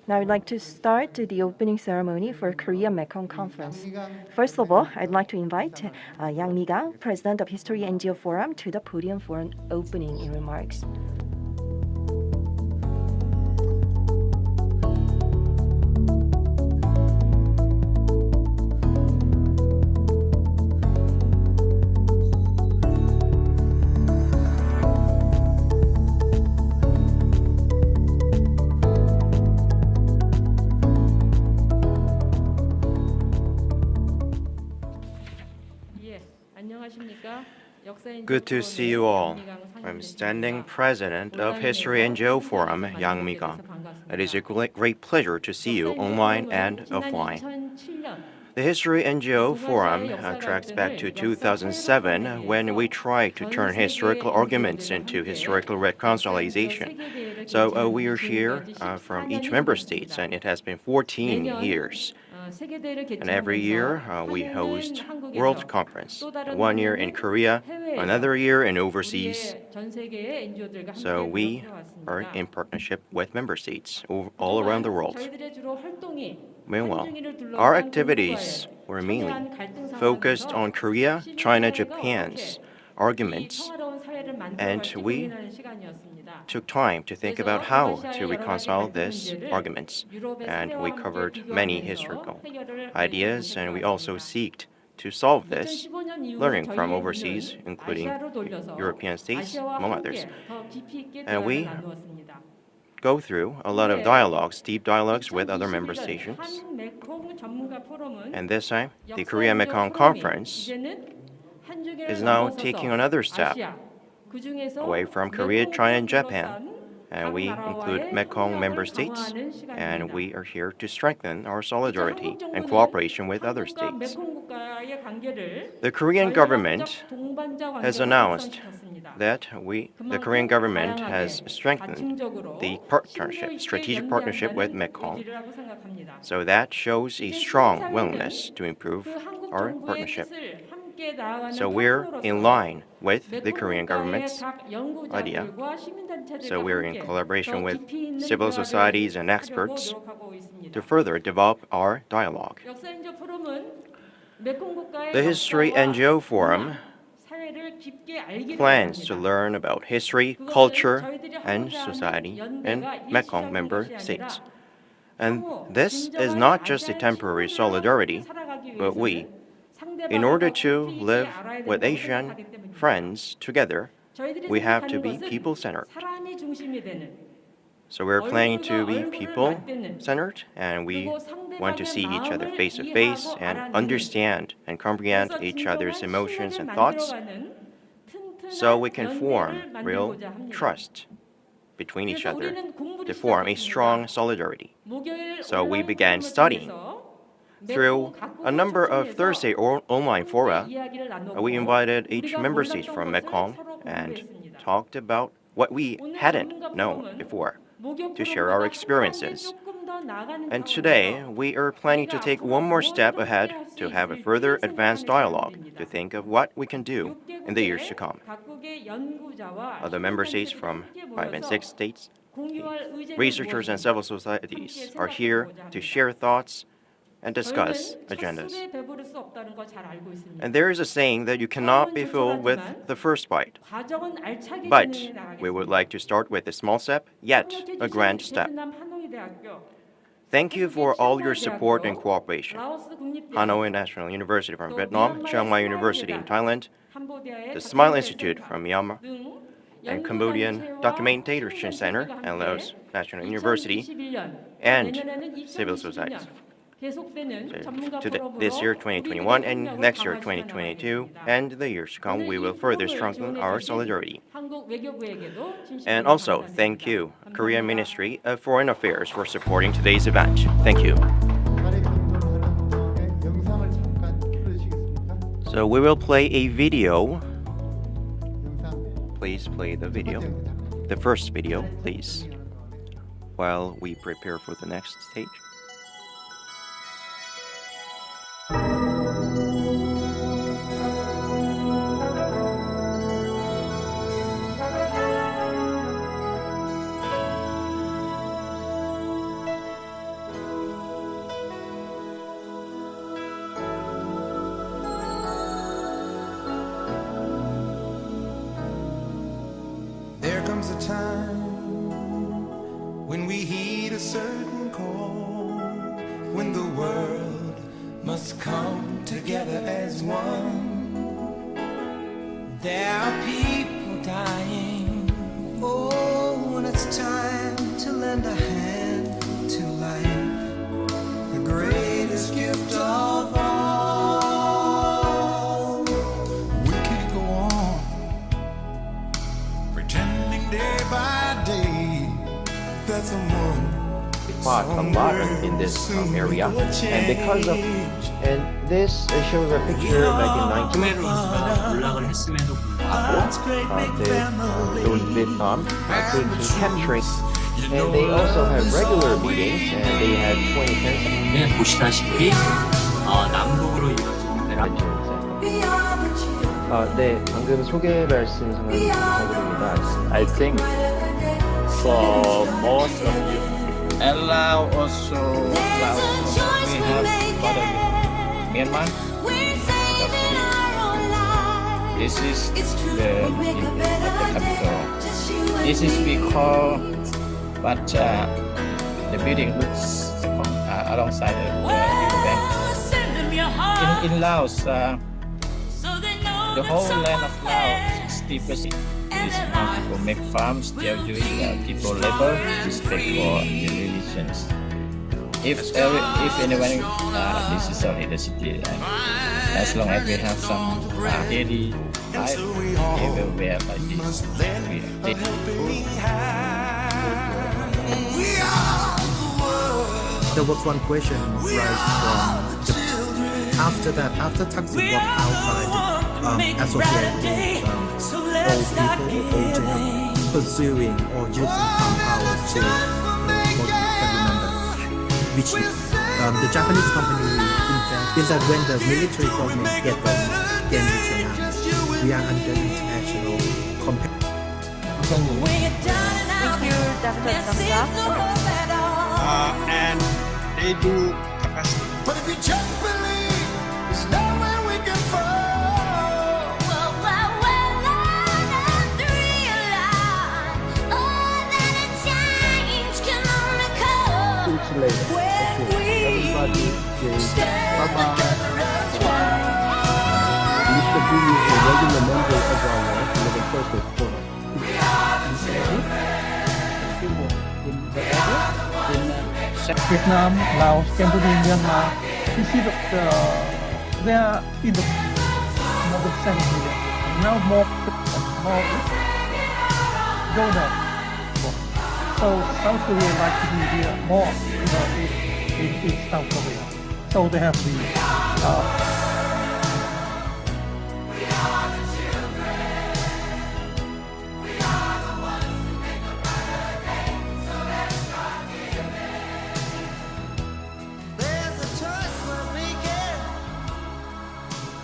Now I'd like to start the opening ceremony for Korea Mekong Conference. First of all, I'd like to invite Yang Mi-gang, President of History NGO Forum, to the podium for an opening remarks. Good to see you all. I'm standing president of History NGO Forum, Yang Mi-gang. It is a great pleasure to see you online and offline. The History NGO Forum tracks back to 2007 when we tried to turn historical arguments into historical reconciliation. So we are here from each member state, and it has been 14 years. And every year we host World Conference, 1 year in Korea, another year in overseas. So we are in partnership with member states all around the world. Meanwhile, our activities were mainly focused on Korea, China, Japan's arguments, and we took time to think about how to reconcile these arguments, and we covered many historical ideas, and we also seeked to solve this, learning from overseas, including European states, among others. And we go through a lot of dialogues, deep dialogues with other member stations. And this time, the Korea Mekong Conference is now taking another step away from Korea, China, and Japan. And we include Mekong member states, and we are here to strengthen our solidarity and cooperation with other states. The Korean government has announced that the Korean government has strengthened the strategic partnership with Mekong. So that shows a strong willingness to improve our partnership. So we're in line with the Korean government's idea. So we're in collaboration with civil societies and experts to further develop our dialogue. The History NGO Forum plans to learn about history, culture, and society in Mekong member states. And this is not just a temporary solidarity, but in order to live with Asian friends together, we have to be people-centered. So we're planning to be people-centered, and we want to see each other face-to-face and understand and comprehend each other's emotions and thoughts so we can form real trust between each other to form a strong solidarity. So we began studying. Through a number of Thursday online fora, we invited each member state from Mekong and talked about what we hadn't known before to share our experiences. And today, we are planning to take one more step ahead to have a further advanced dialogue to think of what we can do in the years to come. Other member states from 5 and 6 states, researchers and civil societies are here to share thoughts and discuss agendas. And there is a saying that you cannot be filled with the first bite. But we would like to start with a small step, yet a grand step. Thank you for all your support and cooperation. Hanoi National University from Vietnam, Chiang Mai University in Thailand, the Smile Institute from Myanmar, and Cambodian Documentation Center and Laos National University, and civil societies. This year, 2021, and next year, 2022, and the years to come, we will further strengthen our solidarity. And also, thank you, Korean Ministry of Foreign Affairs, for supporting today's event. Thank you. So we will play a video. Please play the video. The first video, please, while we prepare for the next stage. There comes a time when we heed a certain call, when the world must come together as one. There are people dying. Oh, when it's time to lend a hand to life, the greatest gift of all. We can't go on pretending day by day that someone Fought a lot in this area, and because of this shows a picture back in 19 올라가려 했음에도 불구하고 those Vietnam couldn't capture it, and they also have regular meetings, and they had 20 cents. 보시다시피 남북으로 이루어지는 네, 방금 소개 말씀 정말 감사드립니다. I think for most of you, and Laos also, we have border with Myanmar. This is the capital. This is because, but the building looks alongside the river bank. In Laos, the whole land of Laos, 60% is people make farms. They are doing people labor to speak for the religions. If anyone, this is only the city, and as long as we have some daily life, they will wear like this. There was one question right from after that, after taxi walked outside, associated old people or old generation pursuing or using compounds to remember, which the Japanese company is that when the military government get them in Vietnam, we are under international company. Thank you, Dr. Samsa. And they do capacity. But if you just believe, there's nowhere we can fall. Everybody is bye-bye. Mr. Green is a regular member of our American Social Forum. Vietnam, Laos, Cambodia, Myanmar. You see that they are in the more century. Now more go down. So South Korea like to be here more in South Korea. So they have the There's a choice we're making.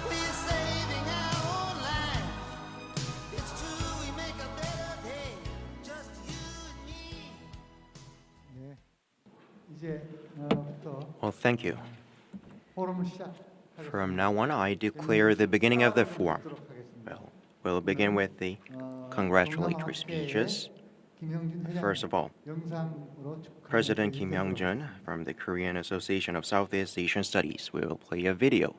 We're saving our own life. It's true, we make a better day. Just you and me. 이제부터 Well, thank you. 포럼을 시작하겠습니다. From now on, I declare the beginning of the forum. We'll begin with the congratulatory speeches. First of all, President Kim Young-jun from the Korean Association of Southeast Asian Studies will play a video.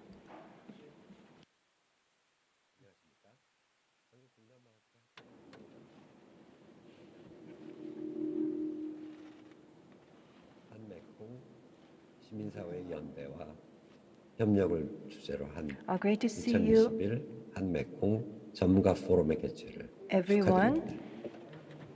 한메콩 시민사회 연대와 협력을 주제로 한 Great to see you, 2021 한메콩 전문가 포럼의 개최를 everyone. 축하드립니다.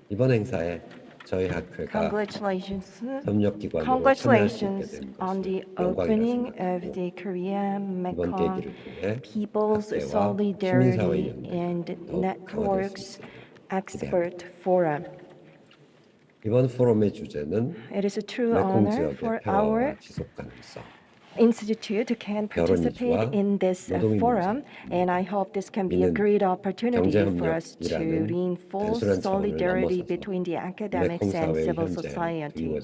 이번 행사에 저희 학회가 Congratulations. 협력기관으로 참여할 수 있게 Congratulations 된 on the 것을 opening 영광이라 of the Korean 이번 Mekong 계기를 통해 People's 학회와 Solidarity 시민사회 and 연대가 더욱 Networks 강화될 수 있기를 Expert Forum. 이번 포럼의 주제는 It is a true 메콩 honor 지역의 for 평화와 our 지속 가능성, institute can participate in this forum, and I hope this can be a great opportunity for us to reinforce solidarity between the academics and civil society.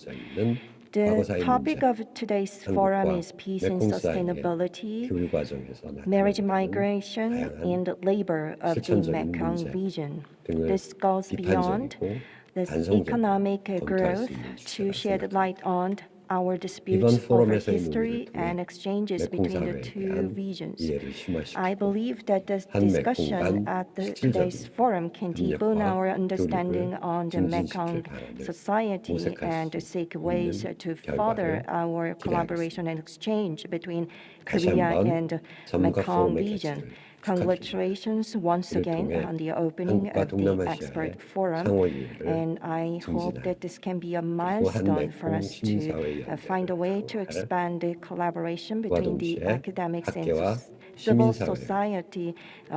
과거 The 사이 topic 문제, of today's forum 한국과 is peace and 메콩 사이의 sustainability, 교류 과정에서 marriage 나타나는 migration, 다양한 and labor of the 실천적인 Mekong 문제 region. 등을 This goes beyond 비판적이고 this 반성적으로 economic 검토할 수 growth 있는 to 주제라 shed 생각합니다. light on our 이번 disputes over 포럼에서의 history 논의를 and 통해 exchanges 메콩 between the 사회에 two 대한 regions. 이해를 I 심화시키고 believe that this 한 메콩 discussion 간 at today's 실질적인 forum can deepen 협력과 our 교류를 understanding on the Mekong 증진시킬 방안을 society 모색할 and 수 seek ways 있는 to further 결과를 our collaboration 기대하겠습니다. and exchange between 다시 Korea 한번 and 전문가 Mekong 포럼의 region. 개최를 축하드립니다. Congratulations once 이를 again 통해 on the opening 한국과 of the 동남아시아의 expert forum, 상호 이해를 and I hope that 증진하여 this can be a 그리고 한 milestone for 메콩 us to 시민사회 find a way 연대를 to 강화할 expand the collaboration 그와 between the 동시에 academics and 학계와 civil 시민사회 society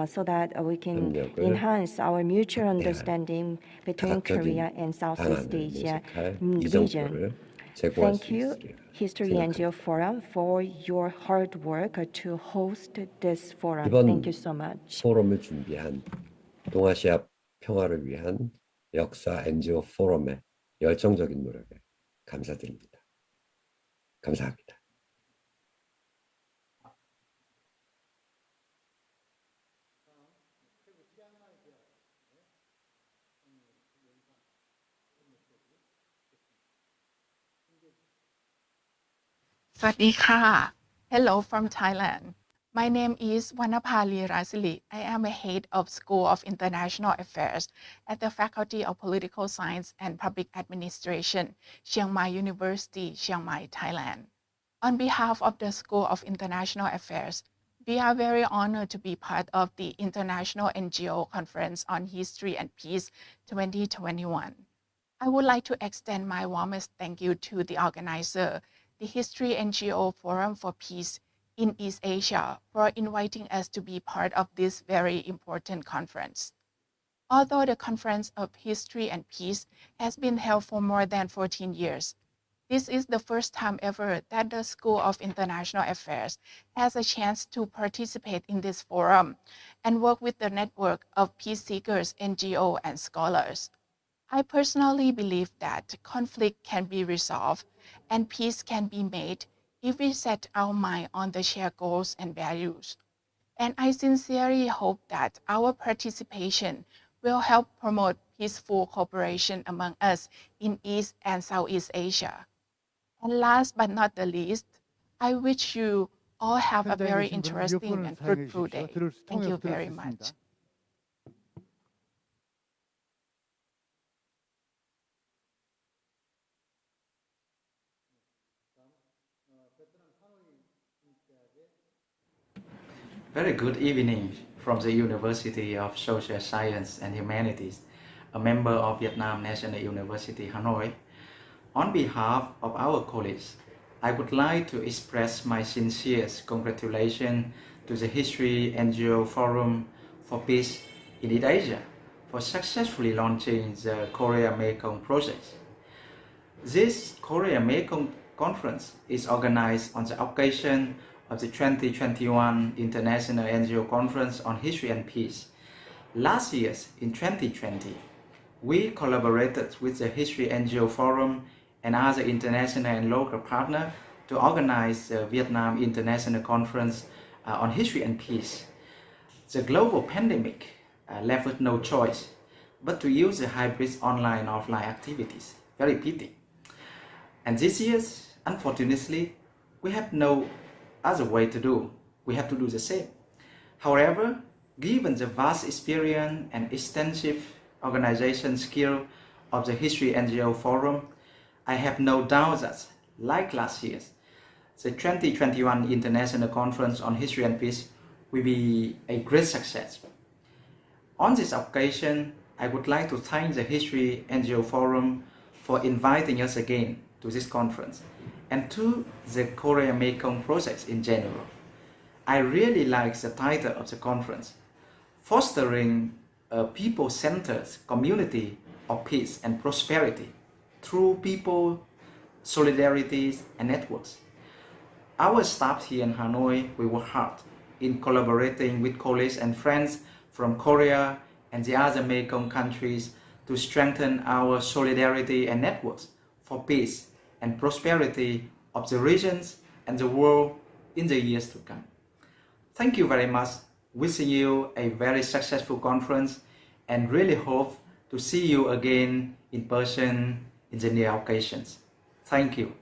so that we can 협력을 enhance our mutual 확대할 understanding between 다각적인 Korea and Southeast 방안을 Asia 모색할 region. 이정표를 제고할 Thank 수 you, 있으리라 History NGO 생각합니다. Forum, for your hard work to host this forum. 이번 Thank you so much. 포럼을 준비한 동아시아 평화를 위한 역사 NGO 포럼의 열정적인 노력에 감사드립니다. 감사합니다. Swadika. Hello from Thailand. My name is Wanapali Rasili. I am a head of School of International Affairs at the Faculty of Political Science and Public Administration, Chiang Mai University, Chiang Mai, Thailand. On behalf of the School of International Affairs, we are very honored to be part of the International NGO Conference on History and Peace 2021. I would like to extend my warmest thank you to the organizer, the History NGO Forum for Peace in East Asia, for inviting us to be part of this very important conference. Although the Conference of History and Peace has been held for more than 14 years, this is the first time ever that the School of International Affairs has a chance to participate in this forum and work with the network of peace seekers, NGO, and scholars. I personally believe that conflict can be resolved and peace can be made if we set our mind on the shared goals and values. And I sincerely hope that our participation will help promote peaceful cooperation among us in East and Southeast Asia. And last but not the least, I wish you all have a very interesting and fruitful day. Thank you very much. Very good evening from the University of Social Science and Humanities, a member of Vietnam National University, Hanoi. On behalf of our colleagues, I would like to express my sincere congratulations to the History NGO Forum for Peace in East Asia for successfully launching the Korea-Mekong project. This Korea-Mekong Conference is organized on the occasion of the 2021 International NGO Conference on History and Peace. Last year, in 2020, we collaborated with the History NGO Forum and other international and local partners to organize the Vietnam International Conference on History and Peace. The global pandemic left us no choice but to use the hybrid online-offline activities. Very pity. And this year, unfortunately, we have no other way to do. We have to do the same. However, given the vast experience and extensive organization skill of the History NGO Forum, I have no doubt that, like last year, the 2021 International Conference on History and Peace will be a great success. On this occasion, I would like to thank the History NGO Forum for inviting us again to this conference and to the Korea-Mekong project in general. I really like the title of the conference, Fostering a People-Centered Community of Peace and Prosperity through People, Solidarities, and Networks. Our staff here in Hanoi will work hard in collaborating with colleagues and friends from Korea and the other Mekong countries to strengthen our solidarity and networks for peace and prosperity of the regions and the world in the years to come. Thank you very much. Wishing you a very successful conference and really hope to see you again in person in the near occasions. Thank you.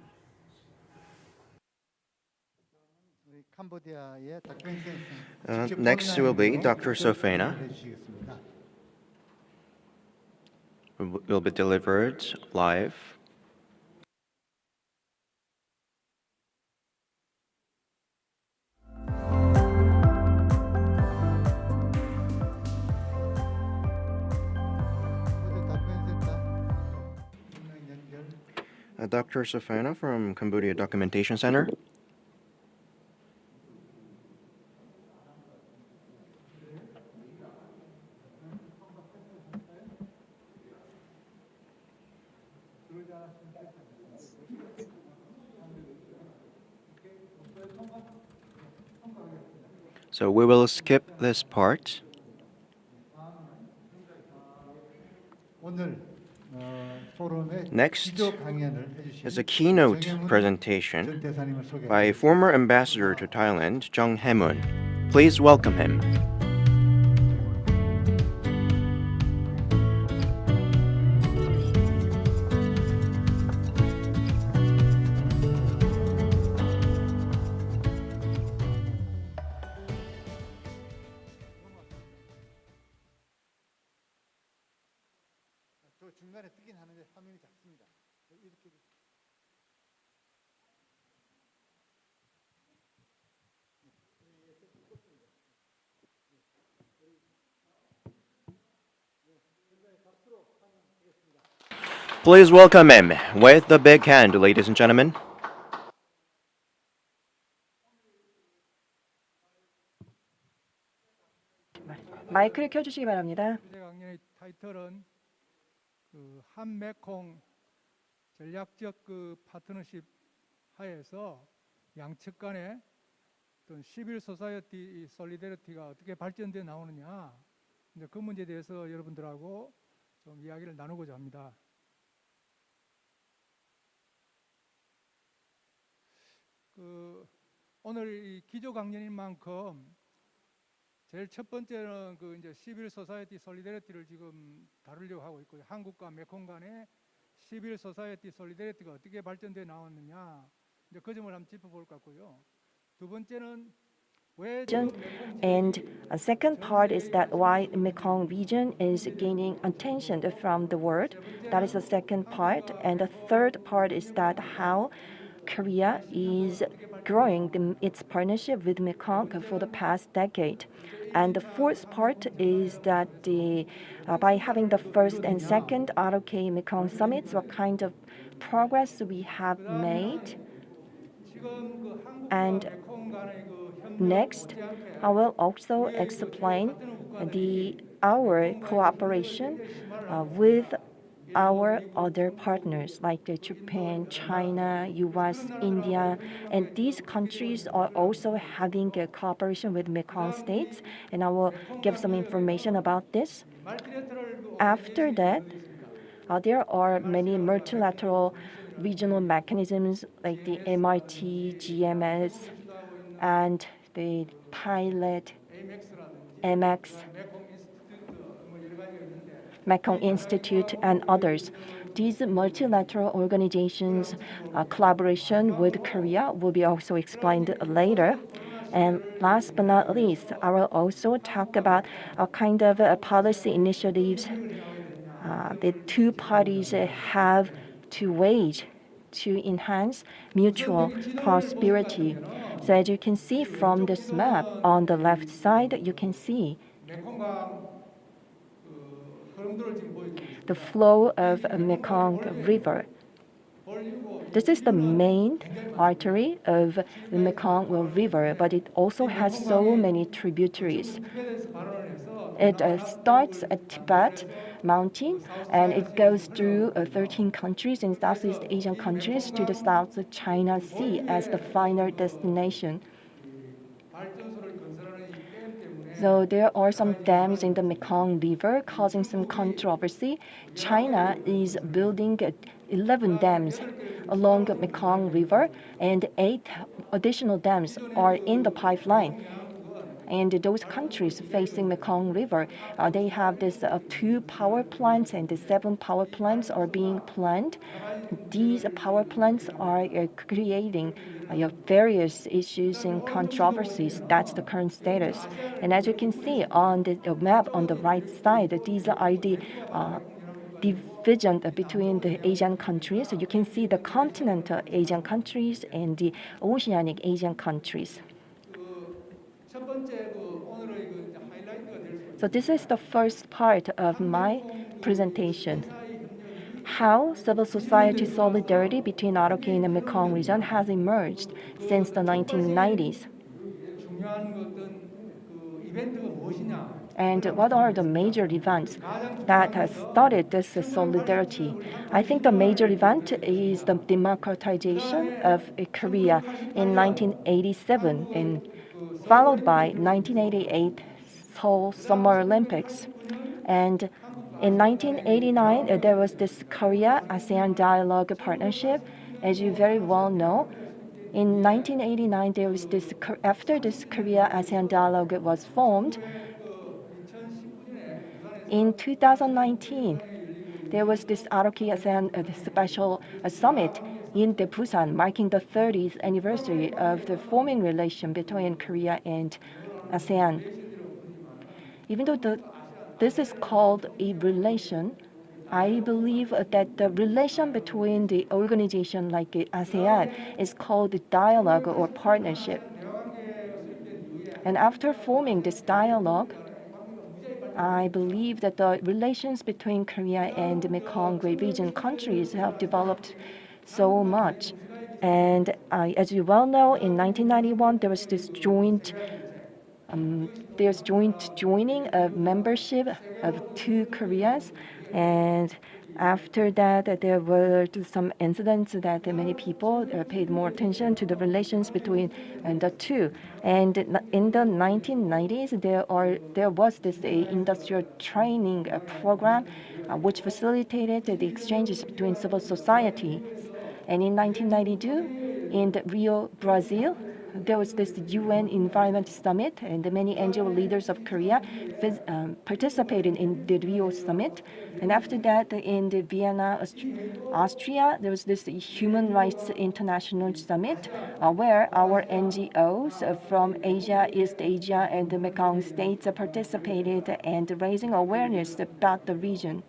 Next will be Dr. Sofena, who will be delivered live. Dr. Sofena from Cambodia Documentation Center. So we will skip this part. Next is a keynote presentation by former ambassador to Thailand, Jung Hae-moon. Please welcome him. Please welcome him with the big hand, ladies and gentlemen. 마이크를 켜주시기 바랍니다. 강연의 타이틀은 한 메콩 전략적 파트너십 하에서 양측 간의 어떤 시빌 소사이어티 솔리데리티가 어떻게 발전돼 나오느냐, 이제 그 문제에 대해서 여러분들하고 좀 이야기를 나누고자 합니다. 오늘 이 기조 강연인 만큼 제일 첫 번째는 이제 시빌 소사이어티 솔리데리티를 지금 다루려고 하고 있고요. 한국과 메콩 간의 시빌 소사이어티 솔리데리티가 어떻게 발전돼 나왔느냐, 이제 그 점을 한번 짚어볼 것 같고요. 두 번째는 And a second part is that why Mekong region is gaining attention from the world. That is the second part. And the third part is that how Korea is growing its partnership with Mekong for the past decade. And the fourth part is that by having the first and second ROK Mekong summits, what kind of progress we have made. And next, I will also explain our cooperation with our other partners like Japan, China, US, India, and these countries are also having a cooperation with Mekong states, and I will give some information about this. After that, there are many multilateral regional mechanisms like the MRT, GMS, and the pilot, MX, Mekong Institute, and others. These multilateral organizations' collaboration with Korea will be also explained later. And last but not least, I will also talk about a kind of policy initiatives the two parties have to wage to enhance mutual prosperity. So as you can see from this map, on the left side, you can see the flow of Mekong River. This is the main artery of the Mekong River, but it also has so many tributaries. It starts at Tibet Mountain, and it goes through 13 countries in Southeast Asian countries to the South China Sea as the final destination. So there are some dams in the Mekong River causing some controversy. China is building 11 dams along the Mekong River, and 8 additional dams are in the pipeline. And those countries facing Mekong River, they have this 2 power plants, and the 7 power plants are being planned. These power plants are creating various issues and controversies. That's the current status. And as you can see on the map on the right side, these are the division between the Asian countries. So you can see the continental Asian countries and the oceanic Asian countries. So this is the first part of my presentation. How civil society solidarity between Arokeen and Mekong region has emerged since the 1990s. And what are the major events that has started this solidarity? I think the major event is the democratization of Korea in 1987, and followed by 1988 Seoul Summer Olympics. And in 1989, there was this Korea-ASEAN Dialogue Partnership. As you very well know, in 1989, there was this, after this Korea-ASEAN Dialogue was formed, in 2019, there was this Aroki ASEAN special summit in the Busan, marking the 30th anniversary of the forming relation between Korea and ASEAN. Even though this is called a relation, I believe that the relation between the organization like ASEAN is called the dialogue or partnership. And after forming this dialogue, I believe that the relations between Korea and the Mekong region countries have developed so much. And as you well know, in 1991, there was this joint joining of membership of 2 Koreas, and after that there were some incidents that many people paid more attention to the relations between the two. And in the 1990s, there was this industrial training program which facilitated the exchanges between civil societies. And in 1992, in Rio, Brazil, there was this UN Environment Summit, and many NGO leaders of Korea participated in the Rio Summit. And after that, in the Vienna, Austria, there was this Human Rights International Summit, where our NGOs from Asia, East Asia, and the Mekong states participated and raising awareness about the region.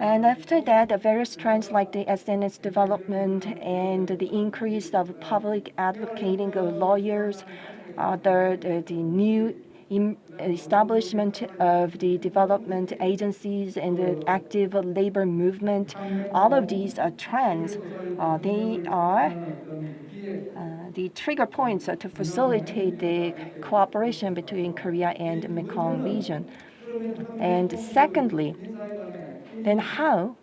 And after that, the various trends like the SNS development and the increase of public advocating lawyers, the new establishment of the development agencies and the active labor movement, all of these trends, they are the trigger points to facilitate the cooperation between Korea and Mekong region. And secondly, then how?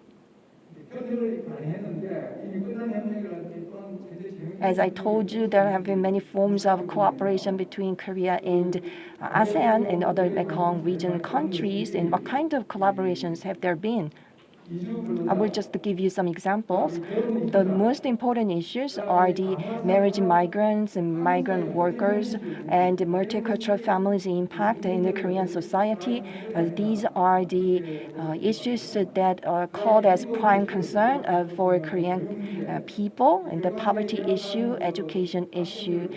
As I told you, there have been many forms of cooperation between Korea and ASEAN and other Mekong region countries. And what kind of collaborations have there been? I will just give you some examples. The most important issues are the marriage migrants and migrant workers and the multicultural families' impact in the Korean society. These are the issues that are called as prime concern for Korean people, and the poverty issue, education issue,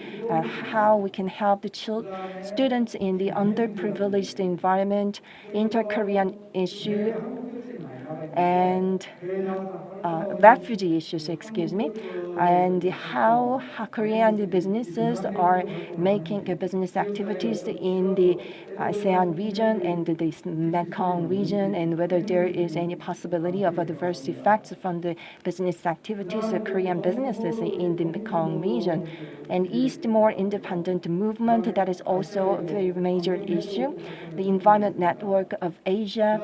how we can help the students in the underprivileged environment, inter-Korean issue, and refugee issues, and how Korean businesses are making business activities in the ASEAN region and the Mekong region, and whether there is any possibility of adverse effects from the business activities of Korean businesses in the Mekong region. And East More Independent Movement, that is also a very major issue. The Environment Network of Asia,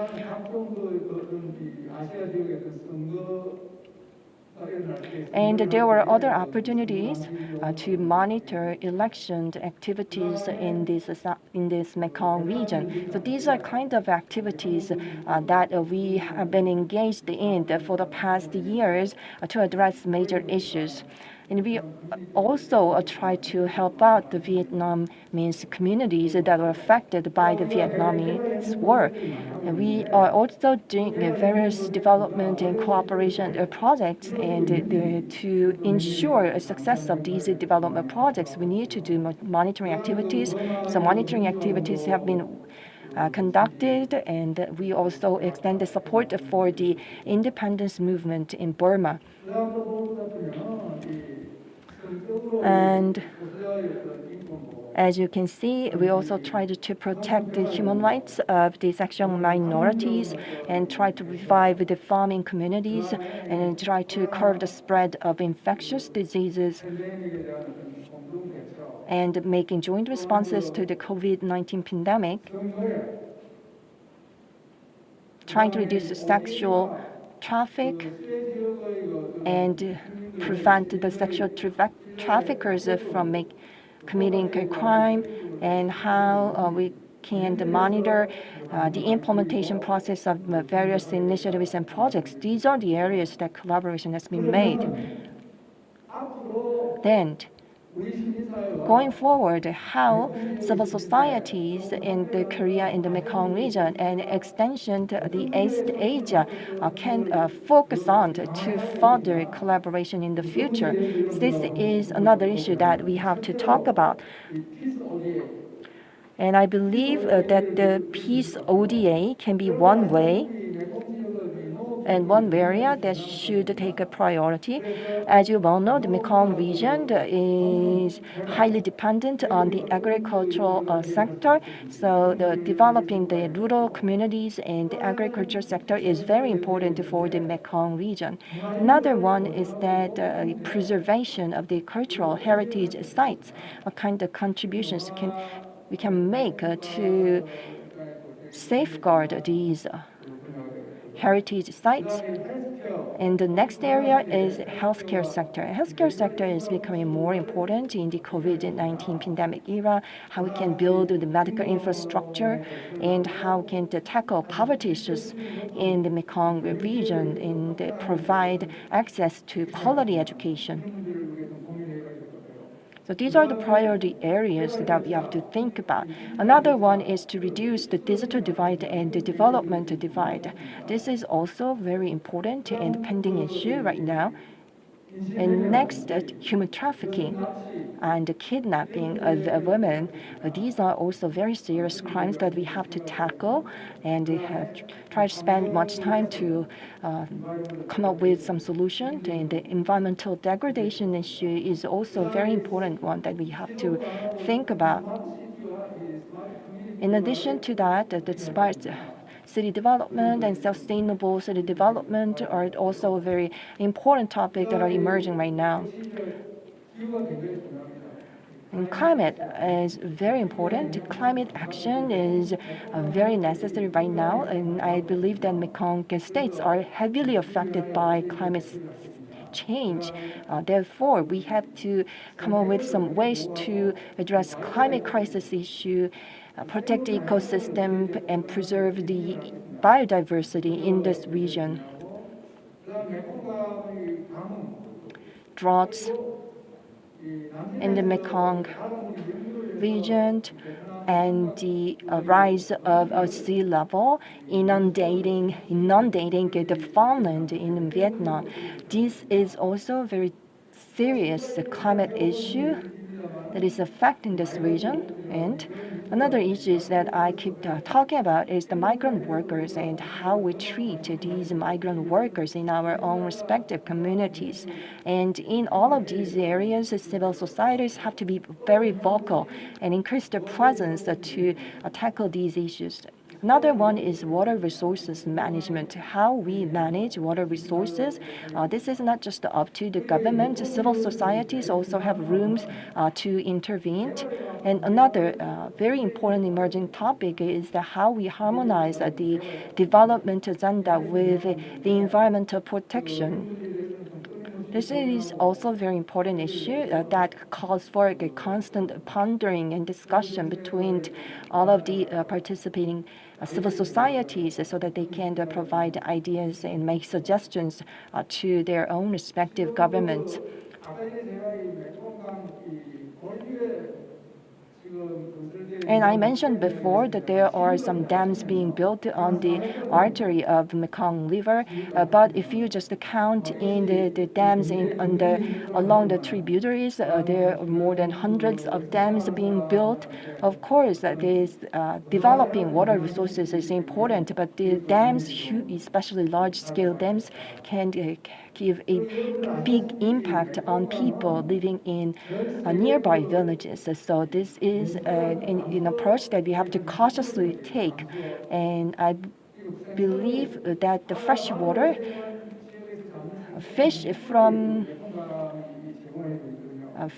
And there were other opportunities to monitor election activities in this Mekong region. So these are kind of activities that we have been engaged in for the past years to address major issues. And we also try to help out the Vietnamese communities that were affected by the Vietnamese War. And we are also doing various development and cooperation projects. And to ensure a success of these development projects, we need to do monitoring activities. So monitoring activities have been conducted, and we also extended support for the independence movement in Burma. And as you can see, we also tried to protect the human rights of the sexual minorities and try to revive the farming communities and try to curb the spread of infectious diseases and making joint responses to the COVID-19 pandemic, trying to reduce the sexual traffic and prevent the sexual traffickers from committing a crime, and how we can monitor the implementation process of various initiatives and projects. These are the areas that collaboration has been made. Then, going forward, how civil societies in the Korea in the Mekong region and extension to the East Asia can focus on to further collaboration in the future. This is another issue that we have to talk about. And I believe that the peace ODA can be one way and one area that should take a priority. As you well know, the Mekong region is highly dependent on the agricultural sector. So developing the rural communities and the agriculture sector is very important for the Mekong region. Another one is that preservation of the cultural heritage sites. What kind of contributions we can make to safeguard these heritage sites. And the next area is healthcare sector. Healthcare sector is becoming more important in the COVID-19 pandemic era, how we can build the medical infrastructure and how we can tackle poverty issues in the Mekong region and provide access to quality education. So these are the priority areas that we have to think about. Another one is to reduce the digital divide and the development divide. This is also very important and pending issue right now. And next, human trafficking and the kidnapping of women. These are also very serious crimes that we have to tackle, and try to spend much time to come up with some solution. And the environmental degradation issue is also a very important one that we have to think about. In addition to that, the smart city development and sustainable city development are also a very important topic that are emerging right now. And climate is very important. Climate action is very necessary right now, and I believe that Mekong states are heavily affected by climate change. Therefore, we have to come up with some ways to address climate crisis issue, protect the ecosystem, and preserve the biodiversity in this region. Droughts in the Mekong region and the rise of sea level inundating the farmland in Vietnam. This is also a very serious climate issue that is affecting this region. And another issue that I keep talking about is the migrant workers and how we treat these migrant workers in our own respective communities. And in all of these areas, civil societies have to be very vocal and increase their presence to tackle these issues. Another one is water resources management, how we manage water resources. This is not just up to the government. Civil societies also have rooms to intervene. And another very important emerging topic is how we harmonize the development agenda with the environmental protection. This is also a very important issue that calls for a constant pondering and discussion between all of the participating civil societies so that they can provide ideas and make suggestions to their own respective governments. And I mentioned before that there are some dams being built on the artery of Mekong River, but if you just count in the dams along the tributaries, there are more than hundreds of dams being built. Of course, developing water resources is important, but the dams, especially large-scale dams, can give a big impact on people living in nearby villages. So this is an approach that we have to cautiously take. And I believe that the fresh water, fish from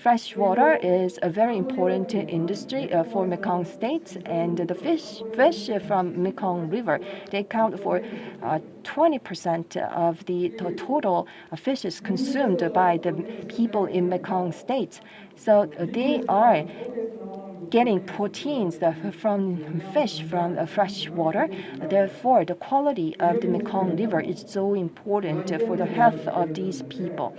fresh water is a very important industry for Mekong states, and the fish from Mekong River, they account for 20% of the total fishes consumed by the people in Mekong states. So they are getting proteins from fish from fresh water. Therefore, the quality of the Mekong River is so important for the health of these people.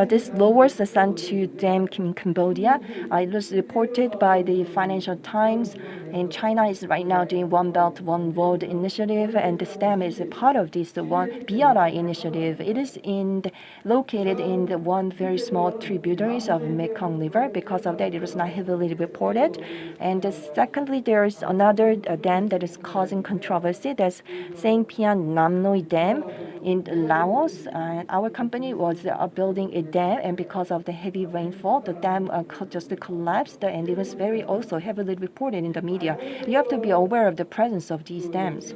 This Lower Sasantu Dam in Cambodia, it was reported by the Financial Times, and China is right now doing One Belt, One Road initiative, and this dam is a part of this one BRI initiative. It is located in the one very small tributaries of Mekong River. Because of that, it was not heavily reported. And secondly, there is another dam that is causing controversy. That's Saeng Pian Nam Noi Dam in Laos. Our company was building a dam, and because of the heavy rainfall, the dam just collapsed, and it was very also heavily reported in the media. You have to be aware of the presence of these dams.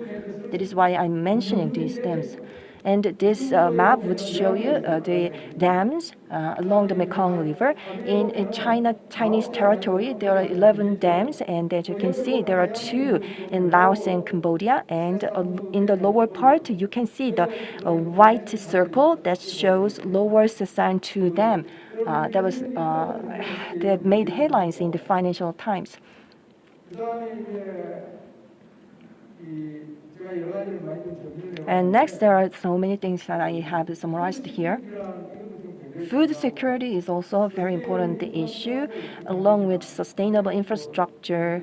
That is why I'm mentioning these dams. And this map would show you the dams along the Mekong River. In Chinese territory, there are 11 dams, and as you can see, there are 2 in Laos and Cambodia. And in the lower part, you can see the white circle that shows Lower Sasantu Dam. That made headlines in the Financial Times. And next, there are so many things that I have summarized here. Food security is also a very important issue, along with sustainable infrastructure.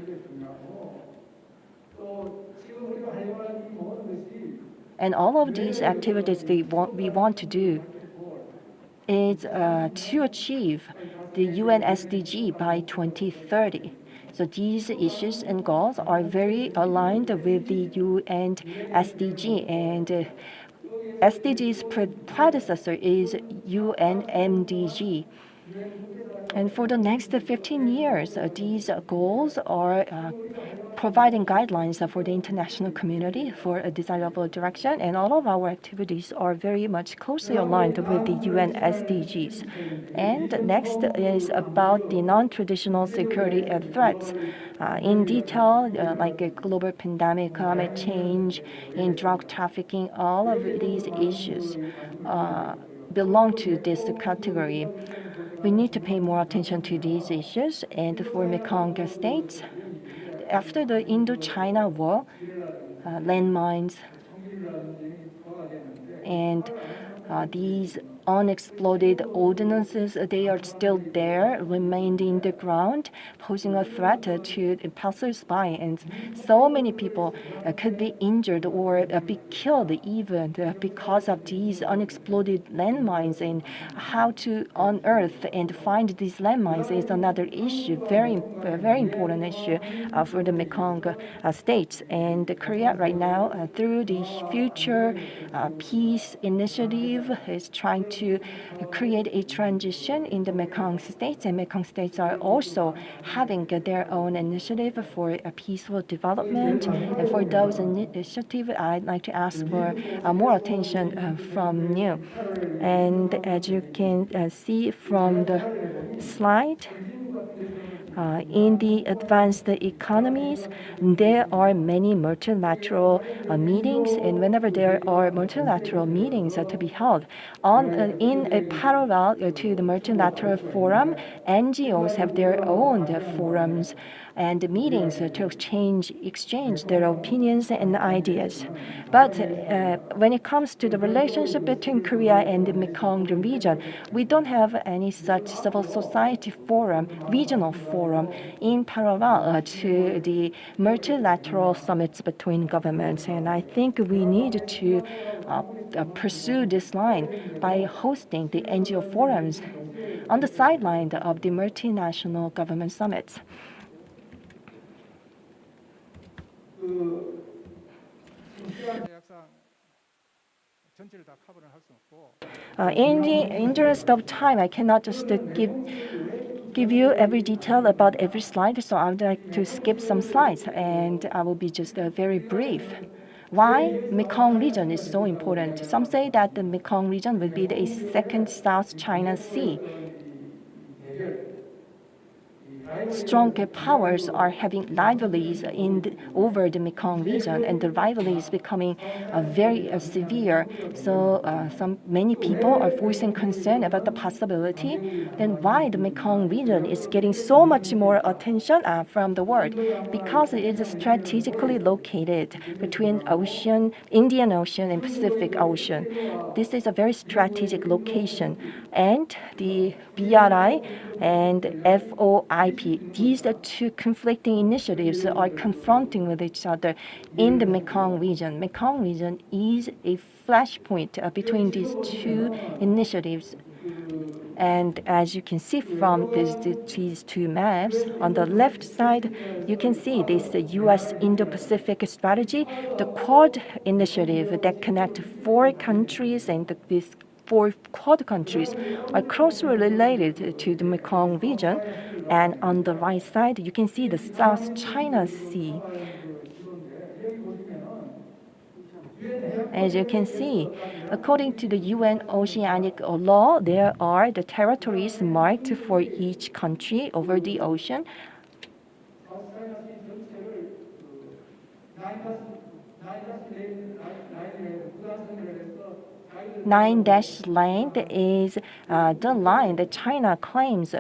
And all of these activities we want to do is to achieve the UN SDG by 2030. So these issues and goals are very aligned with the UN SDG, and SDG's predecessor is UN MDG. And for the next 15 years, these goals are providing guidelines for the international community for a desirable direction, and all of our activities are very much closely aligned with the UN SDGs. And next is about the non-traditional security threats. In detail, like a global pandemic, climate change, and drug trafficking, all of these issues belong to this category. We need to pay more attention to these issues, and for Mekong states, after the Indo-China War, landmines and these unexploded ordnances, they are still there, remained in the ground, posing a threat to passers-by. And so many people could be injured or be killed even because of these unexploded landmines. And how to unearth and find these landmines is another issue, very important issue for the Mekong states. And Korea right now, through the Future Peace Initiative, is trying to create a transition in the Mekong states, and Mekong states are also having their own initiative for a peaceful development. And for those initiatives, I'd like to ask for more attention from you. And as you can see from the slide, In the advanced economies, there are many multilateral meetings, and whenever there are multilateral meetings to be held, in a parallel to the multilateral forum, NGOs have their own forums and meetings to exchange their opinions and ideas. But when it comes to the relationship between Korea and the Mekong region, we don't have any such civil society forum, regional forum, in parallel to the multilateral summits between governments. And I think we need to pursue this line by hosting the NGO forums on the sideline of the multinational government summits. In the interest of time, I cannot just give you every detail about every slide, so I would like to skip some slides, and I will be just very brief. Why Mekong region is so important? Some say that the Mekong region will be the second South China Sea. Strong powers are having rivalries over the Mekong region, and the rivalry is becoming very severe. So many people are voicing concern about the possibility. Then why the Mekong region is getting so much more attention from the world? Because it is strategically located between Indian Ocean and Pacific Ocean. This is a very strategic location, and the BRI and FOIP, these two conflicting initiatives are confronting with each other in the Mekong region. Mekong region is a flashpoint between these two initiatives. And as you can see from these two maps, on the left side, you can see this U.S. Indo-Pacific strategy, the Quad initiative that connects 4 countries, and these 4 Quad countries are closely related to the Mekong region. And on the right side, you can see the South China Sea. As you can see, according to the UN Oceanic Law, there are the territories marked for each country over the ocean. 9-dash line is the line that China claims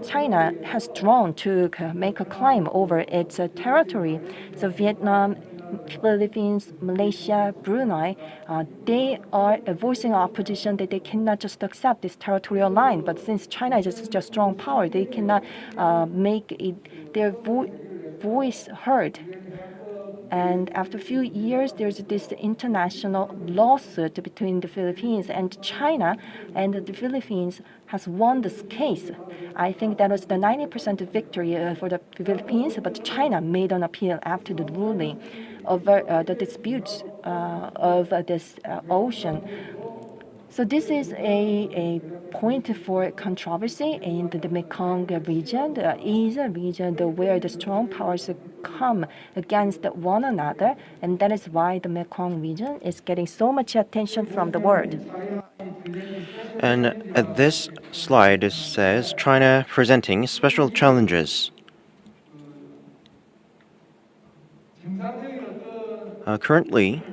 China has drawn to make a claim over its territory. So Vietnam, Philippines, Malaysia, Brunei, they are voicing opposition that they cannot just accept this territorial line. But since China is such a strong power, they cannot make their voice heard. And after a few years, there's this international lawsuit between the Philippines and China, and the Philippines has won this case. I think that was the 90% victory for the Philippines, but China made an appeal after the ruling over the disputes of this ocean. So this is a point for controversy in the Mekong region. Is a region where the strong powers come against one another, and that is why the Mekong region is getting so much attention from the world. And at this slide, it says China presenting special challenges. Currently,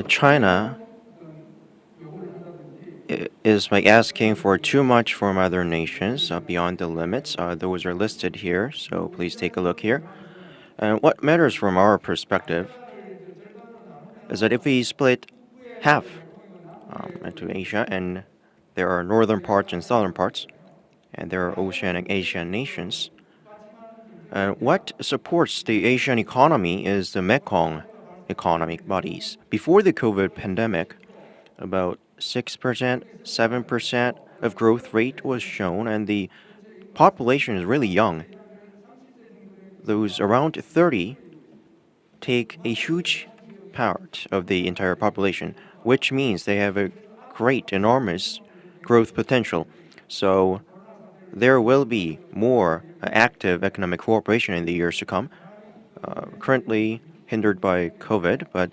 China is asking for too much from other nations beyond the limits. Those are listed here, so please take a look here. And what matters from our perspective is that if we split half into Asia, and there are northern parts and southern parts, and there are oceanic Asian nations, what supports the Asian economy is the Mekong economic bodies. Before the COVID pandemic, about 6%, 7% of growth rate was shown, and the population is really young. Those around 30 take a huge part of the entire population, which means they have a great, enormous growth potential. So there will be more active economic cooperation in the years to come, currently hindered by COVID, but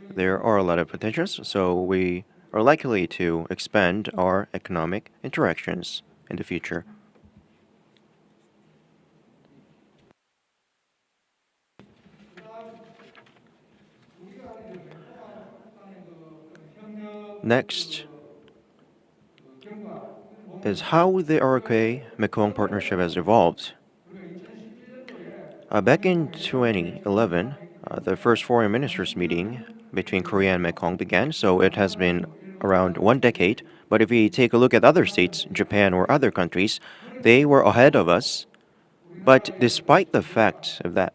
there are a lot of potentials, so we are likely to expand our economic interactions in the future. Next is how the ROK Mekong partnership has evolved. Back in 2011, the first foreign ministers meeting between Korea and Mekong began, so it has been around 1 decade. But if we take a look at other states, Japan or other countries, they were ahead of us. But despite the fact of that,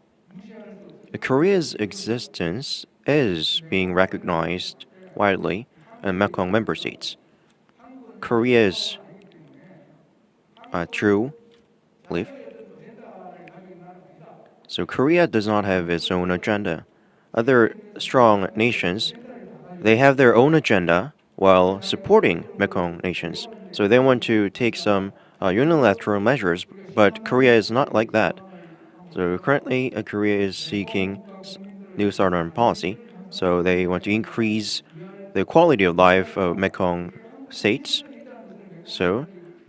Korea's existence is being recognized widely in Mekong member states. Korea's true belief. So Korea does not have its own agenda. Other strong nations, they have their own agenda while supporting Mekong nations. So they want to take some unilateral measures, but Korea is not like that. So currently, Korea is seeking new southern policy. So they want to increase the quality of life of Mekong states. So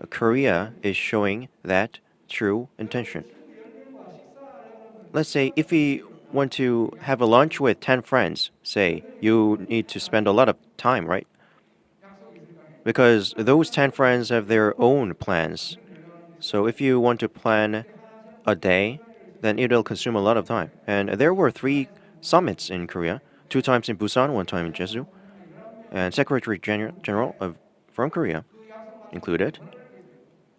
Korea is showing that true intention. Let's say if we want to have a lunch with 10 friends, say, you need to spend a lot of time, right? Because those 10 friends have their own plans. So if you want to plan a day, then it'll consume a lot of time. And there were 3 summits in Korea, 2 times in Busan, 1 time in Jeju, and Secretary General from Korea included.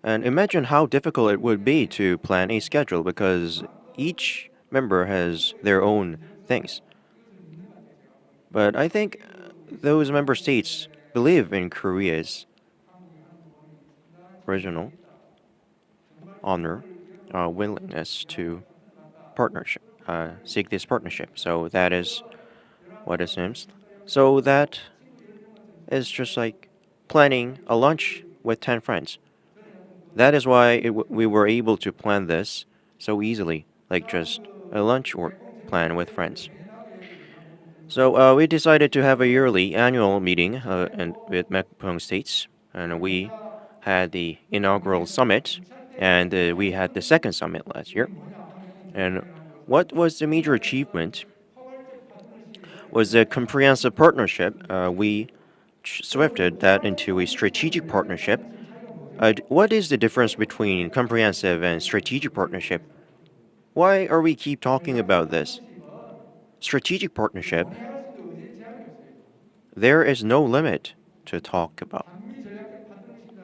And imagine how difficult it would be to plan a schedule because each member has their own things. But I think those member states believe in Korea's original honor, willingness to seek this partnership. So that is what it seems. So that is just like planning a lunch with 10 friends. That is why we were able to plan this so easily, like just a lunch or plan with friends. So we decided to have a yearly annual meeting with Mekong states, and we had the inaugural summit, and we had the second summit last year. And what was the major achievement was a comprehensive partnership. We swifted that into a strategic partnership. What is the difference between comprehensive and strategic partnership? Why are we keep talking about this? Strategic partnership, there is no limit to talk about.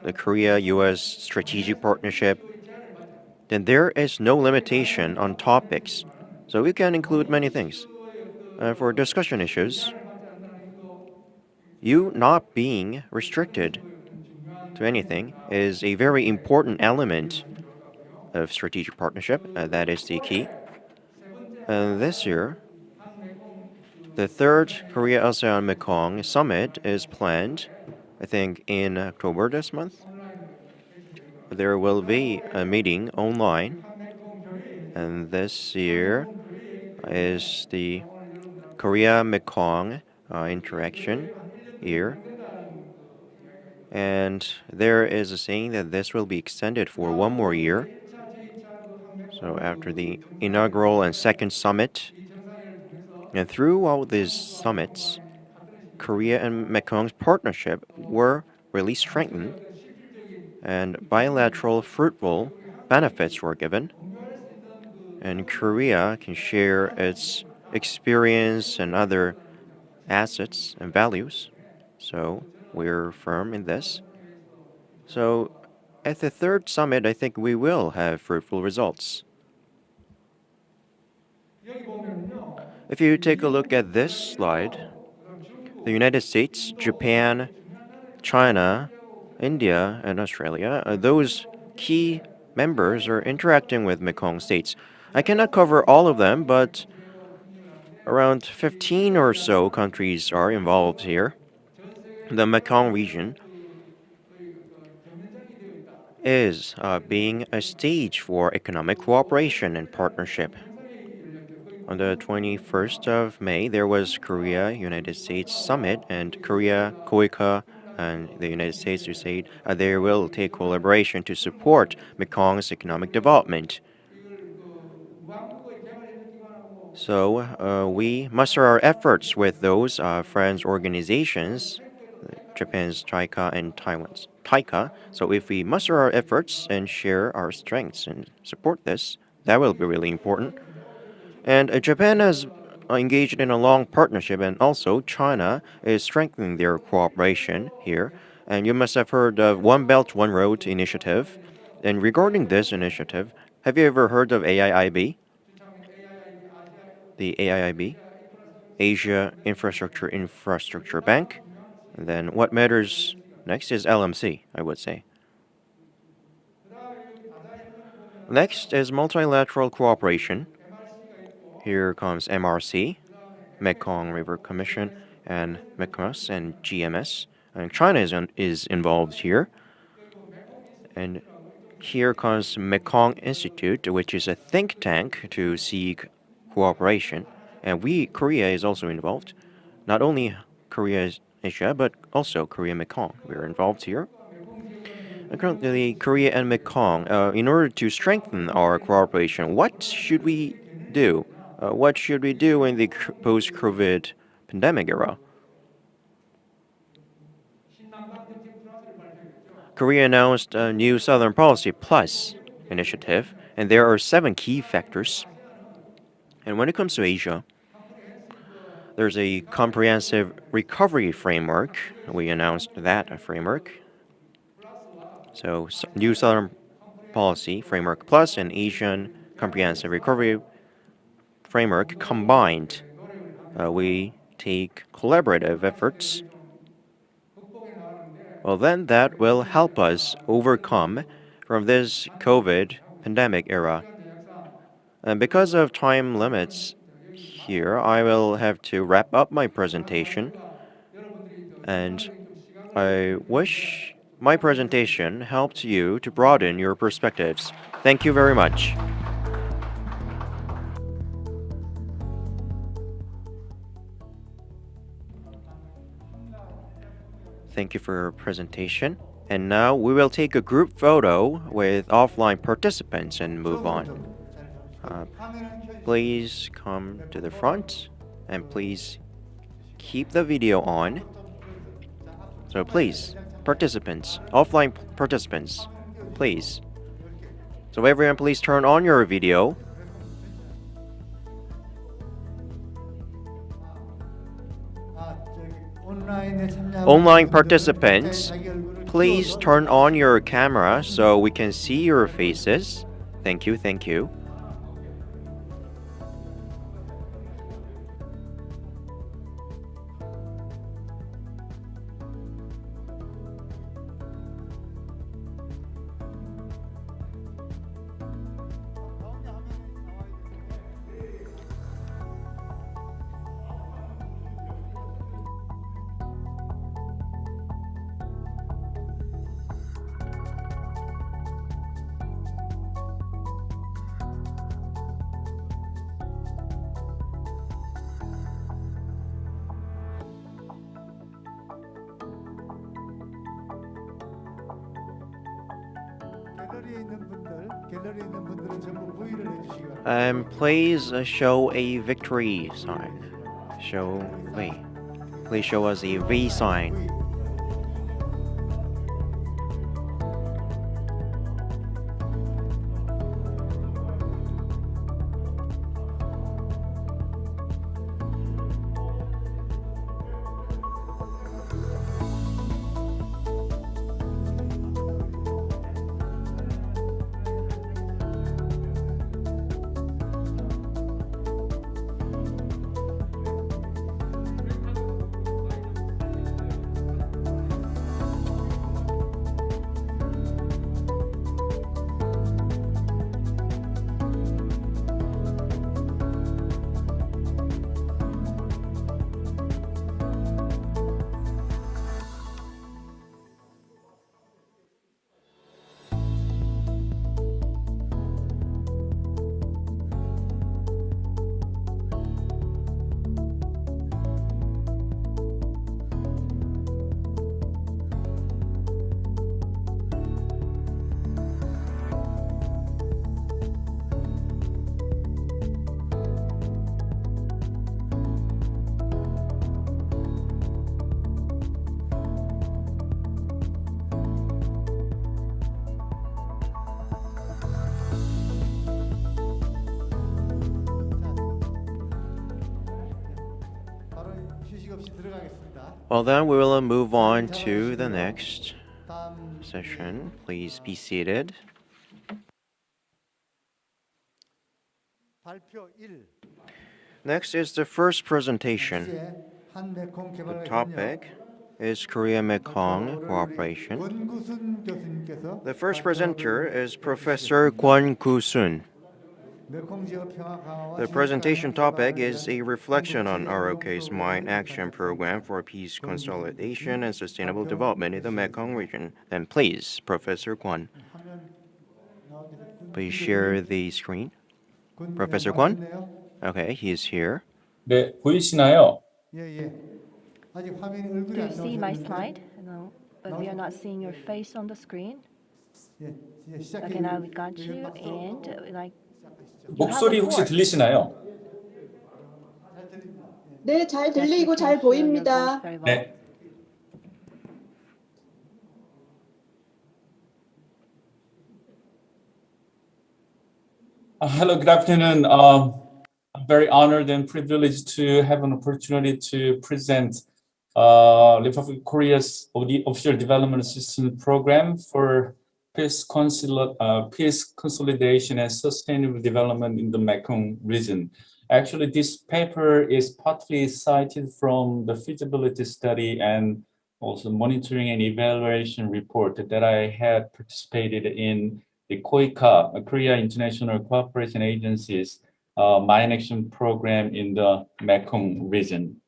The Korea-US strategic partnership, then there is no limitation on topics. So we can include many things. For discussion issues, you not being restricted to anything is a very important element of strategic partnership. That is the key. This year, the third Korea-ASEAN Mekong Summit is planned, I think, in October this month. There will be a meeting online, and this year is the Korea-Mekong interaction year. And there is a saying that this will be extended for 1 more year. So after the inaugural and second summit, and throughout these summits, Korea and Mekong's partnership were really strengthened, and bilateral fruitful benefits were given. And Korea can share its experience and other assets and values. So we're firm in this. So at the third summit, I think we will have fruitful results. If you take a look at this slide, the United States, Japan, China, India, and Australia, those key members are interacting with Mekong states. I cannot cover all of them, but around 15 or so countries are involved here. The Mekong region is being a stage for economic cooperation and partnership. On the 21st of May, there was Korea-United States Summit, and Korea, KOICA, and the United States said they will take collaboration to support Mekong's economic development. So we muster our efforts with those friends organizations Japan's JICA and Taiwan's TICA. So if we muster our efforts and share our strengths and support this, that will be really important. And Japan has engaged in a long partnership, and also China is strengthening their cooperation here. And you must have heard of One Belt, One Road initiative. And regarding this initiative, have you ever heard of AIIB? The AIIB, Asia Infrastructure Bank. And then what matters next is LMC, I would say. Next is multilateral cooperation. Here comes MRC, Mekong River Commission, and MECMAS and GMS. And China is involved here. And here comes Mekong Institute, which is a think tank to seek cooperation. And Korea is also involved. Not only Korea Asia, but also Korea Mekong. We're involved here. And currently, Korea and Mekong, in order to strengthen our cooperation, what should we do? What should we do in the post-COVID pandemic era? Korea announced a new Southern Policy Plus initiative, and there are 7 key factors. And when it comes to Asia, there's a comprehensive recovery framework. We announced that framework. So, new Southern Policy Framework Plus and Asian Comprehensive Recovery Framework combined. We take collaborative efforts. Well, then that will help us overcome from this COVID pandemic era. And because of time limits here, I will have to wrap up my presentation. And I wish my presentation helped you to broaden your perspectives. Thank you very much. Thank you for your presentation. And now we will take a group photo with offline participants and move on. Please come to the front and please keep the video on. So please, participants, offline participants, please. So everyone, please turn on your video. Online participants, please turn on your camera so we can see your faces. Thank you, thank you. Please show a victory sign. Please show us a V sign. Well, then we will move on to the next session. Please be seated. Next is the first presentation. The topic is Korea-Mekong cooperation. The first presenter is Professor Kwon Koo-sun. The presentation topic is a reflection on ROK's Mine Action Program for Peace Consolidation and Sustainable Development in the Mekong region. Then please, Professor Kwon, please share the screen. Professor Kwon? Okay, he is here. 네, 보이시나요? Do you see my slide? No, but we are not seeing your face on the screen. Okay, now we got you, and 목소리 혹시 들리시나요? 네, 잘 들리고 잘 보입니다. 네. Hello, good afternoon. I'm very honored and privileged to have an opportunity to present Republic of Korea's official development assistance program for peace consolidation and sustainable development in the Mekong region. Actually, this paper is partly cited from the feasibility study and also monitoring and evaluation report that I had participated in the KOICA, Korea International Cooperation Agency's mine action program in the Mekong region.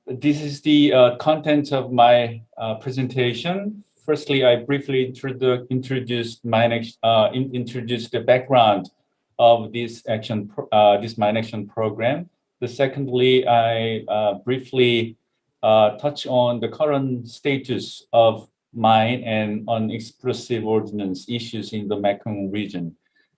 This is the content of my presentation. Firstly, I briefly introduce the background of this mine action program. Secondly, I briefly touch on the current status of mine and unexplosive ordnance issues in the Mekong region.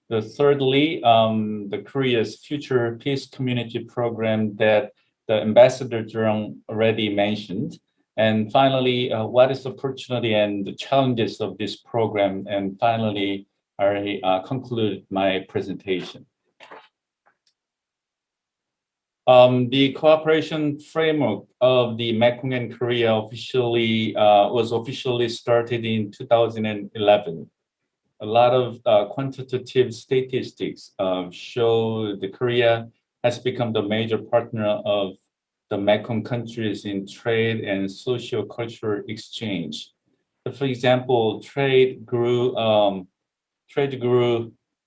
Thirdly, the Korea's future peace community program that the Ambassador Jurong already mentioned. And finally, what is the opportunity and the challenges of this program? And finally, I conclude my presentation. The cooperation framework of the Mekong and Korea was officially started in 2011. A lot of quantitative statistics show the Korea has become the major partner of the Mekong countries in trade and socio-cultural exchange. For example, trade grew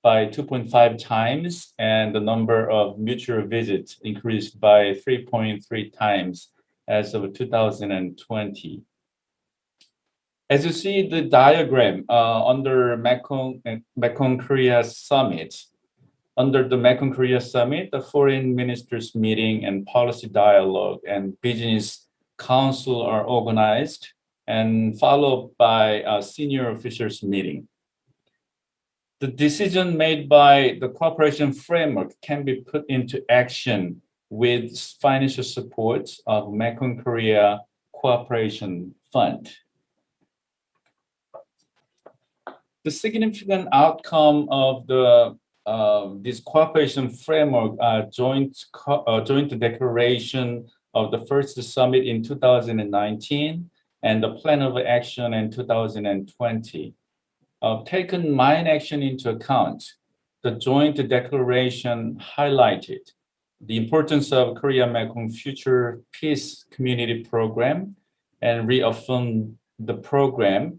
by 2.5 times, and the number of mutual visits increased by 3.3 times as of 2020. As you see the diagram under Mekong-Korea Summit, under the Mekong-Korea Summit, the Foreign Ministers Meeting and Policy Dialogue and Business Council are organized and followed by a senior officials meeting. The decision made by the cooperation framework can be put into action with financial support of Mekong-Korea Cooperation Fund. The significant outcome of this cooperation framework joint declaration of the first summit in 2019 and the plan of action in 2020. Taken mine action into account, the joint declaration highlighted the importance of Korea-Mekong Future Peace Community Program and reaffirmed the program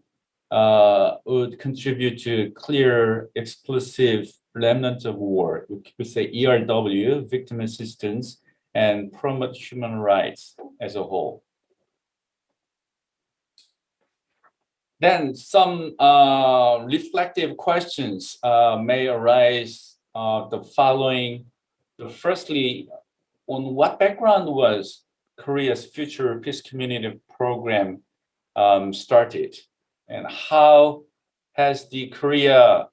would contribute to clear, explosive remnants of war, we could say ERW, victim assistance, and promote human rights as a whole. Then some reflective questions may arise the following. Firstly, on what background was Korea's Future Peace Community Program started? And how has the Korea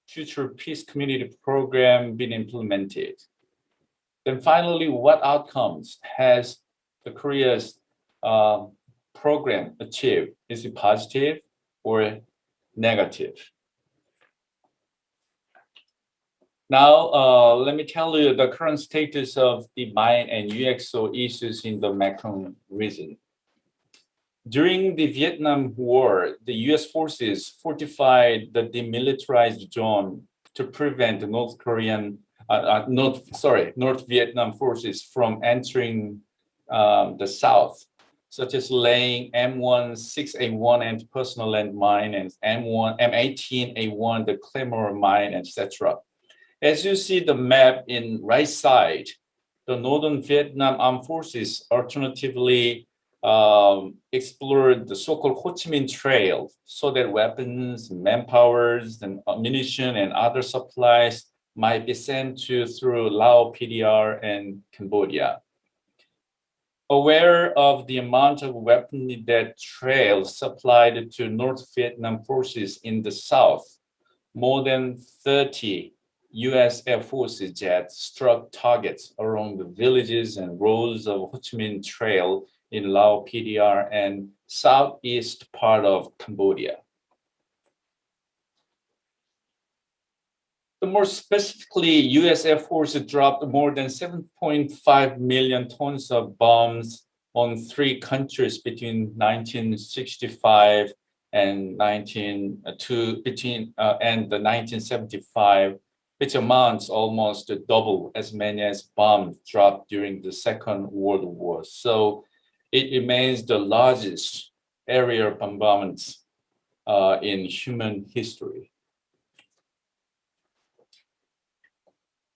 Future Peace Community Program been implemented? Then finally, what outcomes has the Korea's program achieved? Is it positive or negative? Now, let me tell you the current status of the mine and UXO issues in the Mekong region. During the Vietnam War, the US forces fortified the demilitarized zone to prevent the North Vietnam forces from entering the south, such as laying M16A1 anti-personnel landmine and M18A1, the Claymore mine, etc. As you see the map in right side, the Northern Vietnam Armed Forces alternatively explored the so-called Ho Chi Minh Trail so that weapons, manpowers, and ammunition and other supplies might be sent through Lao, PDR, and Cambodia. Aware of the amount of weaponry that trail supplied to North Vietnam forces in the south, more than 30 US Air Force jets struck targets along the villages and roads of Ho Chi Minh Trail in Lao PDR and southeast part of Cambodia. More specifically, US Air Force dropped more than 7.5 million tons of bombs on 3 countries between 1965 and 1975, which amounts almost double as many as bombs dropped during the Second World War. So it remains the largest area of bombardments in human history.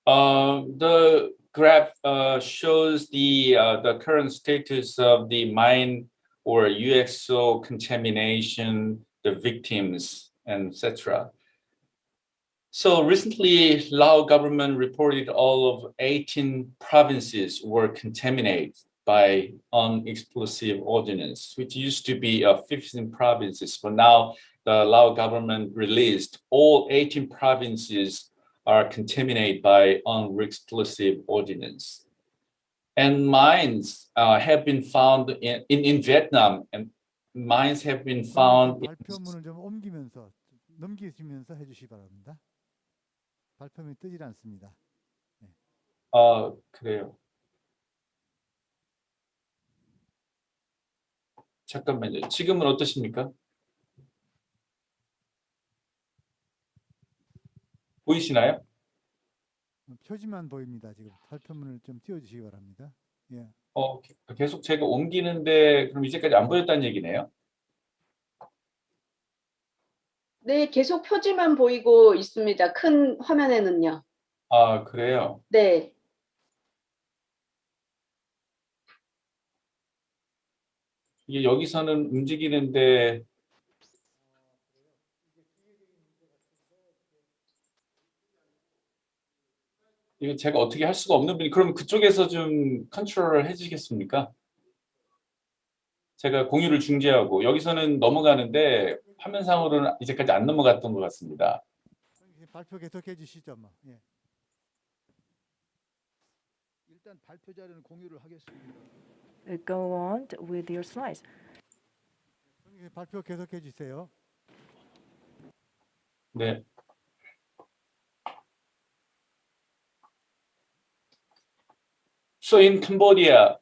The graph shows the current status of the mine or UXO contamination, the victims, etc. So recently, Lao government reported all of 18 provinces were contaminated by unexplosive ordnance, which used to be 15 provinces, but now the Lao government released all 18 provinces are contaminated by unexplosive ordnance. And mines have been found in Vietnam, and mines have been found. 발표문을 좀 옮기면서 넘기시면서 해주시기 바랍니다. 발표문이 뜨질 않습니다. 네. 그래요. 잠깐만요. 지금은 어떠십니까? 보이시나요? 표지만 보입니다. 지금 발표문을 좀 띄워주시기 바랍니다. 예. 계속 제가 옮기는데 그럼 이제까지 안 보였다는 얘기네요? 네, 계속 표지만 보이고 있습니다. 큰 화면에는요. 아, 그래요? 네. 이게 여기서는 움직이는데 이거 제가 어떻게 할 수가 없는 분이 그럼 그쪽에서 좀 컨트롤을 해주시겠습니까? 제가 공유를 중지하고 여기서는 넘어가는데 화면상으로는 이제까지 안 넘어갔던 것 같습니다. 발표 계속해 주시죠. 뭐. 예. 일단 발표 자료는 공유를 하겠습니다. Go on with your slides. 발표 계속해 주세요. 네. So in Cambodia,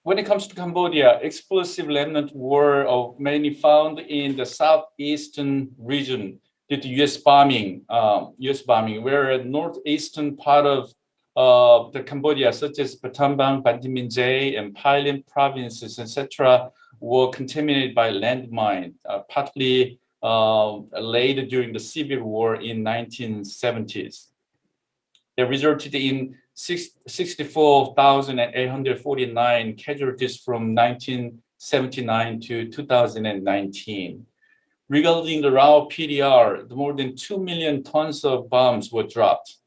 when it comes to Cambodia, explosive remnant were mainly found in the southeastern region due to U.S. bombing, where the northeastern part of the Cambodia, such as Battambang, Ban Thi Minh Jay, and Pai Lin provinces, etc., were contaminated by landmine, partly laid during the Civil War in 1970s. They resulted in 64,849 casualties from 1979 to 2019. Regarding the Lao PDR, more than 2 million tons of bombs were dropped,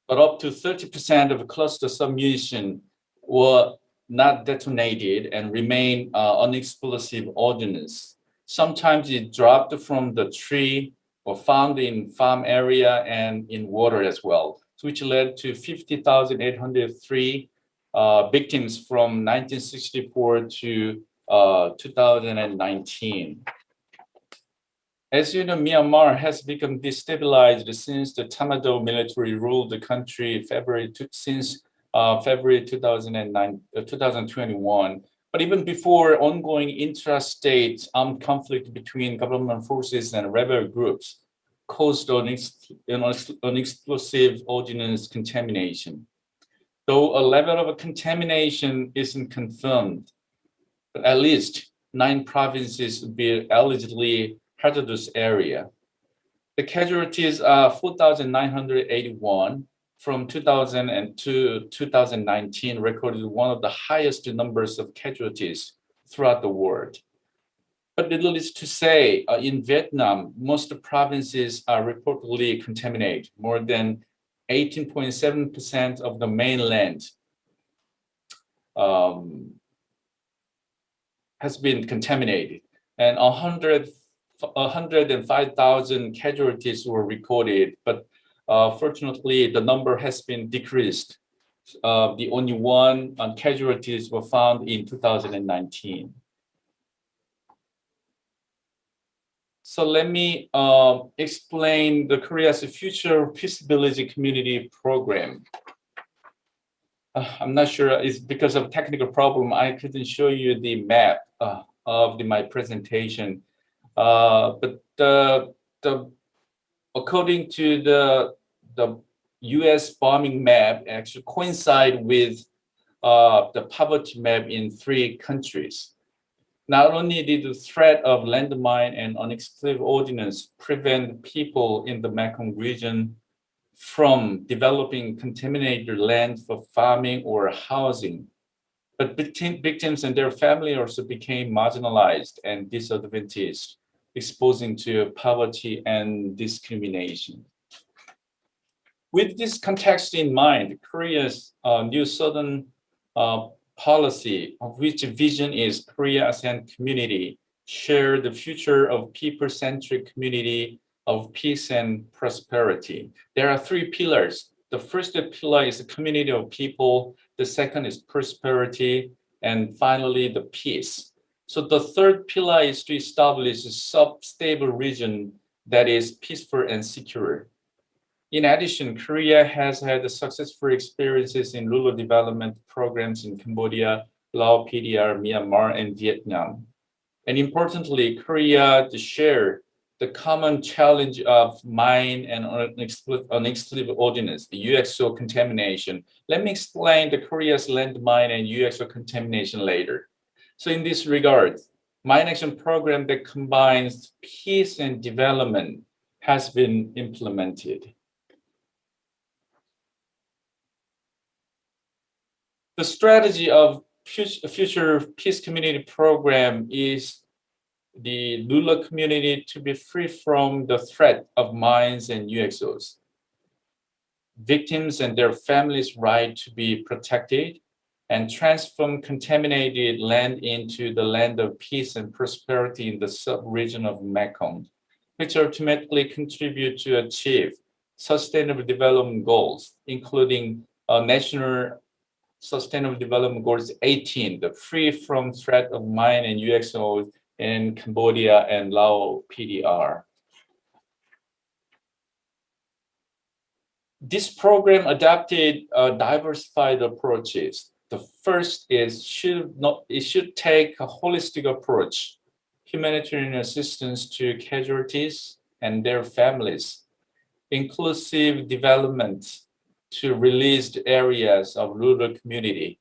but up to 30% of cluster submunition were not detonated and remain unexplosive ordnance. Sometimes it dropped from the tree or found in farm area and in water as well, which led to 50,803 victims from 1964 to 2019. As you know, Myanmar has become destabilized since the Tamado military ruled the country since February 2021. But even before, ongoing intrastate armed conflict between government forces and rebel groups caused an explosive ordnance contamination. Though a level of contamination isn't confirmed, but at least 9 provinces will be allegedly hazardous area. The casualties are 4,981 from 2000 to 2019, recorded one of the highest numbers of casualties throughout the world. But little is to say, in Vietnam, most provinces are reportedly contaminated. More than 18.7% of the mainland has been contaminated, and 105,000 casualties were recorded, but fortunately the number has been decreased. The only one casualties were found in 2019. So let me explain the Korea's Future Peaceability Community Program. I'm not sure, it's because of technical problem, I couldn't show you the map of my presentation. But according to the US bombing map, actually coincide with the poverty map in 3 countries. Not only did the threat of landmine and unexploded ordnance prevent people in the Mekong region from developing contaminated land for farming or housing, but victims and their family also became marginalized and disadvantaged, exposing to poverty and discrimination. With this context in mind, Korea's new Southern policy, of which vision is Korea ASEAN community, share the future of people-centric community of peace and prosperity. There are 3 pillars. The first pillar is a community of people. The second is prosperity, and finally the peace. So the third pillar is to establish a sub-stable region that is peaceful and secure. In addition, Korea has had successful experiences in rural development programs in Cambodia, Laos, PDR, Myanmar, and Vietnam. And importantly, Korea share the common challenge of mine and unexploded ordnance, the UXO contamination. Let me explain the Korea's landmine and UXO contamination later. So in this regard, mine action program that combines peace and development has been implemented. The strategy of future peace community program is the rural community to be free from the threat of mines and UXOs. Victims and their families' right to be protected and transform contaminated land into the land of peace and prosperity in the sub-region of Mekong, which ultimately contribute to achieve sustainable development goals, including National Sustainable Development Goals 18, the free from threat of mine and UXO in Cambodia and Laos PDR. This program adopted diversified approaches. The first is it should take a holistic approach, humanitarian assistance to casualties and their families, inclusive development to released areas of rural community,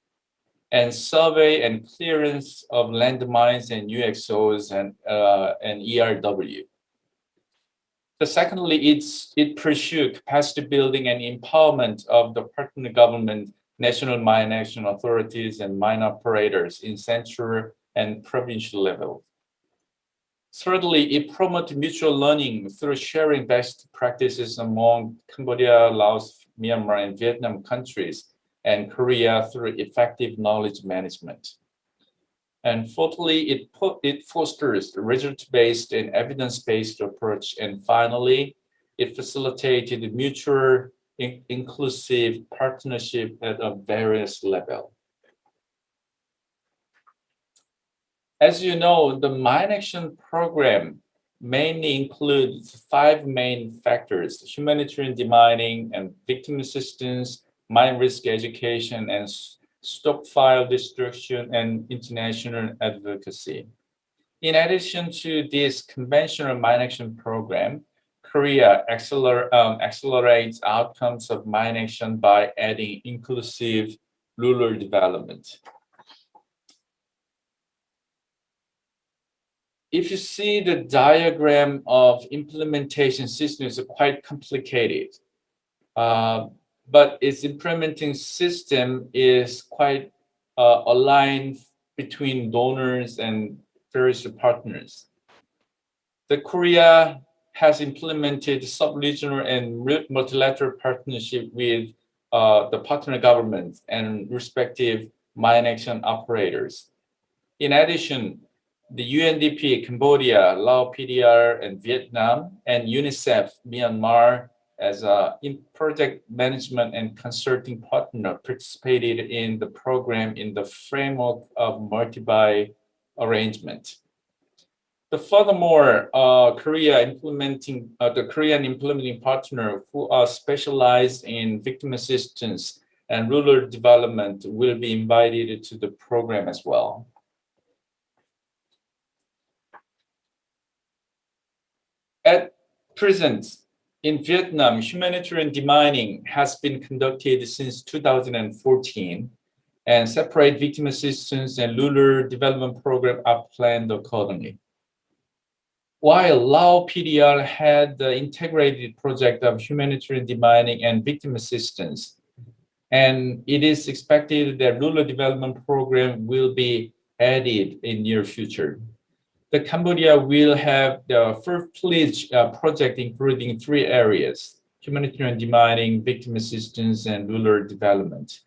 and survey and clearance of landmines and UXOs and ERW. Secondly, it pursued capacity building and empowerment of the partner government, national mine action authorities, and mine operators in central and provincial level. Thirdly, it promoted mutual learning through sharing best practices among Cambodia, Laos, Myanmar, and Vietnam countries, and Korea through effective knowledge management. And fourthly, it fosters the result-based and evidence-based approach. And finally, it facilitated mutual inclusive partnership at a various level. As you know, the mine action program mainly includes 5 main factors: humanitarian demining and victim assistance, mine risk education, and stockpile destruction and international advocacy. In addition to this conventional mine action program, Korea accelerates outcomes of mine action by adding inclusive rural development. If you see the diagram of implementation system, is quite complicated, but its implementing system is quite aligned between donors and various partners. The Korea has implemented sub-regional and multilateral partnership with the partner governments and respective mine action operators. In addition, the UNDP, Cambodia, Laos PDR, and Vietnam, and UNICEF, Myanmar, as a project management and consulting partner, participated in the program in the framework of multi-buy arrangement. Furthermore, the Korean implementing partner who are specialized in victim assistance and rural development will be invited to the program as well. At present, in Vietnam, humanitarian demining has been conducted since 2014, and separate victim assistance and rural development program are planned accordingly. While Laos PDR had the integrated project of humanitarian demining and victim assistance, and it is expected that rural development program will be added in near future. The Cambodia will have the first pledge project including 3 areas: humanitarian demining, victim assistance, and rural development.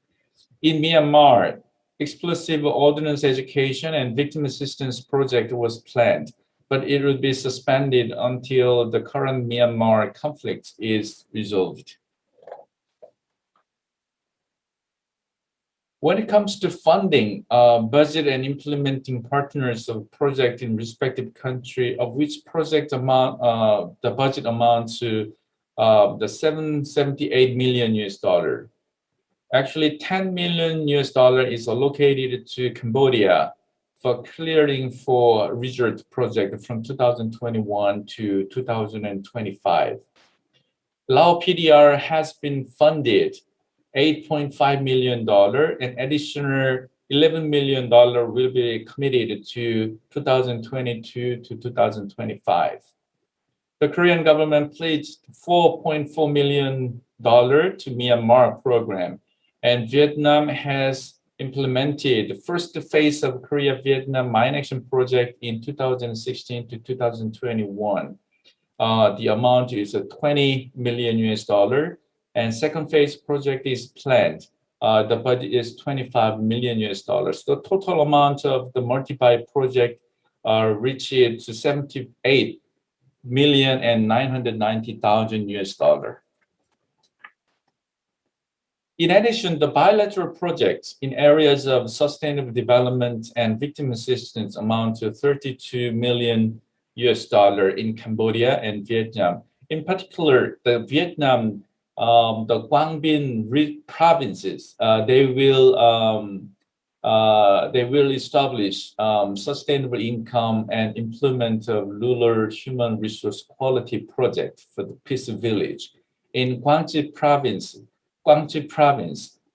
In Myanmar, explosive ordnance education and victim assistance project was planned, but it will be suspended until the current Myanmar conflict is resolved. When it comes to funding, budget and implementing partners of project in respective country, of which project amount, the budget amounts to the $778 million. Actually, $10 million is allocated to Cambodia for clearing for resort project from 2021 to 2025. Laos PDR has been funded $8.5 million, and additional $11 million will be committed to 2022 to 2025. The Korean government pledged $4.4 million to Myanmar program, and Vietnam has implemented the first phase of Korea-Vietnam mine action project in 2016 to 2021. The amount is $20 million, and second phase project is planned. The budget is $25 million. The total amount of the multi-buy project reached to $78,990,000. In addition, the bilateral projects in areas of sustainable development and victim assistance amount to $32 million in Cambodia and Vietnam. In particular, the Vietnam, the Quang Binh provinces, they will establish sustainable income and implement a rural human resource quality project for the Peace Village. In Quang Tri province,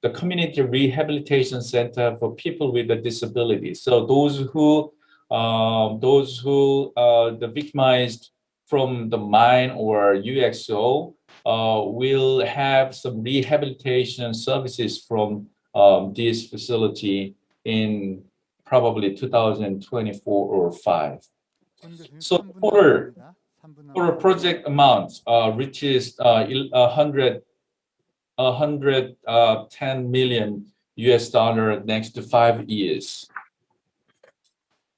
the community rehabilitation center for people with a disability. So those who the victimized from the mine or UXO will have some rehabilitation services from this facility in probably 2024 or 5. So total project amount reaches $110 million next to 5 years.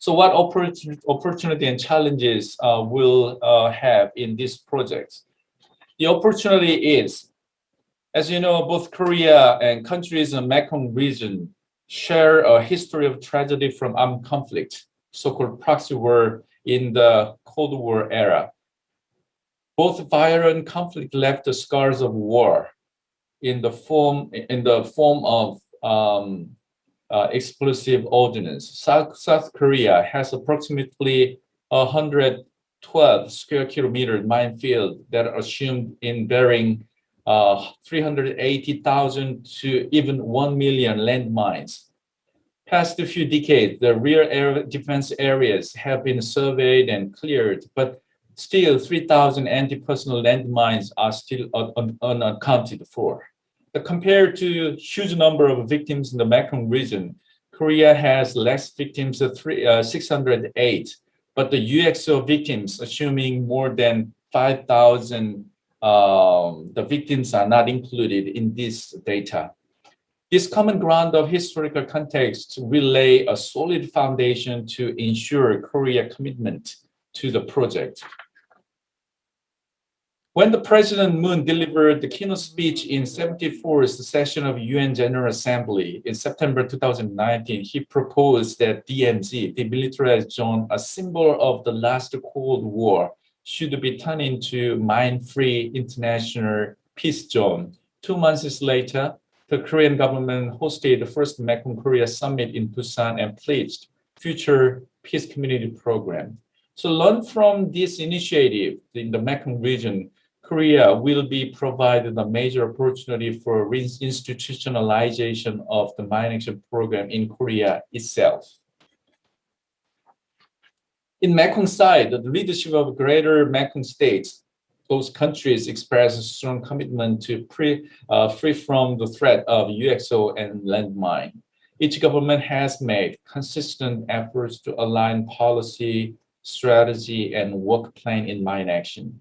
So what opportunity and challenges will have in this project? The opportunity is, as you know, both Korea and countries in the Mekong region share a history of tragedy from armed conflict, so-called proxy war in the Cold War era. Both violent conflict left the scars of war in the form of explosive ordnance. South Korea has approximately 112 square kilometer minefield that are assumed in bearing 380,000 to even 1 million landmines. Past a few decades, the rear air defense areas have been surveyed and cleared, but still 3,000 anti-personnel landmines are still unaccounted for. But compared to huge number of victims in the Mekong region, Korea has less victims of 608, but the UXO victims, assuming more than 5,000, the victims are not included in this data. This common ground of historical context will lay a solid foundation to ensure Korea's commitment to the project. When the President Moon delivered the keynote speech in 74th session of UN General Assembly in September 2019, he proposed that DMZ, demilitarized zone, a symbol of the last Cold War, should be turned into mine-free international peace zone. 2 months later, the Korean government hosted the first Mekong Korea summit in Busan and pledged future peace community program. So learn from this initiative in the Mekong region, Korea will be provided a major opportunity for institutionalization of the mine action program in Korea itself. In Mekong side, the leadership of greater Mekong states, those countries express a strong commitment to free from the threat of UXO and landmine. Each government has made consistent efforts to align policy, strategy, and work plan in mine action.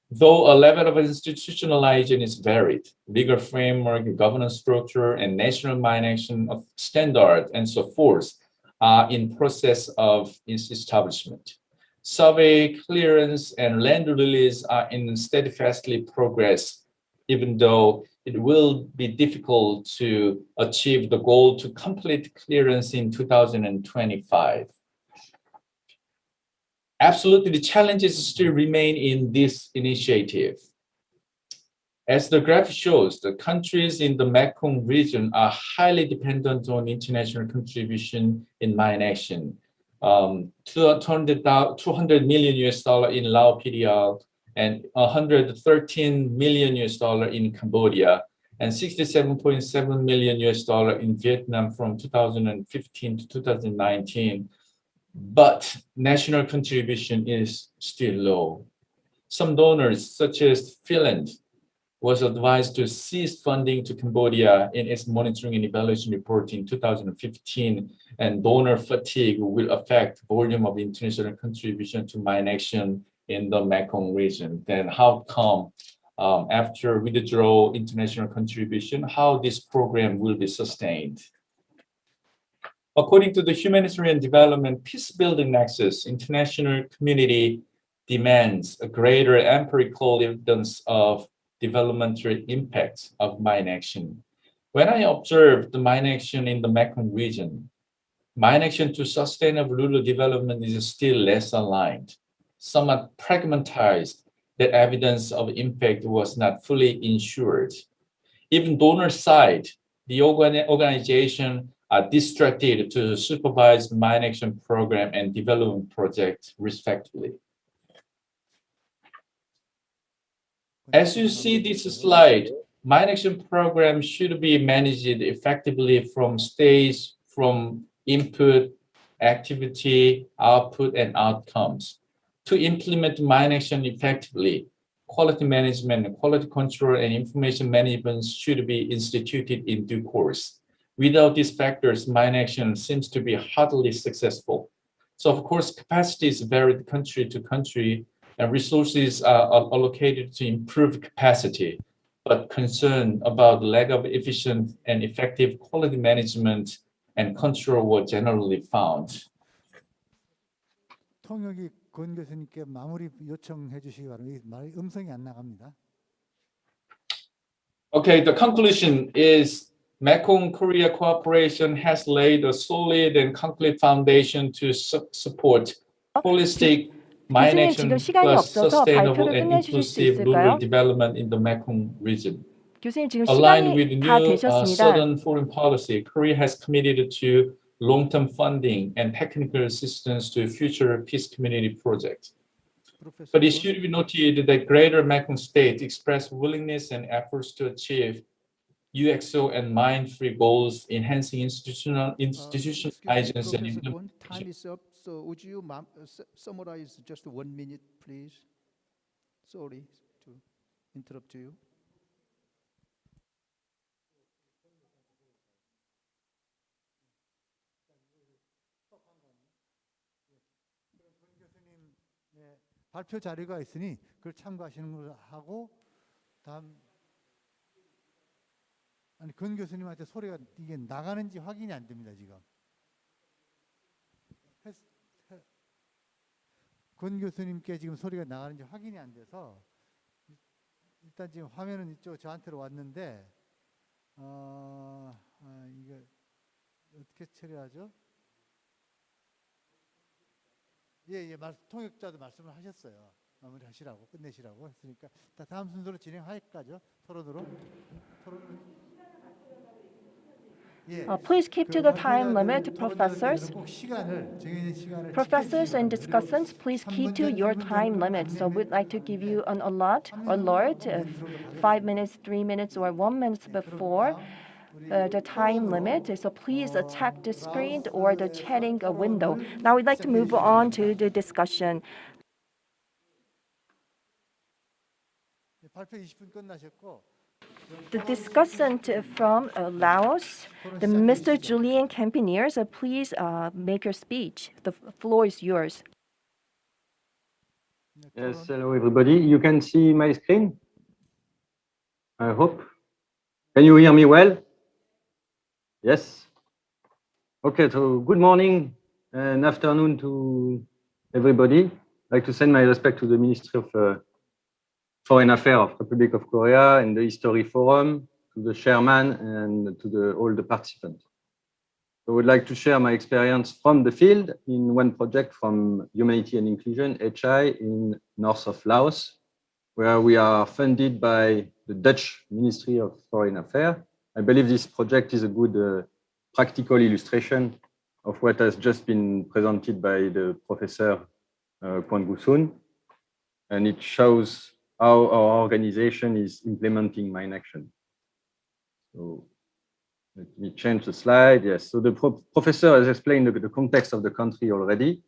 Though a level of institutionalization is varied, legal framework, governance structure, and national mine action standard and so forth are in process of establishment. Survey, clearance, and land release are in steadfastly progress, even though it will be difficult to achieve the goal to complete clearance in 2025. Absolutely, the challenges still remain in this initiative. As the graph shows, the countries in the Mekong region are highly dependent on international contribution in mine action. $200 million in Laos PDR and $113 million in Cambodia and $67.7 million in Vietnam from 2015 to 2019. But national contribution is still low. Some donors, such as Finland, was advised to cease funding to Cambodia in its monitoring and evaluation report in 2015, and donor fatigue will affect volume of international contribution to mine action in the Mekong region. Then how come after withdrawal international contribution, how this program will be sustained? According to the Humanitarian Development Peace-Building Nexus, international community demands a greater empirical evidence of developmental impacts of mine action. When I observed the mine action in the Mekong region, mine action to sustainable rural development is still less aligned, somewhat fragmentized, that evidence of impact was not fully ensured. Even donor side, the organization are distracted to supervise the mine action program and development project respectively. As you see this slide, mine action program should be managed effectively from stage, from input, activity, output, and outcomes. To implement mine action effectively, quality management, quality control, and information management should be instituted in due course. Without these factors, mine action seems to be hardly successful. So of course, capacities vary country to country, and resources are allocated to improve capacity, but concern about the lack of efficient and effective quality management and control were generally found. 통역이 권 교수님께 마무리 요청해 주시기 바랍니다. 음성이 안 나갑니다. Okay, the conclusion is Mekong-Korea cooperation has laid a solid and concrete foundation to support holistic mine 교수님 action 지금 시간이 plus 없어서 sustainable 발표를 and 끝내주실 수 inclusive rural 있을까요? development in the Mekong region. 교수님 지금 Aligned 시간이 with 다 new 되셨습니다. Southern foreign policy, Korea has committed to long-term funding and technical assistance to future peace community projects. But it should be noted that Greater Mekong State expressed willingness and efforts to achieve UXO and mine-free goals, enhancing institutionalizations and Professor Kwon, implementation. time is up. So would you summarize just 1 minute, please? Sorry to interrupt you. 발표 자료가 있으니 그걸 참고하시는 걸로 하고 다음 아니 권 교수님한테 소리가 이게 나가는지 확인이 안 됩니다 지금. 권 교수님께 지금 소리가 나가는지 확인이 안 돼서 일단 지금 화면은 이쪽 저한테로 왔는데 이게 어떻게 처리하죠? 예, 통역자도 말씀을 하셨어요. 마무리하시라고 끝내시라고 했으니까 다음 순서로 진행할까죠? 토론으로. Please keep to the time limit, professors. Professors and discussants, please keep to your time limit. So we'd like to give you an alert, 5 minutes, 3 minutes, or 1 minute before the time limit. So please check the screen or the chatting window. Now we'd like to move on to the discussion. 발표 20분 끝나셨고. The discussant from Laos, the Mr. Julian Campiniers, please make your speech. The floor is yours. Yes, hello everybody. You can see my screen? I hope. Can you hear me well? Yes? Okay, so good morning and afternoon to everybody. I'd like to send my respect to the Ministry of Foreign Affairs of Republic of Korea and the History Forum, to the chairman and to all the participants. I would like to share my experience from the field in one project from Humanity and Inclusion, HI, in north of Laos, where we are funded by the Dutch Ministry of Foreign Affairs. I believe this project is a good practical illustration of what has just been presented by the Professor Kwon Gu-soon, and it shows how our organization is implementing mine action. So let me change the slide. Yes, so the professor has explained the context of the country already.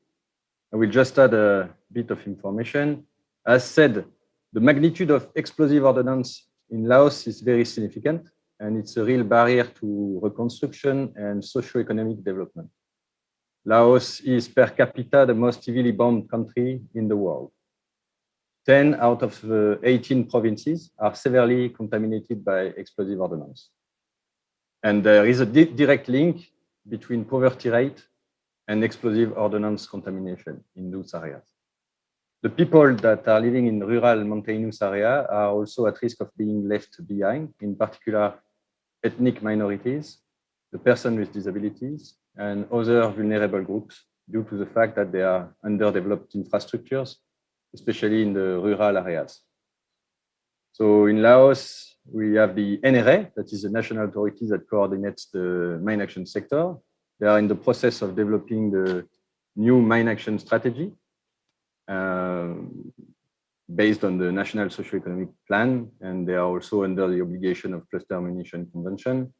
I will just add a bit of information. As said, the magnitude of explosive ordnance in Laos is very significant, and it's a real barrier to reconstruction and socio-economic development. Laos is per capita the most heavily bombed country in the world. 10 out of the 18 provinces are severely contaminated by explosive ordnance. And there is a direct link between poverty rate and explosive ordnance contamination in those areas. The people that are living in rural mountainous areas are also at risk of being left behind, in particular ethnic minorities, the person with disabilities, and other vulnerable groups due to the fact that they are underdeveloped infrastructures, especially in the rural areas. So in Laos, we have the NRA, that is the national authority that coordinates the mine action sector. They are in the process of developing the new mine action strategy based on the National Socio-Economic Plan, and they are also under the obligation of Cluster Munition Convention.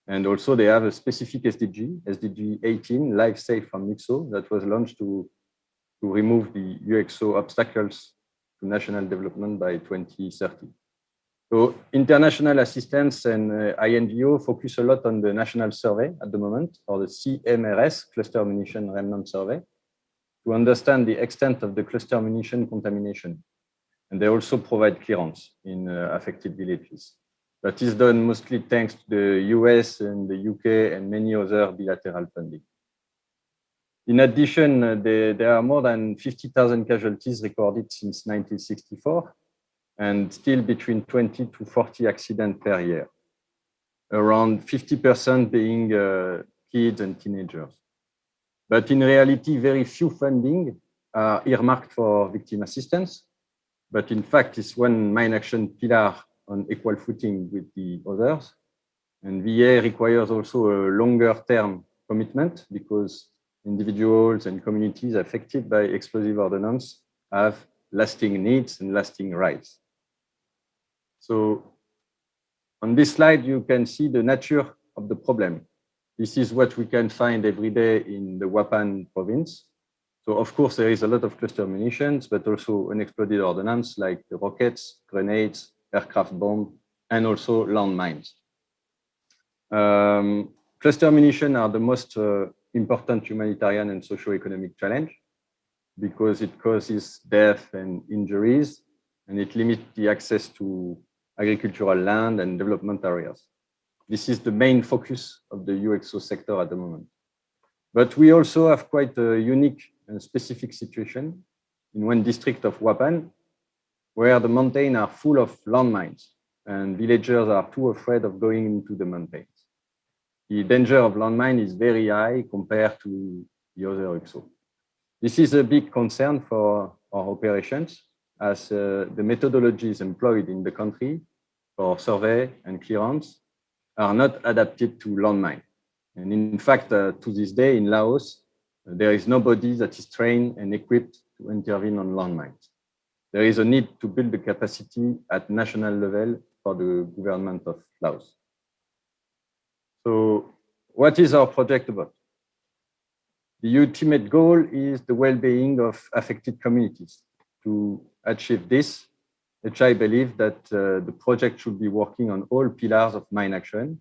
And also they have a specific SDG, SDG 18, Life Safe from UXO, that was launched to remove the UXO obstacles to national development by 2030. So international assistance and INGO focus a lot on the national survey at the moment, or the CMRS, Cluster Munition Remnant Survey, to understand the extent of the cluster munition contamination. And they also provide clearance in affected villages. That is done mostly thanks to the US and the UK and many other bilateral funding. In addition, there are more than 50,000 casualties recorded since 1964, and still between 20 to 40 accidents per year, around 50% being kids and teenagers. But in reality, very few funding are earmarked for victim assistance, but in fact, it's one mine action pillar on equal footing with the others. And VA requires also a longer term commitment because individuals and communities affected by explosive ordnance have lasting needs and lasting rights. So on this slide, you can see the nature of the problem. This is what we can find every day in the Wapan province. So of course, there is a lot of cluster munitions, but also unexploded ordnance like the rockets, grenades, aircraft bomb, and also landmines. Cluster munitions are the most important humanitarian and socio-economic challenge because it causes death and injuries, and it limits the access to agricultural land and development areas. This is the main focus of the UXO sector at the moment. But we also have quite a unique and specific situation in one district of Wapan, where the mountains are full of landmines and villagers are too afraid of going into the mountains. The danger of landmine is very high compared to the other UXO. This is a big concern for our operations as the methodologies employed in the country for survey and clearance are not adapted to landmine. And in fact, to this day in Laos, there is nobody that is trained and equipped to intervene on landmines. There is a need to build the capacity at national level for the government of Laos. So what is our project about? The ultimate goal is the well-being of affected communities. To achieve this, I believe that the project should be working on all pillars of mine action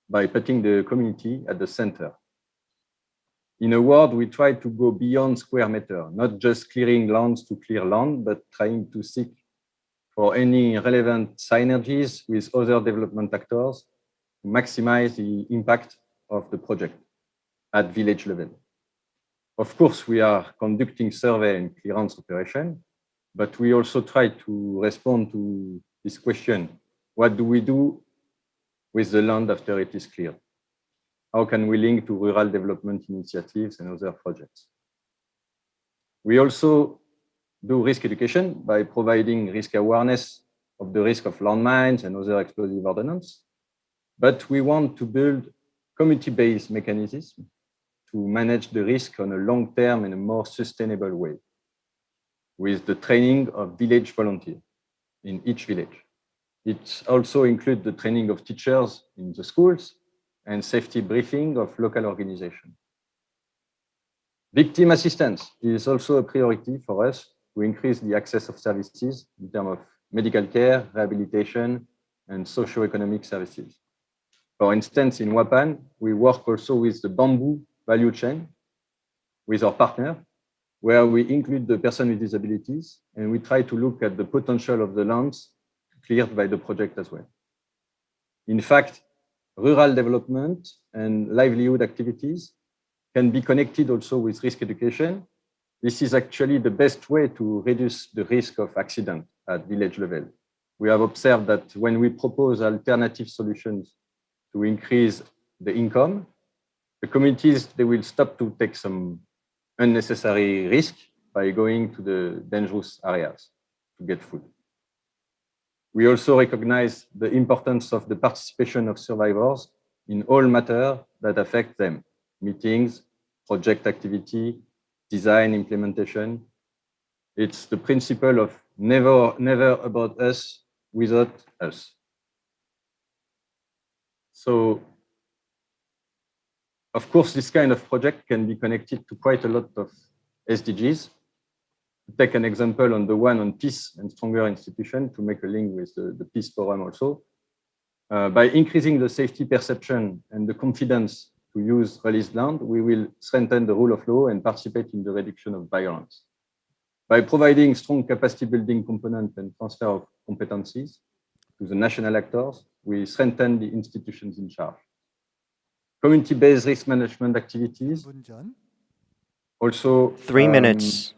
by putting the community at the center. In a word, we try to go beyond square meter, not just clearing lands to clear land, but trying to seek for any relevant synergies with other development actors to maximize the impact of the project at village level. Of course, we are conducting survey and clearance operation, but we also try to respond to this question. What do we do with the land after it is cleared? How can we link to rural development initiatives and other projects? We also do risk education by providing risk awareness of the risk of landmines and other explosive ordnance. But we want to build community-based mechanisms to manage the risk on a long-term and a more sustainable way with the training of village volunteers in each village. It also includes the training of teachers in the schools and safety briefing of local organizations. Victim assistance is also a priority for us to increase the access of services in terms of medical care, rehabilitation, and socio-economic services. For instance, in Wapan, we work also with the bamboo value chain with our partner, where we include the person with disabilities, and we try to look at the potential of the lands cleared by the project as well. In fact, rural development and livelihood activities can be connected also with risk education. This is actually the best way to reduce the risk of accident at village level. We have observed that when we propose alternative solutions to increase the income, the communities, they will stop to take some unnecessary risk by going to the dangerous areas to get food. We also recognize the importance of the participation of survivors in all matters that affect them: meetings, project activity, design, implementation. It's the principle of never about us without us. So, of course, this kind of project can be connected to quite a lot of SDGs. To take an example on the one on peace and stronger institutions, to make a link with the Peace Forum also. By increasing the safety perception and the confidence to use released land, we will strengthen the rule of law and participate in the reduction of violence. By providing strong capacity building component and transfer of competencies to the national actors, we strengthen the institutions in charge. Community-based risk management activities. Also, 3 minutes.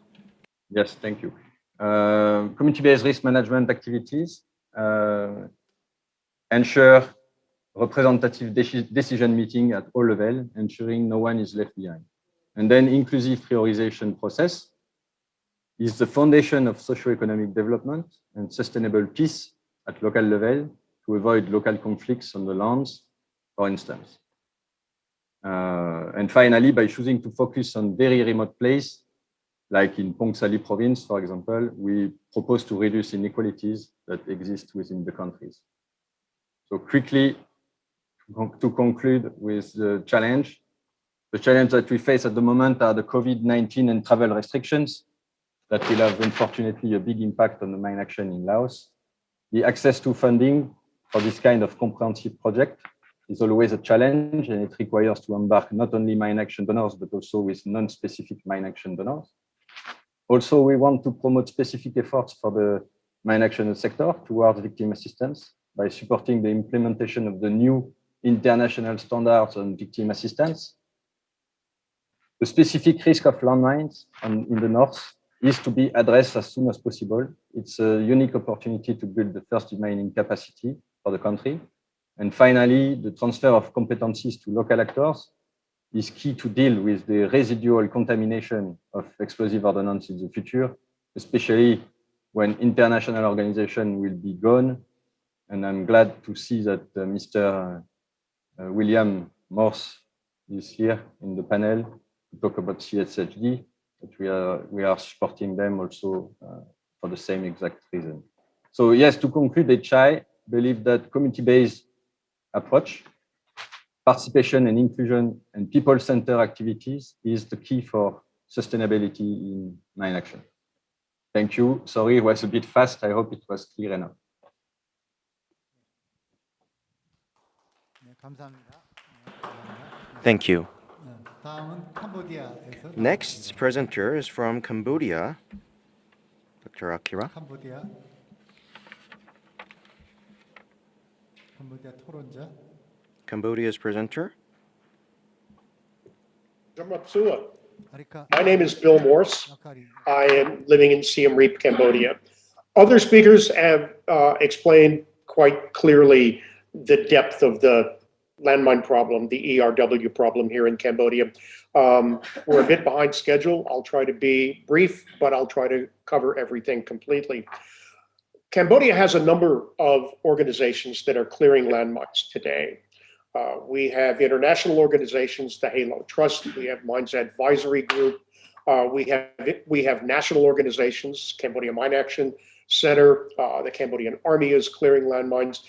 Yes, thank you. Community-based risk management activities ensure representative decision making at all levels, ensuring no one is left behind. And then inclusive prioritization process. is the foundation of socio-economic development and sustainable peace at local level to avoid local conflicts on the lands, for instance. And finally, by choosing to focus on very remote places, like in Pongsali province, for example, we propose to reduce inequalities that exist within the countries. So quickly, to conclude with the challenge that we face at the moment are the COVID-19 and travel restrictions that will have, unfortunately, a big impact on the mine action in Laos. The access to funding for this kind of comprehensive project is always a challenge, and it requires to embark not only mine action donors, but also with non-specific mine action donors. Also, we want to promote specific efforts for the mine action sector towards victim assistance by supporting the implementation of the new international standards on victim assistance. The specific risk of landmines in the north is to be addressed as soon as possible. It's a unique opportunity to build the first demining capacity for the country. And finally, the transfer of competencies to local actors is key to deal with the residual contamination of explosive ordnance in the future, especially when international organization will be gone. And I'm glad to see that Mr. William Morse is here in the panel to talk about CSHD, but we are supporting them also for the same exact reason. So yes, to conclude, HI believe that community-based approach, participation and inclusion and people-centered activities is the key for sustainability in mine action. Thank you. Sorry, it was a bit fast. I hope it was clear enough. Thank you. Next presenter is from Cambodia, Dr. Akira. Cambodia's presenter. My name is Bill Morse. I am living in Siem Reap, Cambodia. Other speakers have explained quite clearly the depth of the landmine problem, the ERW problem here in Cambodia. We're a bit behind schedule. I'll try to be brief, but I'll try to cover everything completely. Cambodia has a number of organizations that are clearing landmines today. We have international organizations, the Halo Trust, we have Mines Advisory Group, we have national organizations, Cambodia Mine Action Center, the Cambodian Army is clearing landmines,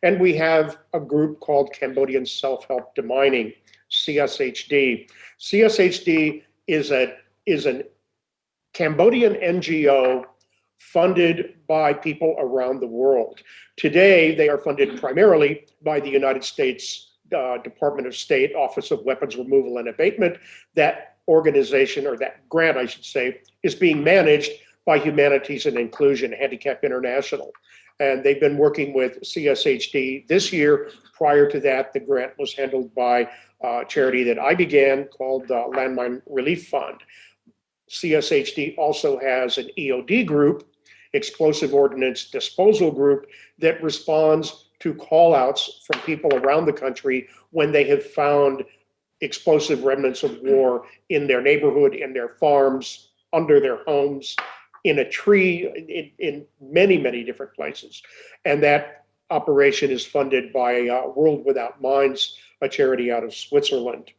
and we have a group called Cambodian Self-Help Demining, CSHD. CSHD is an Cambodian NGO funded by people around the world. Today, they are funded primarily by the United States Department of State Office of Weapons Removal and Abatement. That organization, or that grant, I should say, is being managed by Humanities and Inclusion, Handicap International. And they've been working with CSHD this year. Prior to that, the grant was handled by a charity that I began called Landmine Relief Fund. CSHD also has an EOD group, Explosive Ordnance Disposal Group, that responds to call-outs from people around the country when they have found explosive remnants of war in their neighborhood, in their farms, under their homes, in a tree, in many, many different places. And that operation is funded by World Without Mines, a charity out of Switzerland.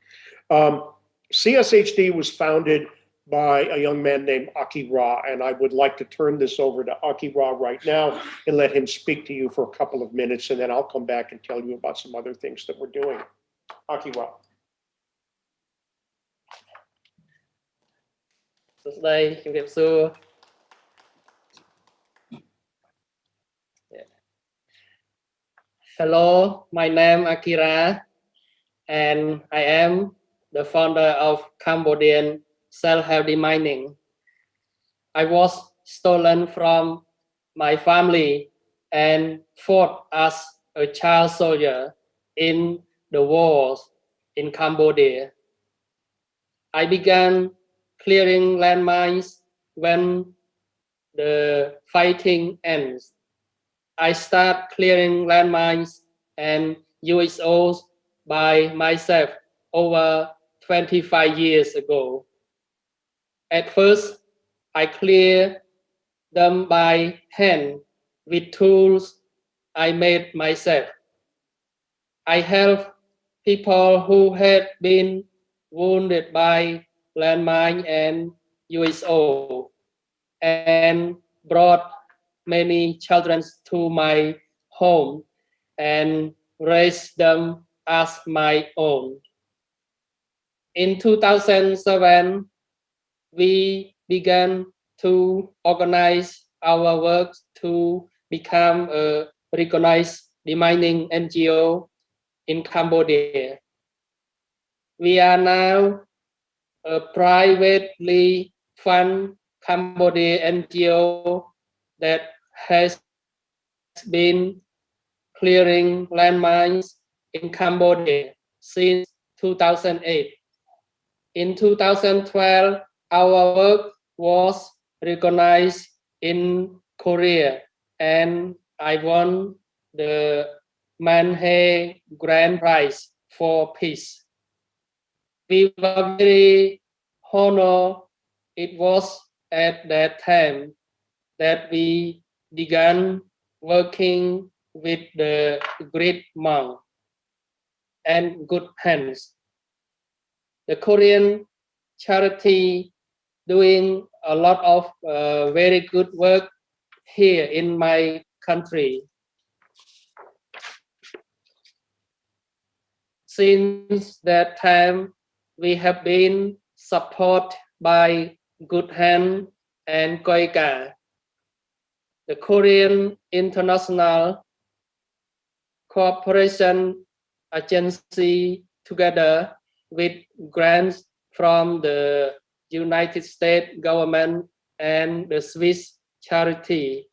CSHD was founded by a young man named Aki Ra, and I would like to turn this over to Aki Ra right now and let him speak to you for a couple of minutes, and then I'll come back and tell you about some other things that we're doing. Aki Ra. Hello, my name is Akira, and I am the founder of Cambodian Self-Help Demining. I was stolen from my family and fought as a child soldier in the wars in Cambodia. I began clearing landmines when the fighting ends. I start clearing landmines and USOs by myself over 25 years ago. At first, I clear them by hand with tools I made myself. I help people who had been wounded by landmine and USO and brought many children to my home and raised them as my own. In 2007, we began to organize our work to become a recognized demining NGO in Cambodia. We are now a privately funded Cambodia NGO that has been clearing landmines in Cambodia since 2008. In 2012, our work was recognized in Korea, and I won the Manhe Grand Prize for Peace. We were very honored. It was at that time that we began working with the great monk and good hands. The Korean charity doing a lot of very good work here in my country. Since that time, we have been supported by Good Hand and Koika, the Korean International Cooperation Agency, together with grants from the United States government and the Swiss charity.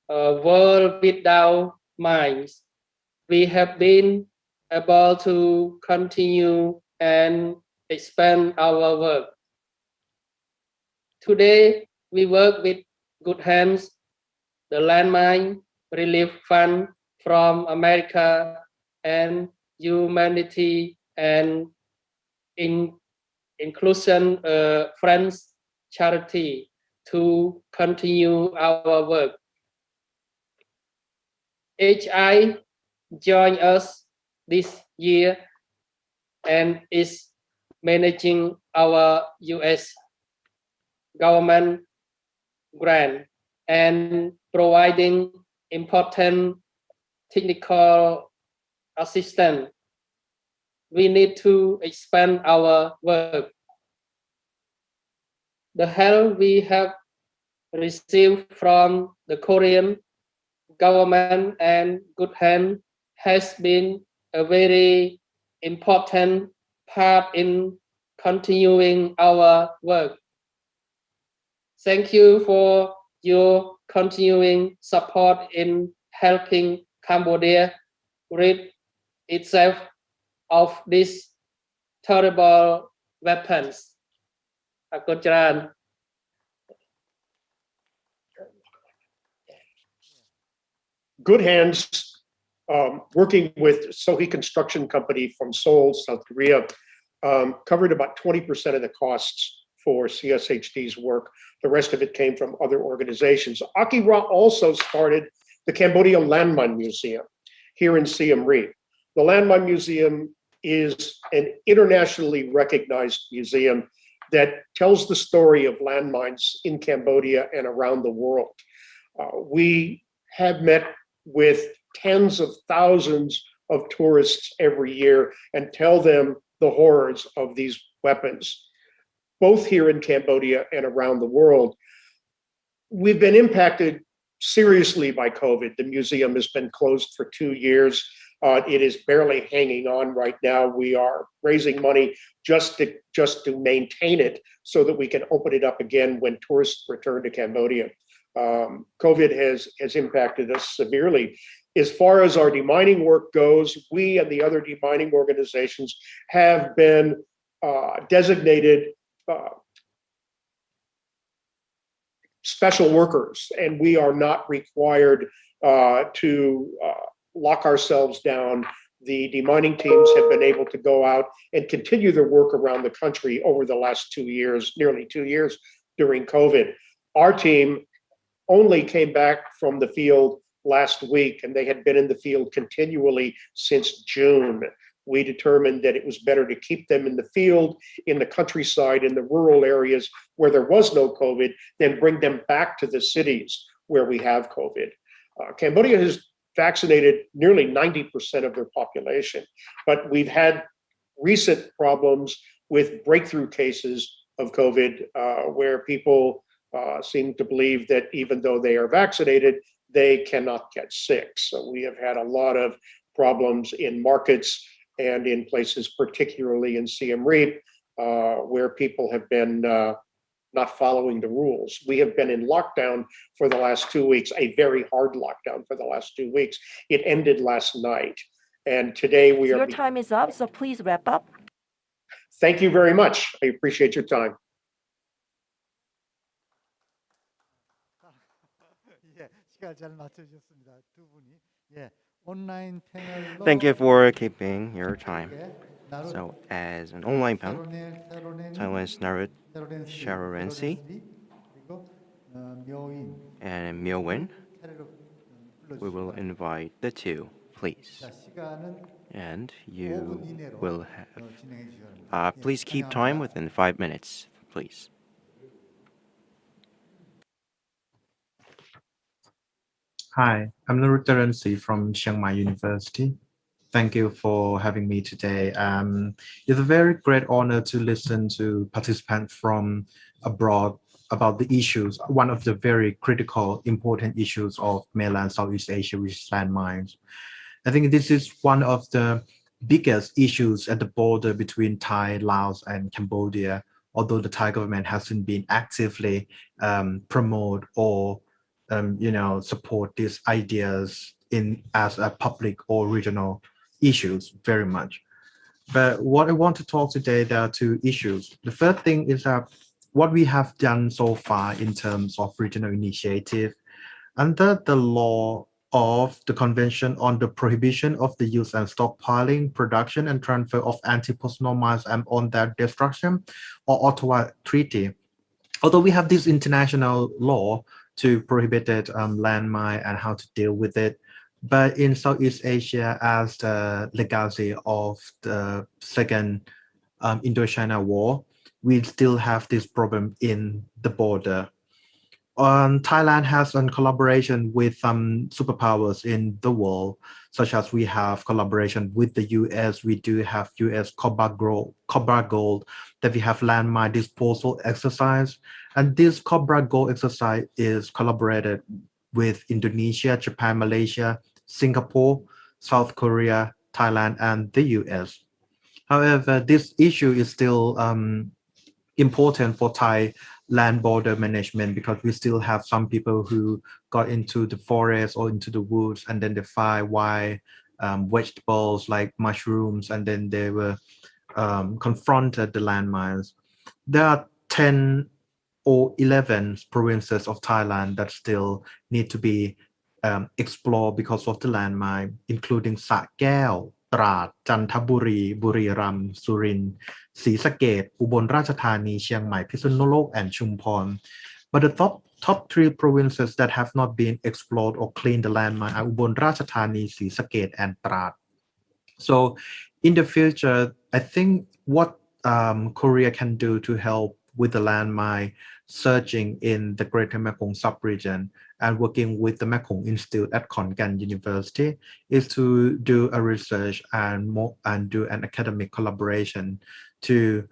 World Without Mines. We have been able to continue and expand our work. Today, we work with Good Hands, the Landmine Relief Fund from America, and Humanity and Inclusion French charity to continue our work. HI joined us this year and is managing our US government grant and providing important technical assistance. We need to expand our work. The help we have received from the Korean government and Good Hand has been a very important part in continuing our work. Thank you for your continuing support in helping Cambodia rid itself of these terrible weapons. អរគុណច្រើន Good Hands, working with Sohee Construction Company from Seoul, South Korea, covered about 20% of the costs for CSHD's work. The rest of it came from other organizations. Akira also started the Cambodia Landmine Museum here in Siem Reap. The Landmine Museum is an internationally recognized museum that tells the story of landmines in Cambodia and around the world. We have met with tens of thousands of tourists every year and tell them the horrors of these weapons, both here in Cambodia and around the world. We've been impacted seriously by COVID. The museum has been closed for 2 years. It is barely hanging on right now. We are raising money just to maintain it so that we can open it up again when tourists return to Cambodia. COVID has impacted us severely. As far as our demining work goes, we and the other demining organizations have been designated special workers, and we are not required to lock ourselves down the demining teams have been able to go out and continue their work around the country over the last 2 years, nearly 2 years during COVID. Our team only came back from the field last week, and they had been in the field continually since June. We determined that it was better to keep them in the field, in the countryside, in the rural areas where there was no COVID, than bring them back to the cities where we have COVID. Cambodia has vaccinated nearly 90% of their population, but we've had recent problems with breakthrough cases of COVID where people seem to believe that even though they are vaccinated, they cannot get sick. So we have had a lot of problems in markets and in places, particularly in Siem Reap, where people have been not following the rules. We have been in lockdown for the last 2 weeks, a very hard lockdown for the last 2 weeks. It ended last night. And today we are— Your time is up, so please wrap up. Thank you very much. I appreciate your time. Thank you for keeping your time. So, as an online panel, Thailand's Narut Sharonsi and Myo-Win, we will invite the two, please. And you will have, please keep time within 5 minutes, please. Hi, I'm Narut Sharonsi from Chiang Mai University. Thank you for having me today. It's a very great honor to listen to participants from abroad about the issues, one of the very critical, important issues of mainland Southeast Asia, which is landmines. I think this is one of the biggest issues at the border between Thai, Laos, and Cambodia, although the Thai government hasn't been actively promote or support these ideas as a public or regional issues very much. But what I want to talk today, there are two issues. The first thing is what we have done so far in terms of regional initiative. Under the law of the Convention on the Prohibition of the Use and Stockpiling, Production and Transfer of Anti-Personnel Mines and on their destruction, or Ottawa Treaty, although we have this international law to prohibit landmine and how to deal with it, but in Southeast Asia, as the legacy of the Second Indochina War, we still have this problem in the border. Thailand has a collaboration with some superpowers in the world, such as we have collaboration with the US. We do have US Cobra Gold, that we have landmine disposal exercise. And this Cobra Gold exercise is collaborated with Indonesia, Japan, Malaysia, Singapore, South Korea, Thailand, and the US. However, this issue is still important for Thai land border management because we still have some people who got into the forest or into the woods and then they find wild vegetables like mushrooms, and then they were confronted the landmines. There are 10 or 11 provinces of Thailand that still need to be explored because of the landmine, including Sa Kaeo, Trat, Chantaburi, Buriram, Surin,ศรีสะเกษ อุบลราชธานี เชียงใหม่ พิษณุโลก and Chumphon. But the top three provinces that have not been explored or cleaned the landmine are อุบลราชธานี ศรีสะเกษ and Trat. So in the future, I think what Korea can do to help with the landmine searching in the Greater Mekong sub-region and working with the Mekong Institute at Khon Kaen University is to do a research and do an academic collaboration to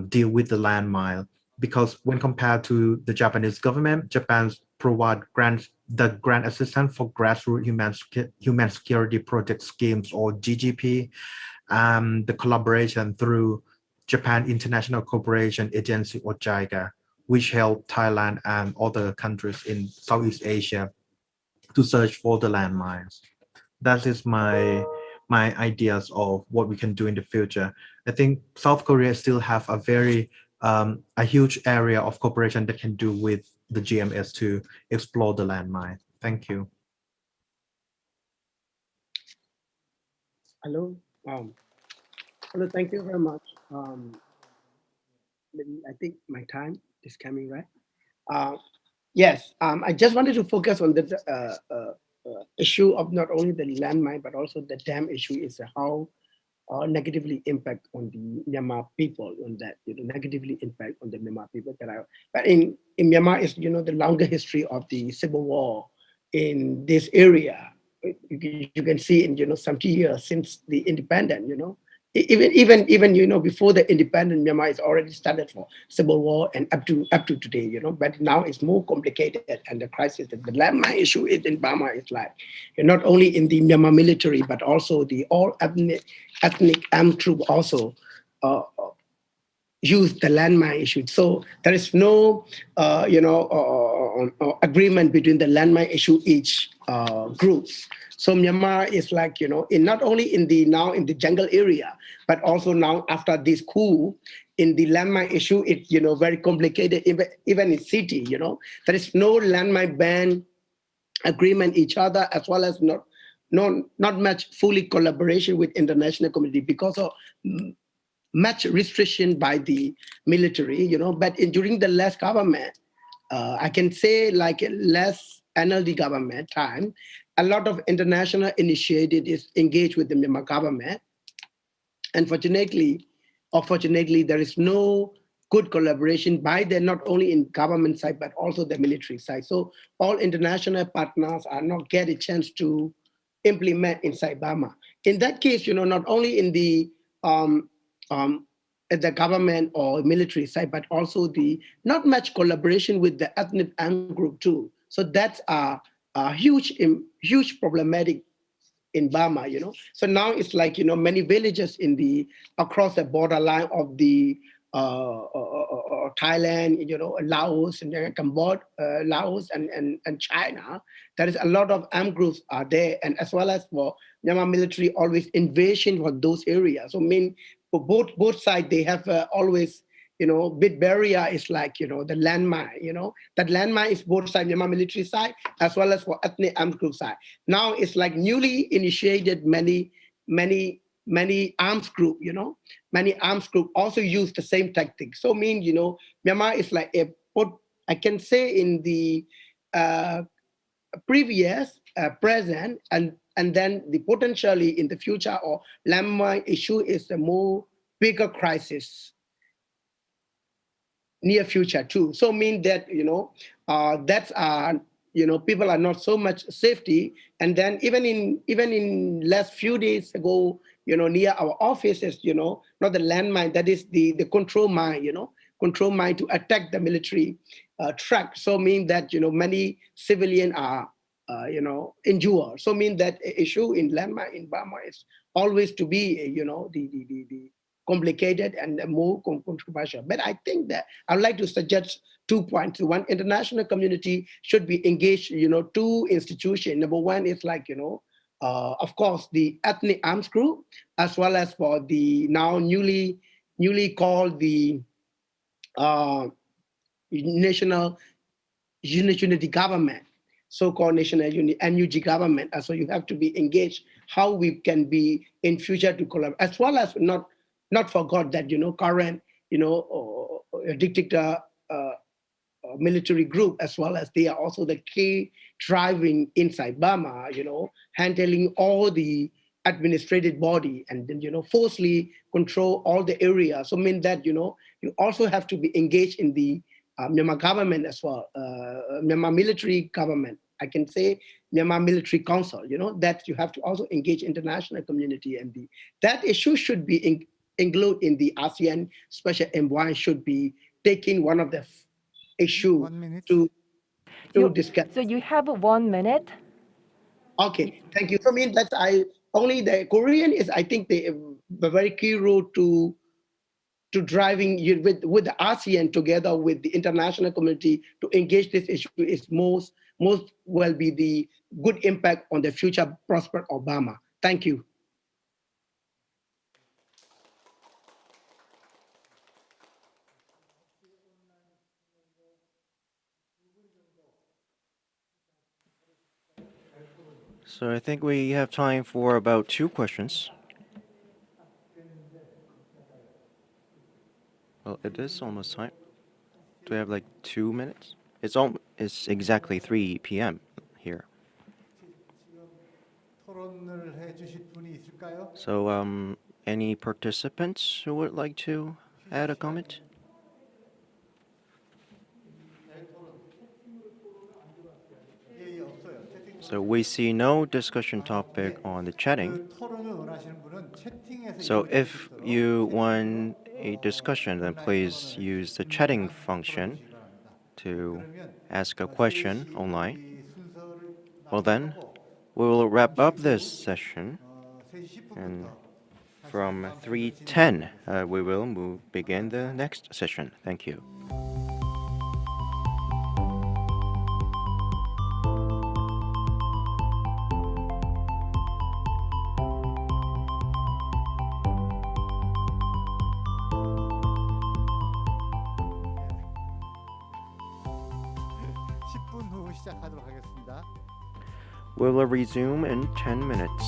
deal with the landmine. Because when compared to the Japanese government, Japan provide grant assistance for grassroots human security project schemes or GGP, the collaboration through Japan International Cooperation Agency or JICA, which help Thailand and other countries in Southeast Asia to search for the landmines. That is my ideas of what we can do in the future. I think South Korea still have a very a huge area of cooperation that can do with the GMS to explore the landmine. Thank you. Hello. Hello. Thank you very much. I think my time is coming, right? Uh, yes. I just wanted to focus on the issue of not only the landmine but also the dam issue is how negatively impact on the Myanmar people on that, negatively impact on the Myanmar people that are, but in Myanmar is, the longer history of the civil war in this area. You can see in, some 2 years since the independent, even before the independent, Myanmar is already started for civil war and up to today, but now it's more complicated, and the crisis, the landmine issue is in Burma is like not only in the Myanmar military but also the all ethnic armed group also uh, use the landmine issue. So there is no, agreement between the landmine issue each groups. So Myanmar is like, in not only in the now in the jungle area, but also now after this coup, in the landmine issue, it's very complicated. Even in city, there is no landmine ban agreement each other, as well as not much fully collaboration with international community because of much restriction by the military, but during the last government, I can say like less NLD government time, a lot of international initiated is engaged with the Myanmar government. Unfortunately, or fortunately, there is no good collaboration by the not only in government side but also the military side. So all international partners are not get a chance to implement inside Burma. In that case, not only in um, at the government or military side, but also the not much collaboration with the ethnic armed group too. So that's a huge problematic in Burma, So now it's like, many villages in the across the borderline of the Thailand, Laos and Cambodia, Laos and China. There is a lot of armed groups are there, and as well as for Myanmar military always invasion for those areas. So I mean, for both sides they have always, big barrier is like, the landmine, that landmine is both side Myanmar military side as well as for ethnic armed group side. Now it's like newly initiated many arms group, many arms group also use the same tactics. So mean, Myanmar is like I can say in the previous, present, and then the potentially in the future or landmine issue is a more bigger crisis near future too. So mean that, that's people are not so much safety. And then even in last few days ago, near our offices, not the landmine, that is the control mine, control mine to attack the military truck. So mean that, many civilian are injured. So mean that issue in landmine in Burma is always to be, the complicated and more controversial. But I think that I would like to suggest 2 points. One, international community should be engaged, two institutions. Number one is like, of course, the ethnic arms group, as well as for the now newly called the national unity government, so-called national unity NUG government. So you have to be engaged how we can be in future to collaborate, as well as not forgot that current dictator military group, as well as they are also the key driving inside Burma, handling all the administrative body and then forcefully control all the areas. So mean that you also have to be engaged in the Myanmar government as well, Myanmar military government. I can say Myanmar military council. That you have to also engage international community, and that issue should be included in the ASEAN special envoy should be taking one of the issue to discuss. So you have 1 minute. Okay, thank you. So I mean that I only the Korean is I think the very key role to driving with the ASEAN together with the international community to engage this issue is most will be the good impact on the future prosper Obama. Thank you. So I think we have time for about 2 questions. It is almost time. Do we have like 2 minutes? It's exactly 3 p.m. here. 토론을 해 주실 분이 있을까요? So, any participants who would like to add a comment? 예, 없어요. So we see no discussion topic on the chatting. 토론을 원하시는 분은 채팅에서 So if you want a discussion, then please use the chatting function to ask a question online. Well then, we will wrap up this session, and from 3:10, we will begin the next session. Thank you. 시작하도록 하겠습니다. We will resume in 10 minutes.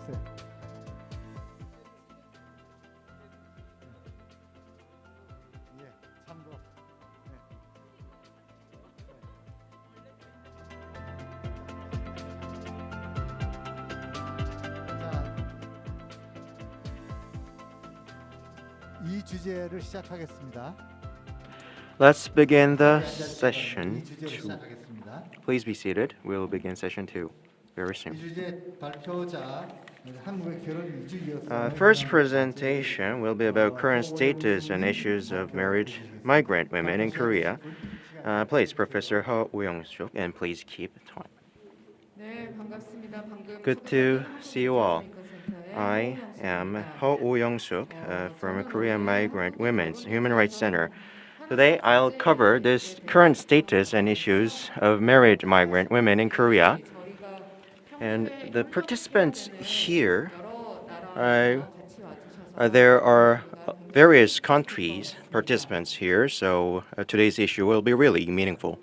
글쎄. 예, 참고. 네. 자, 이 주제를 시작하겠습니다. Let's begin the session 이 주제를 2. 시작하겠습니다. Please be seated. We'll begin session 2 very 이 soon. 주제 발표자 한국의 결혼 이주 First presentation will be about current status and issues of married migrant women in Korea. Please, Professor Ho Uyong-suk, and please keep time. Good to see you all. I am Ho Uyong-suk from Korean Migrant Women's Human Rights Center. Today, I'll cover this current status and issues of married migrant women in Korea. And the participants here, there are various countries participants here, so today's issue will be really meaningful.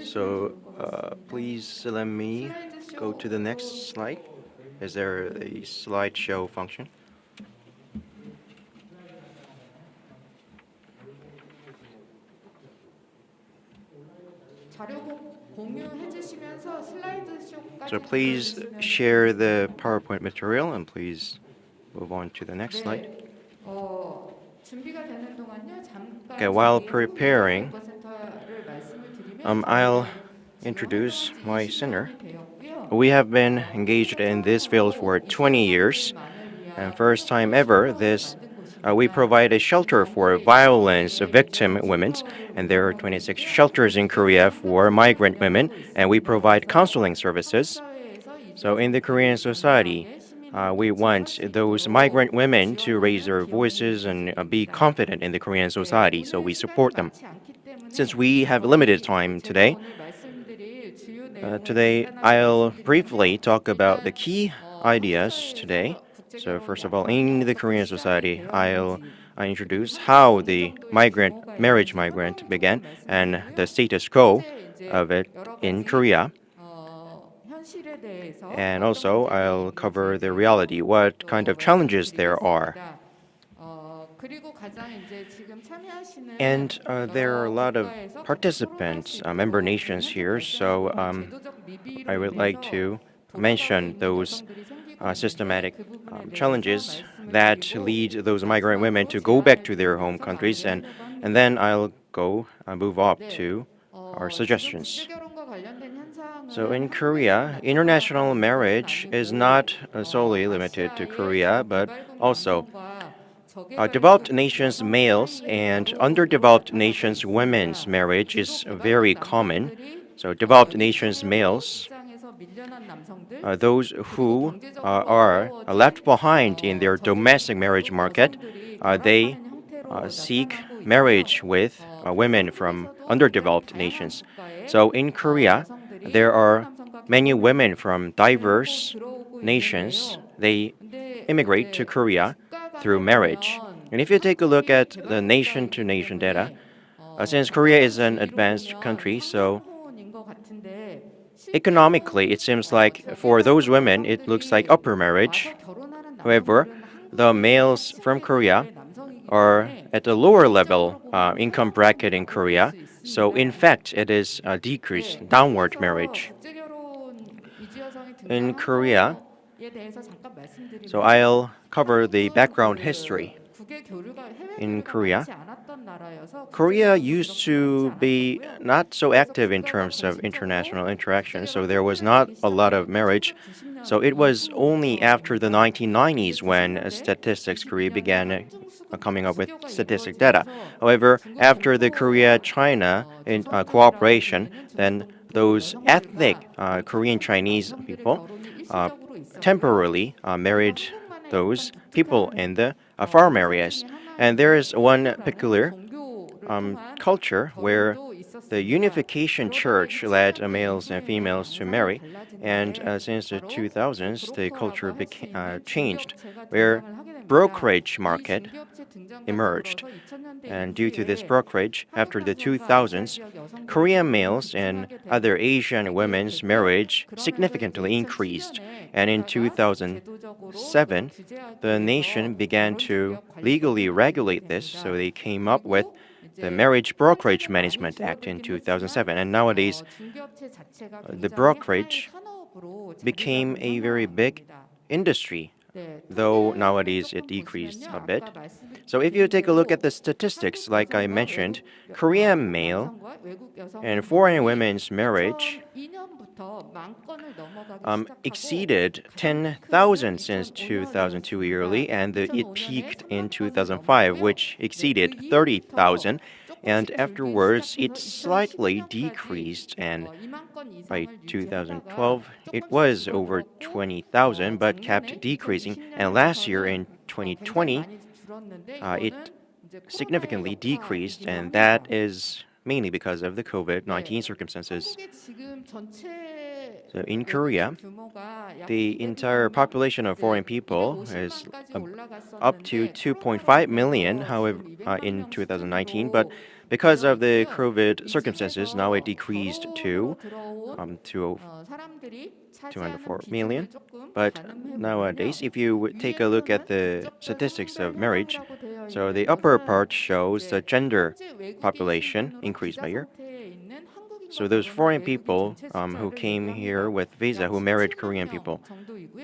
So please let me go to the next slide. Is there a slideshow function? So please share the PowerPoint material and please move on to the next slide. Okay, while preparing, I'll introduce my center. We have been engaged in this field for 20 years, and first time ever, we provide a shelter for violence victim women, and there are 26 shelters in Korea for migrant women, and we provide counseling services. So in the Korean society, we want those migrant women to raise their voices and be confident in the Korean society, so we support them. Since we have limited time today, I'll briefly talk about the key ideas today. So first of all, in the Korean society, I'll introduce how the marriage migrant began and the status quo of it in Korea. And also, I'll cover the reality, what kind of challenges there are. And there are a lot of participants, member nations here, so I would like to mention those systematic challenges that lead those migrant women to go back to their home countries, and then I'll move up to our suggestions. So in Korea, international marriage is not solely limited to Korea, but also developed nations' males and underdeveloped nations' women's marriage is very common. So developed nations' males, those who are left behind in their domestic marriage market, they seek marriage with women from underdeveloped nations. So in Korea, there are many women from diverse nations. They immigrate to Korea through marriage. And if you take a look at the nation-to-nation data, since Korea is an advanced country, so economically, it seems like for those women, it looks like upper marriage. However, the males from Korea are at a lower level income bracket in Korea. So in fact, it is a decreased downward marriage. In Korea, so I'll cover the background history. In Korea, Korea used to be not so active in terms of international interaction, so there was not a lot of marriage. So it was only after the 1990s when Statistics Korea began coming up with statistic data. However, after the Korea-China cooperation, then those ethnic Korean Chinese people temporarily married those people in the farm areas. And there is one peculiar culture where the Unification Church led males and females to marry, and since the 2000s, the culture changed, where brokerage market emerged. And due to this brokerage, after the 2000s, Korean males and other Asian women's marriage significantly increased. And in 2007, the nation began to legally regulate this, so they came up with the Marriage Brokerage Management Act in 2007. And nowadays, the brokerage became a very big industry, though nowadays it decreased a bit. So if you take a look at the statistics, like I mentioned, Korean male and foreign women's marriage exceeded 10,000 since 2002 yearly, and it peaked in 2005, which exceeded 30,000. And afterwards, it slightly decreased, and by 2012, it was over 20,000, but kept decreasing. And last year, in 2020, it significantly decreased, and that is mainly because of the COVID-19 circumstances. So in Korea, the entire population of foreign people is up to 2.5 million, however, in 2019, but because of the COVID circumstances, now it decreased to 204 million. But nowadays, if you take a look at the statistics of marriage, so the upper part shows the gender population increased by year. So those foreign people who came here with visa, who married Korean people,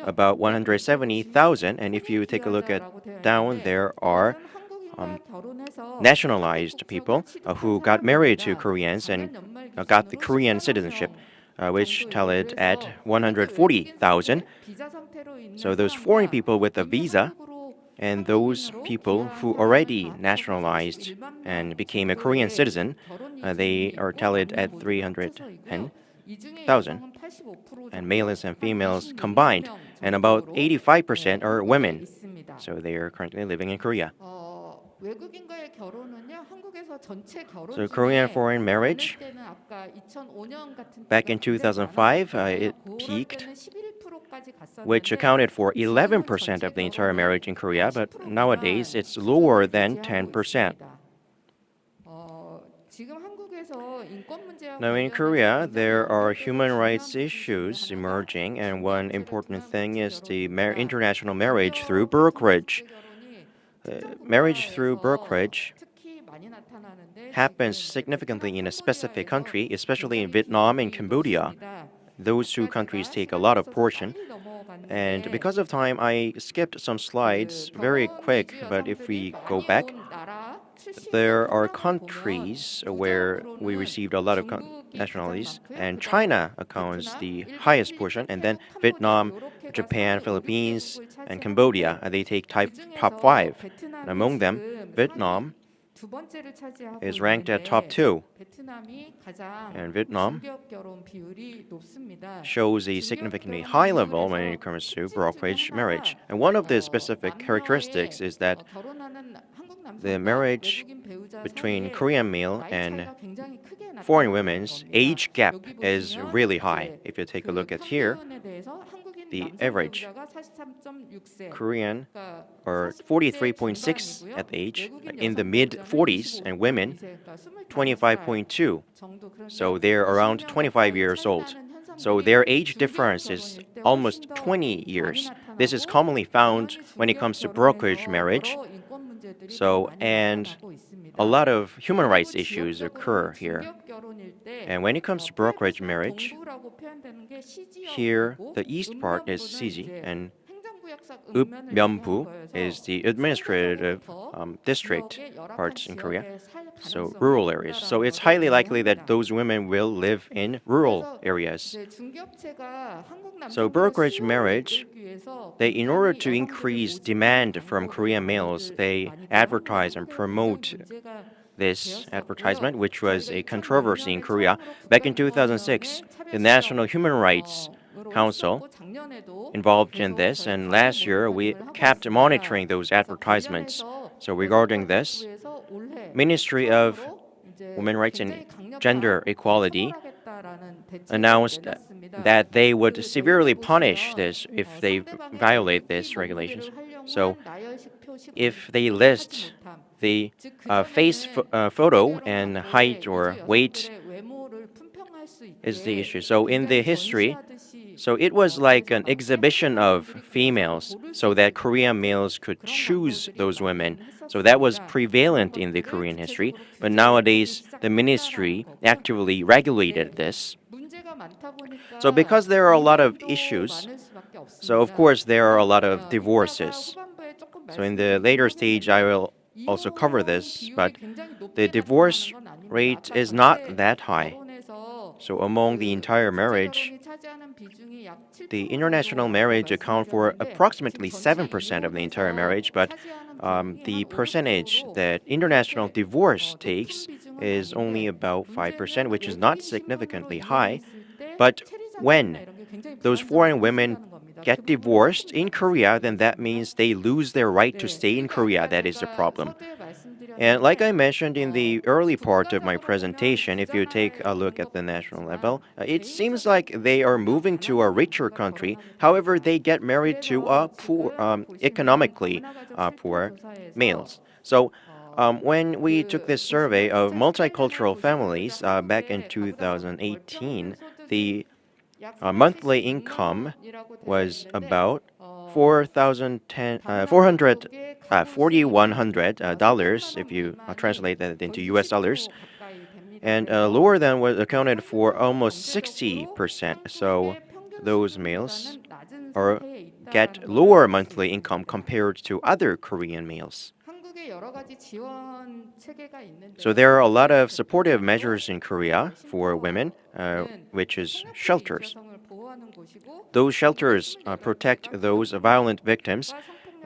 about 170,000. And if you take a look at down, there are nationalized people who got married to Koreans and got the Korean citizenship, which tallied at 140,000. So those foreign people with a visa and those people who already nationalized and became a Korean citizen, they are tallied at 310,000. And males and females combined, and about 85% are women. So they are currently living in Korea. So Korean foreign marriage, back in 2005, it peaked, which accounted for 11% of the entire marriage in Korea, but nowadays it's lower than 10%. Now in Korea, there are human rights issues emerging, and one important thing is the international marriage through brokerage. Marriage through brokerage happens significantly in a specific country, especially in Vietnam and Cambodia. Those two countries take a lot of portion. And because of time, I skipped some slides very quick, but if we go back, there are countries where we received a lot of nationalities, and China accounts the highest portion, and then Vietnam, Japan, Philippines, and Cambodia, they take top 5. And among them, Vietnam is ranked at top 2. And Vietnam shows a significantly high level when it comes to brokerage marriage. And one of the specific characteristics is that the marriage between Korean male and foreign women's age gap is really high. If you take a look at here, the average Korean are 43.6 at the age, in the mid-40s, and women 25.2. So they're around 25 years old. So their age difference is almost 20 years. This is commonly found when it comes to brokerage marriage. So, and a lot of human rights issues occur here. And when it comes to brokerage marriage, here the east part is Siji, and Upmyeonbu is the administrative district parts in Korea, so rural areas. So it's highly likely that those women will live in rural areas. So brokerage marriage, in order to increase demand from Korean males, they advertise and promote this advertisement, which was a controversy in Korea. Back in 2006, the National Human Rights Council involved in this, and last year we kept monitoring those advertisements. So regarding this, Ministry of Women's Rights and Gender Equality announced that they would severely punish this if they violate these regulations. So if they list the photo and height or weight is the issue. So in the history, so it was like an exhibition of females so that Korean males could choose those women. So that was prevalent in the Korean history. But nowadays, the ministry actively regulated this. So because there are a lot of issues, so of course there are a lot of divorces. So in the later stage, I will also cover this, but the divorce rate is not that high. So among the entire marriage, the international marriage account for approximately 7% of the entire marriage, but the percentage that international divorce takes is only about 5%, which is not significantly high. But when those foreign women get divorced in Korea, then that means they lose their right to stay in Korea. That is a problem. And like I mentioned in the early part of my presentation, if you take a look at the national level, it seems like they are moving to a richer country. However, they get married to poor, economically poor males. So when we took this survey of multicultural families back in 2018, the monthly income was about $4,100 if you translate that into US dollars, and lower than was accounted for almost 60%. So those males get lower monthly income compared to other Korean males. So there are a lot of supportive measures in Korea for women, which is shelters. Those shelters protect those violent victims,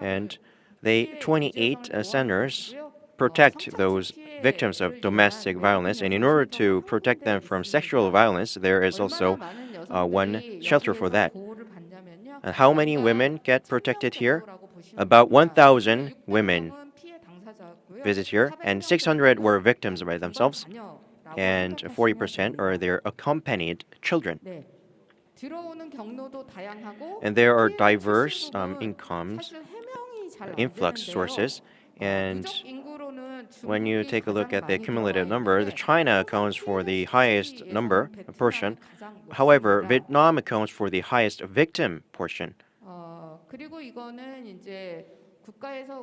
and 28 centers protect those victims of domestic violence. And in order to protect them from sexual violence, there is also one shelter for that. How many women get protected here? About 1,000 women visit here, and 600 were victims by themselves, and 40% are their accompanied children. And there are diverse incomes, influx sources, and when you take a look at the cumulative number, the China accounts for the highest number, portion. However, Vietnam accounts for the highest victim portion.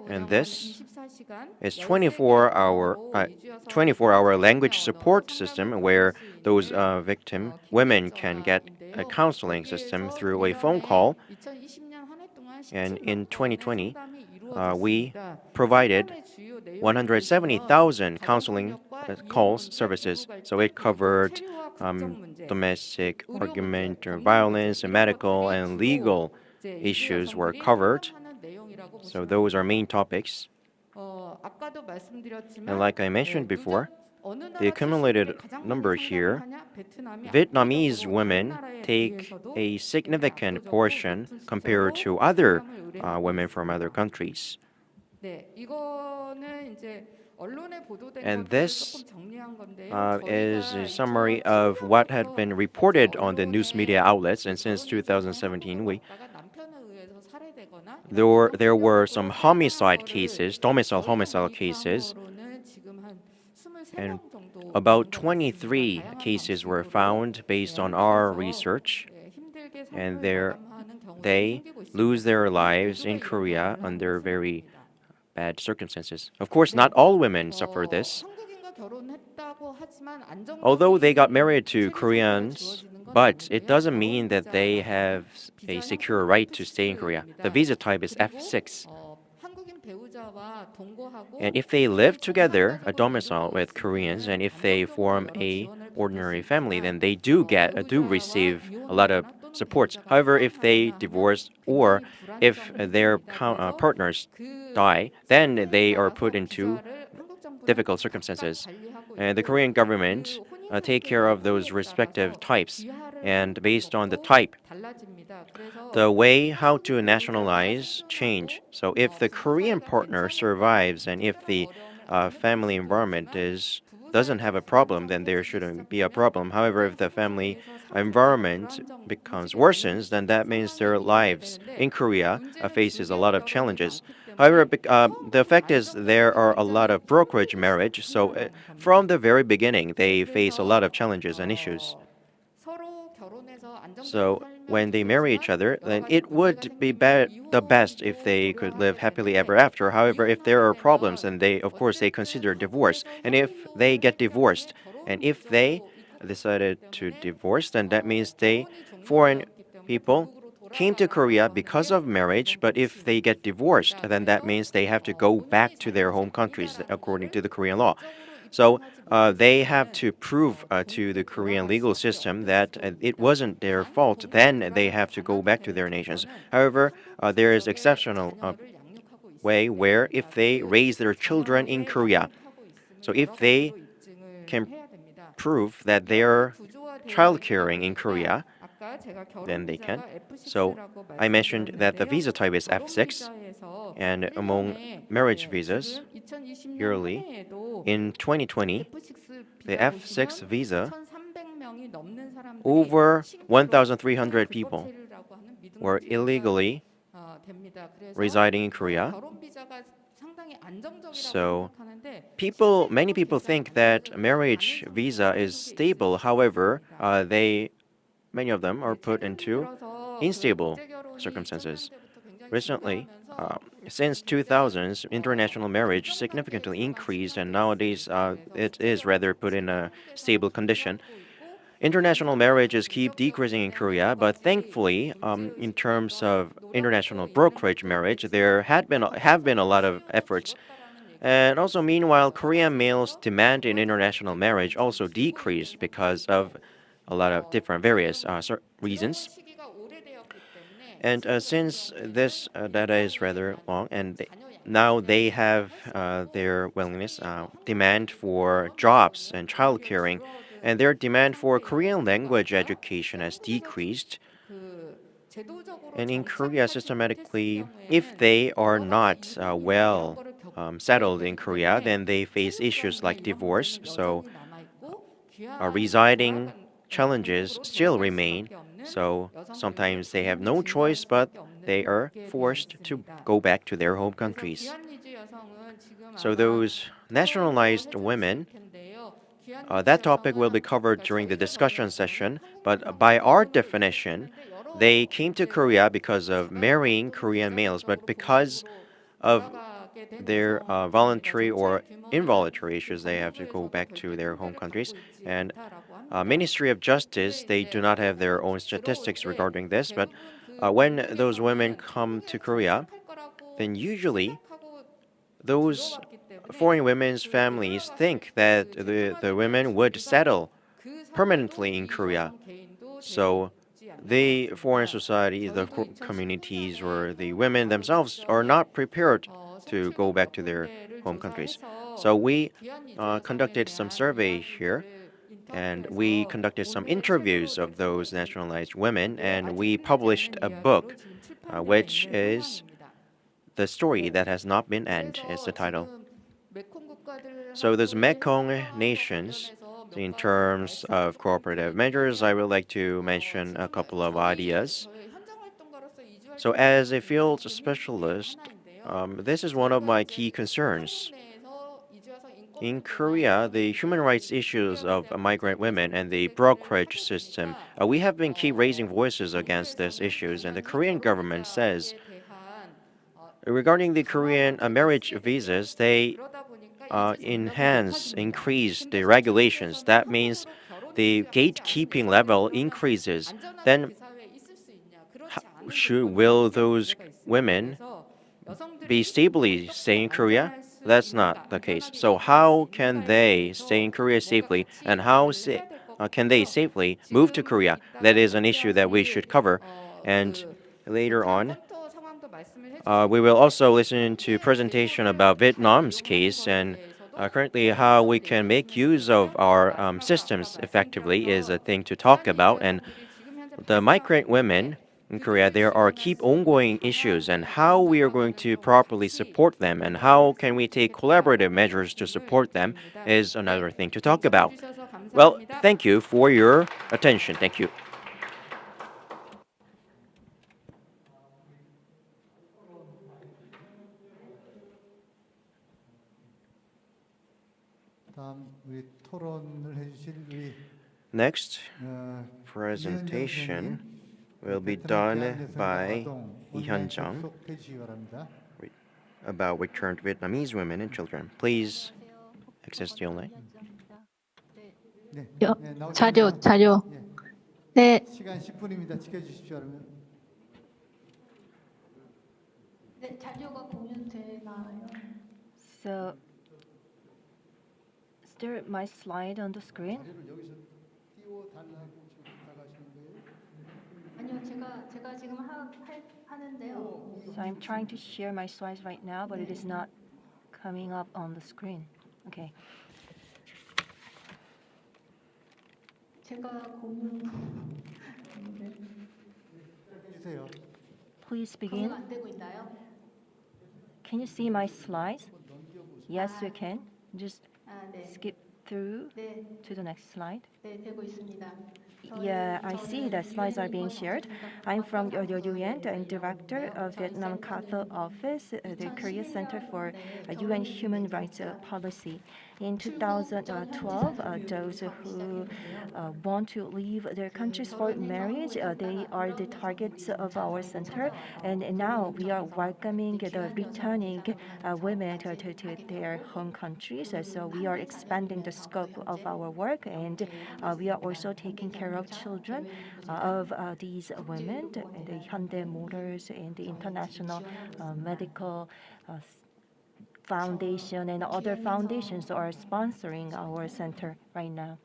And this is 24-hour language support system where those victim women can get a counseling system through a phone call. And in 2020, we provided 170,000 counseling calls services. So it covered domestic argument or violence, and medical and legal issues were covered. So those are main topics. And like I mentioned before, the accumulated number here, Vietnamese women take a significant portion compared to other women from other countries. And this is a summary of what had been reported on the news media outlets. And since 2017, there were some homicide cases, domicile homicide cases, and about 23 cases were found based on our research, and they lose their lives in Korea under very bad circumstances. Of course, not all women suffer this. Although they got married to Koreans, but it doesn't mean that they have a secure right to stay in Korea. The visa type is F6. And if they live together, a domicile with Koreans, and if they form a ordinary family, then they do receive a lot of supports. However, if they divorce or if their partners die, then they are put into difficult circumstances. And the Korean government take care of those respective types. And based on the type, the way how to nationalize change. So if the Korean partner survives and if the family environment is doesn't have a problem, then there shouldn't be a problem. However, if the family environment becomes worsens, then that means their lives in Korea faces a lot of challenges. However, the fact is there are a lot of brokerage marriage, so from the very beginning, they face a lot of challenges and issues. So when they marry each other, then it would be the best if they could live happily ever after. However, if there are problems, then they, of course, they consider divorce. And if they get divorced, and if they decided to divorce, then that means foreign people, came to Korea because of marriage. But if they get divorced, then that means they have to go back to their home countries according to the Korean law. So they have to prove to the Korean legal system that it wasn't their fault. Then they have to go back to their nations. However, there is exceptional way where if they raise their children in Korea, so if they can prove that they are child caring in Korea, then they can. So I mentioned that the visa type is F6, and among marriage visas yearly in 2020, the F6 visa, over 1,300 people were illegally residing in Korea. So many people think that marriage visa is stable. However, many of them are put into unstable circumstances. Recently, since 2000s, international marriage significantly increased, and nowadays it is rather put in a stable condition. International marriages keep decreasing in Korea, but thankfully, in terms of international brokerage marriage, there have been a lot of efforts. And also, meanwhile, Korean males' demand in international marriage also decreased because of a lot of different various reasons. And since this data is rather long, and now they have their willingness, demand for jobs and child caring, and their demand for Korean language education has decreased. And in Korea, systematically, if they are not well settled in Korea, then they face issues like divorce. So, residing challenges still remain. So sometimes they have no choice, but they are forced to go back to their home countries. So those nationalized women, that topic will be covered during the discussion session. But by our definition, they came to Korea because of marrying Korean males, but because of their voluntary or involuntary issues, they have to go back to their home countries. And Ministry of Justice, they do not have their own statistics regarding this, but when those women come to Korea, then usually those foreign women's families think that the women would settle permanently in Korea. So the foreign society, the communities, or the women themselves are not prepared to go back to their home countries. So we conducted some survey here, and we conducted some interviews of those nationalized women, and we published a book, which is "The Story That Has Not Been End" is the title. So those Mekong nations, in terms of cooperative measures, I would like to mention a couple of ideas. So as a field specialist, this is one of my key concerns. In Korea, the human rights issues of migrant women and the brokerage system, we have been keep raising voices against these issues, and the Korean government says regarding the Korean marriage visas, they increase the regulations. That means the gatekeeping level increases. Then, will those women be stably stay in Korea? That's not the case. So how can they stay in Korea safely, and how can they safely move to Korea? That is an issue that we should cover. And later on, we will also listen to presentation about Vietnam's case, and currently how we can make use of our systems effectively is a thing to talk about. And the migrant women in Korea, there are keep ongoing issues, and how we are going to properly support them and how can we take collaborative measures to support them is another thing to talk about. Well, thank you for your attention. Thank you. 다음 우리 토론을 해주실 우리 Next 이현정 presentation 선생님 will be 베트남 done 대한 여성과 by 아동 Lee 온라인 Hyun-jung 접속해 주시기 바랍니다. about returned Vietnamese women and children. Please access the online. 네, 자료. 예. 네, 시간 10분입니다. 지켜주십시오. 그러면 네, 자료가 공유되나요? So, is there my slide on the screen? 자료를 여기서 띄워달라고 지금 부탁하시는 거예요? 아니요, 제가 지금 하는데요. So I'm trying to share my slides right now, but it is not coming up on the screen. Okay. 제가 공유 해주세요. Please begin. 공유가 안 되고 있나요? Can you see my slides? Yes, you can. Just 네. skip through 네, to the next slide. 네, 되고 있습니다. Yeah, I see that slides are being shared. I'm from Yo Nguyen, I'm director of Vietnam Catholic Office, the Korea Center for UN Human Rights Policy. In 2012, those who want to leave their countries for marriage, they are the targets of our center. And now we are welcoming the returning women to their home countries. So we are expanding the scope of our work, and we are also taking care of children of these women. The Hyundai Motors and the International Medical Foundation and other foundations are sponsoring our center right now.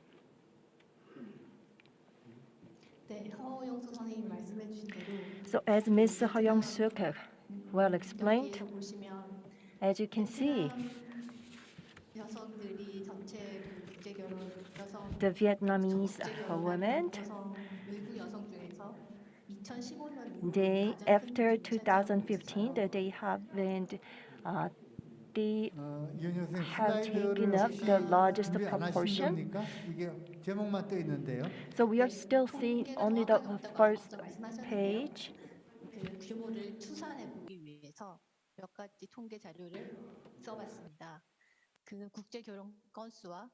네, 허영수 선생님 말씀해 주신 대로 So as Ms. Ho Young-suk well explained, 여기에서 보시면 as you can see, 여성들이 전체 그 국제 결혼 여성 the Vietnamese women, 여성 외국 여성 중에서 2015년 이후로 they, 가장 after 큰 2015, that they haven't they 이현정 have taken 슬라이드를 up 혹시 the largest 준비 안 하신 proportion. 겁니까? 이게 제목만 떠 있는데요. So we are still seeing only the first page. 그 규모를 추산해 보기 위해서 몇 가지 통계 자료를 써봤습니다. 그 국제 결혼 건수와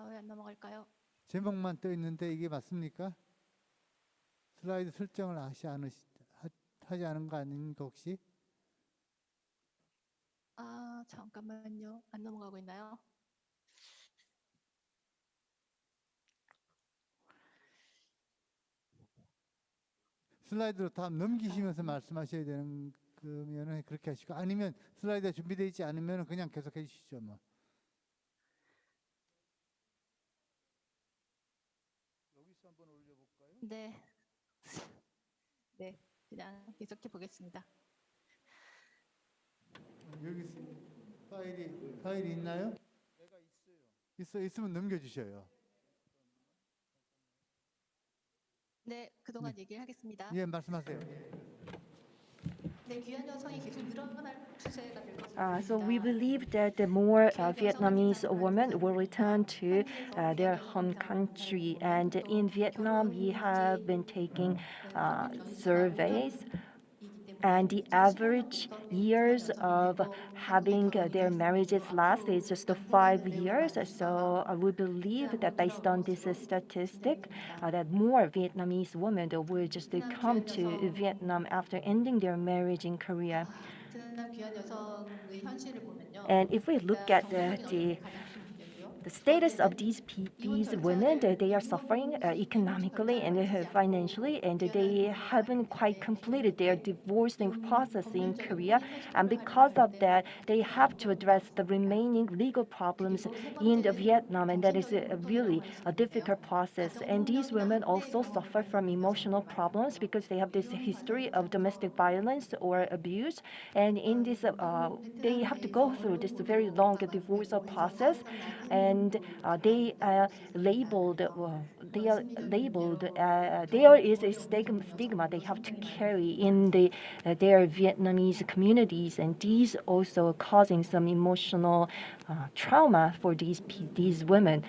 왜 안 넘어갈까요? 제목만 떠 있는데 이게 맞습니까? 슬라이드 설정을 하지 않은 거 아닙니까 혹시? 잠깐만요. 안 넘어가고 있나요? 슬라이드로 다 넘기시면서 말씀하셔야 되는 거면은 그렇게 하시고, 아니면 슬라이드가 준비되어 있지 않으면 그냥 계속 해주시죠 뭐. 여기서 한번 올려볼까요? 네. 네, 그냥 계속해 보겠습니다. 여기 파일이 있나요? 있으면 넘겨주셔요. 네, 그동안 얘기를 하겠습니다. 예, 말씀하세요. 네, 귀한 여성이 계속 늘어날 추세가 될 것으로 So we believe that the more Vietnamese women will return to their home country. And in Vietnam, we have been taking surveys. And the average years of having their marriages last is just 5 years. So we believe that based on this statistic, that more Vietnamese women will just come to Vietnam after ending their marriage in Korea. 베트남 귀한 여성의 현실을 보면요. And if we look at the status of these women, they are suffering economically and financially, and they haven't quite completed their divorcing process in Korea. And because of that, they have to address the remaining legal problems in Vietnam, and that is really a difficult process. And these women also suffer from emotional problems because they have this history of domestic violence or abuse. And in this, they have to go through this very long divorce process. And and they labeled. They are labeled. There is a stigma they have to carry in their Vietnamese communities, and these also causing some emotional trauma for these women.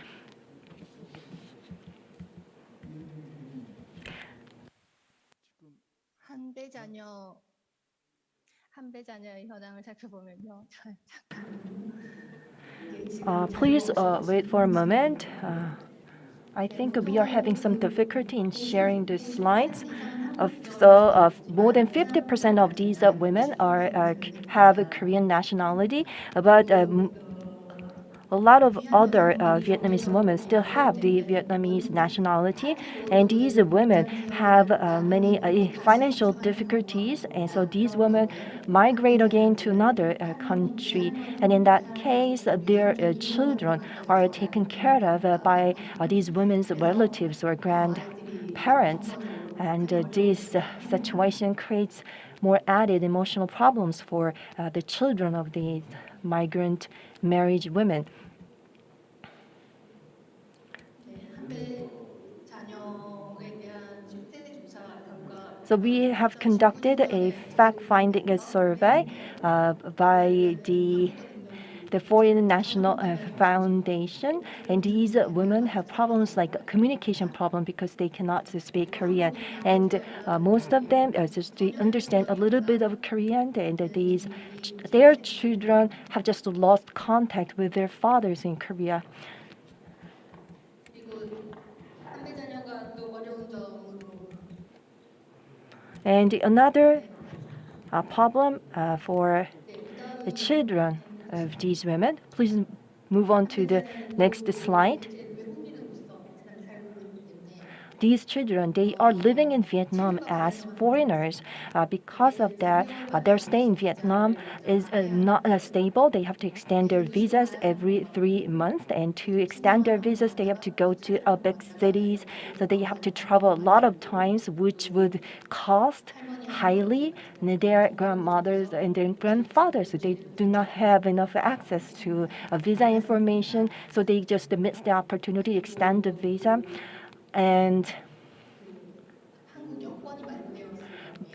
한배 자녀의 현황을 살펴보면요. Please wait for a moment. I think we are having some difficulty in sharing the slides. More than 50% of these women have a Korean nationality, but a lot of other Vietnamese women still have the Vietnamese nationality, and these women have many financial difficulties, and so these women migrate again to another country, and in that case, their children are taken care of by these women's relatives or grandparents, and this situation creates more added emotional problems for the children of these migrant married women. So we have conducted a fact-finding survey by the Foreign National Foundation, and these women have problems like communication problem because they cannot speak Korean, and most of them just understand a little bit of Korean, and their children have just lost contact with their fathers in Korea. And another problem for the children of these women. Please move on to the next slide. These children, they are living in Vietnam as foreigners. Because of that, their stay in Vietnam is not stable. They have to extend their visas every 3 months, and to extend their visas, they have to go to big cities. So they have to travel a lot of times, which would cost highly. And their grandmothers and their grandfathers, so they do not have enough access to visa information, so they just miss the opportunity to extend the visa. And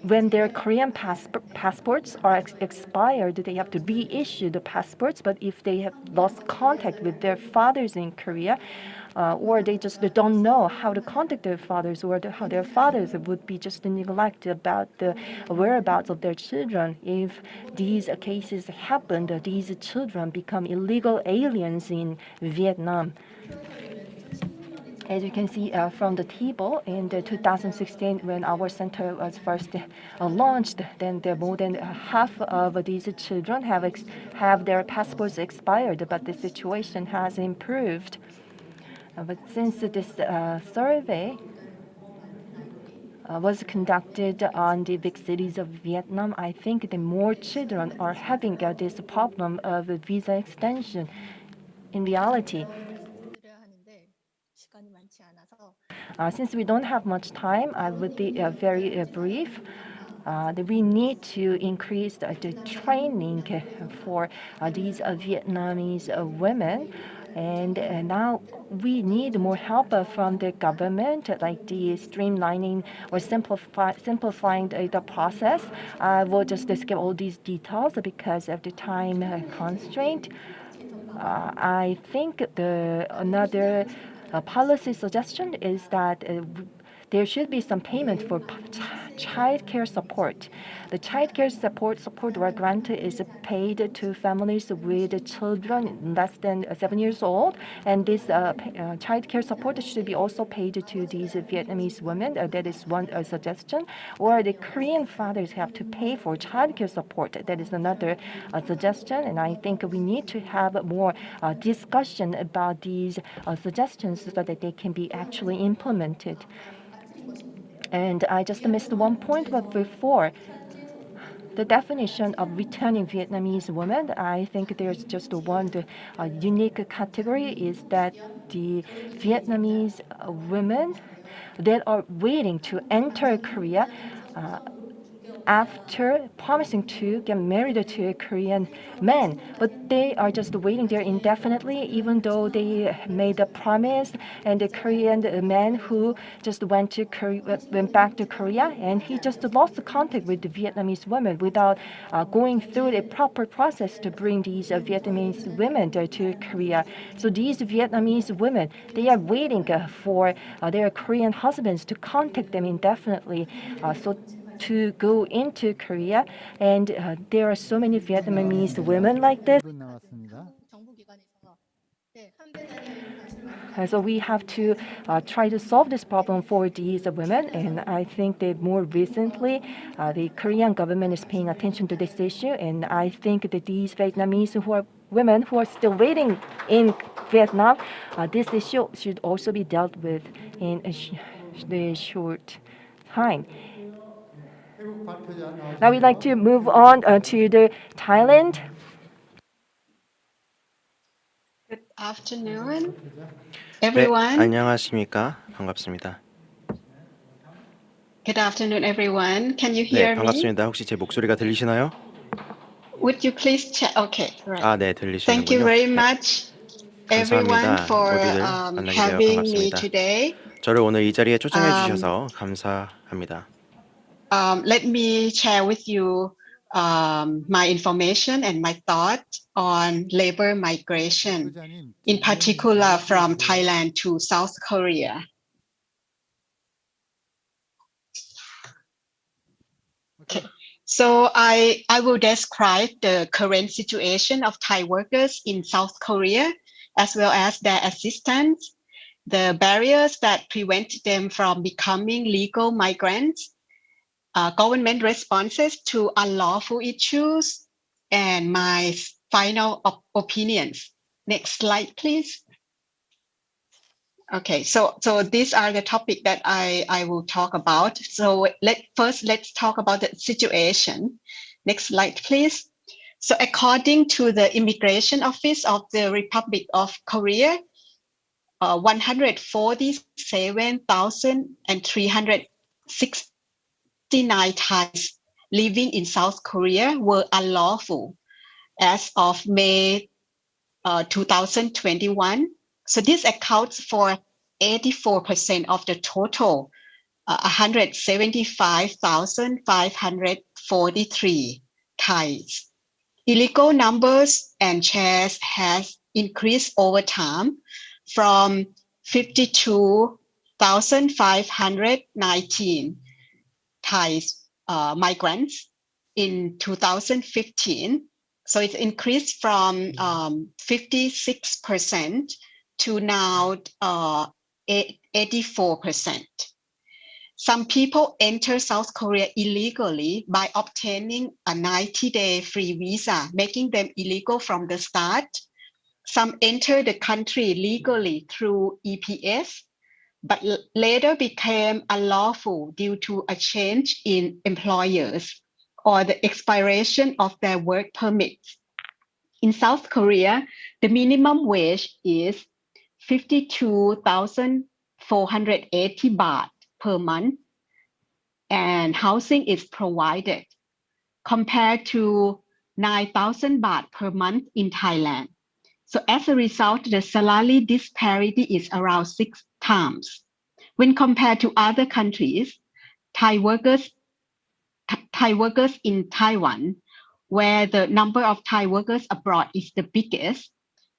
when their Korean passports are expired, they have to reissue the passports. But if they have lost contact with their fathers in Korea, or they just don't know how to contact their fathers, or how their fathers would be just neglect about the whereabouts of their children. If these cases happen, these children become illegal aliens in Vietnam. As you can see from the table, in 2016, when our center was first launched, then more than half of these children have their passports expired, but the situation has improved. But since this survey was conducted on the big cities of Vietnam, I think the more children are having this problem of visa extension. In reality, since we don't have much time, I would be very brief. We need to increase the training for these Vietnamese women. And now we need more help from the government, like the streamlining or simplifying the process. I will just skip all these details because of the time constraint. I think another policy suggestion is that there should be some payment for child care support. The child care support or grant is paid to families with children less than 7 years old, and this child care support should be also paid to these Vietnamese women. That is one suggestion. Or the Korean fathers have to pay for child care support. That is another suggestion, and I think we need to have more discussion about these suggestions so that they can be actually implemented. And I just missed one point, but before the definition of returning Vietnamese women, I think there's just one unique category is that the Vietnamese women that are waiting to enter Korea after promising to get married to a Korean man, but they are just waiting there indefinitely, even though they made a promise. And the Korean man who just went back to Korea, and he just lost contact with the Vietnamese women without going through the proper process to bring these Vietnamese women there to Korea. So these Vietnamese women, they are waiting for their Korean husbands to contact them indefinitely. So to go into Korea, and there are so many Vietnamese women like this. So we have to try to solve this problem for these women, and I think that more recently the Korean government is paying attention to this issue, and I think that these Vietnamese women who are still waiting in Vietnam, this issue should also be dealt with in the short time. Now we'd like to move on to the Thailand. Good afternoon, 네, everyone. 안녕하십니까? 반갑습니다. Good afternoon, everyone. Can you 네, hear me? 반갑습니다. 혹시 제 목소리가 들리시나요? Would you please check? Okay, right. 아, 네, Thank you 들리시는군요. very 네, much, everyone, 감사합니다. for 모두들 만나게 되어 having me 반갑습니다. today. 저를 오늘 이 자리에 초청해 주셔서 감사합니다. Let me share with you my information and my thoughts on labor migration, in particular from Thailand to South Korea. Okay. So I will describe the current situation of Thai workers in South Korea, as well as their assistance, the barriers that prevent them from becoming legal migrants, government responses to unlawful issues, and my final opinions. Next slide, please. Okay, so these are the topics that I will talk about. So let's talk about the situation. Next slide, please. So according to the Immigration Office of the Republic of Korea, 147,369 Thais living in South Korea were unlawful as of May 2021. So this accounts for 84% of the total 175,543 Thais. Illegal numbers and shares has increased over time from 52,519 Thais migrants in 2015. So it's increased from 56% to now 84%. Some people enter South Korea illegally by obtaining a 90-day free visa, making them illegal from the start. Some enter the country legally through EPS, but later became unlawful due to a change in employers or the expiration of their work permits. In South Korea, the minimum wage is 52,480 baht per month, and housing is provided, compared to 9,000 baht per month in Thailand. So as a result, the salary disparity is around 6 times. When compared to other countries, Thai workers in Taiwan, where the number of Thai workers abroad is the biggest,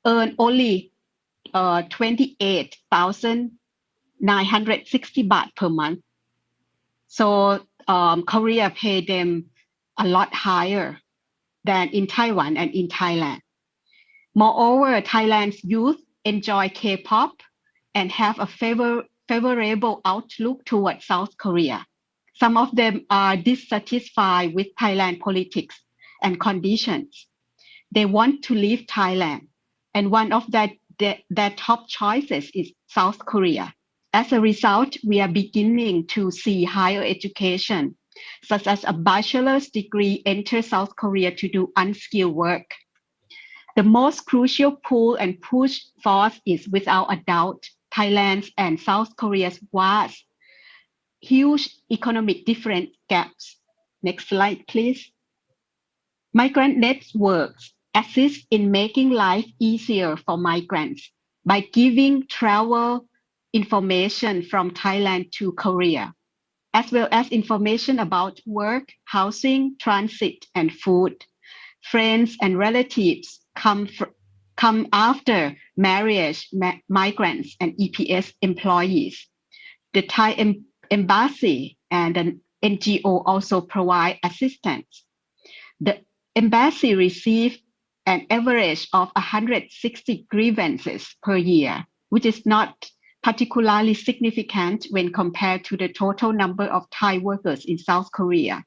earn only 28,960 baht per month. So Korea paid them a lot higher than in Taiwan and in Thailand. Moreover, Thailand's youth enjoy K-pop and have a favorable outlook towards South Korea. Some of them are dissatisfied with Thailand politics and conditions. They want to leave Thailand, and one of their top choices is South Korea. As a result, we are beginning to see higher education, such as a bachelor's degree, enter South Korea to do unskilled work. The most crucial pull and push force is, without a doubt, Thailand's and South Korea's vast, huge economic difference gaps. Next slide, please. Migrant networks assist in making life easier for migrants by giving travel information from Thailand to Korea, as well as information about work, housing, transit, and food. Friends and relatives come after marriage, migrants, and EPS employees. The Thai embassy and an NGO also provide assistance. The embassy received an average of 160 grievances per year, which is not particularly significant when compared to the total number of Thai workers in South Korea.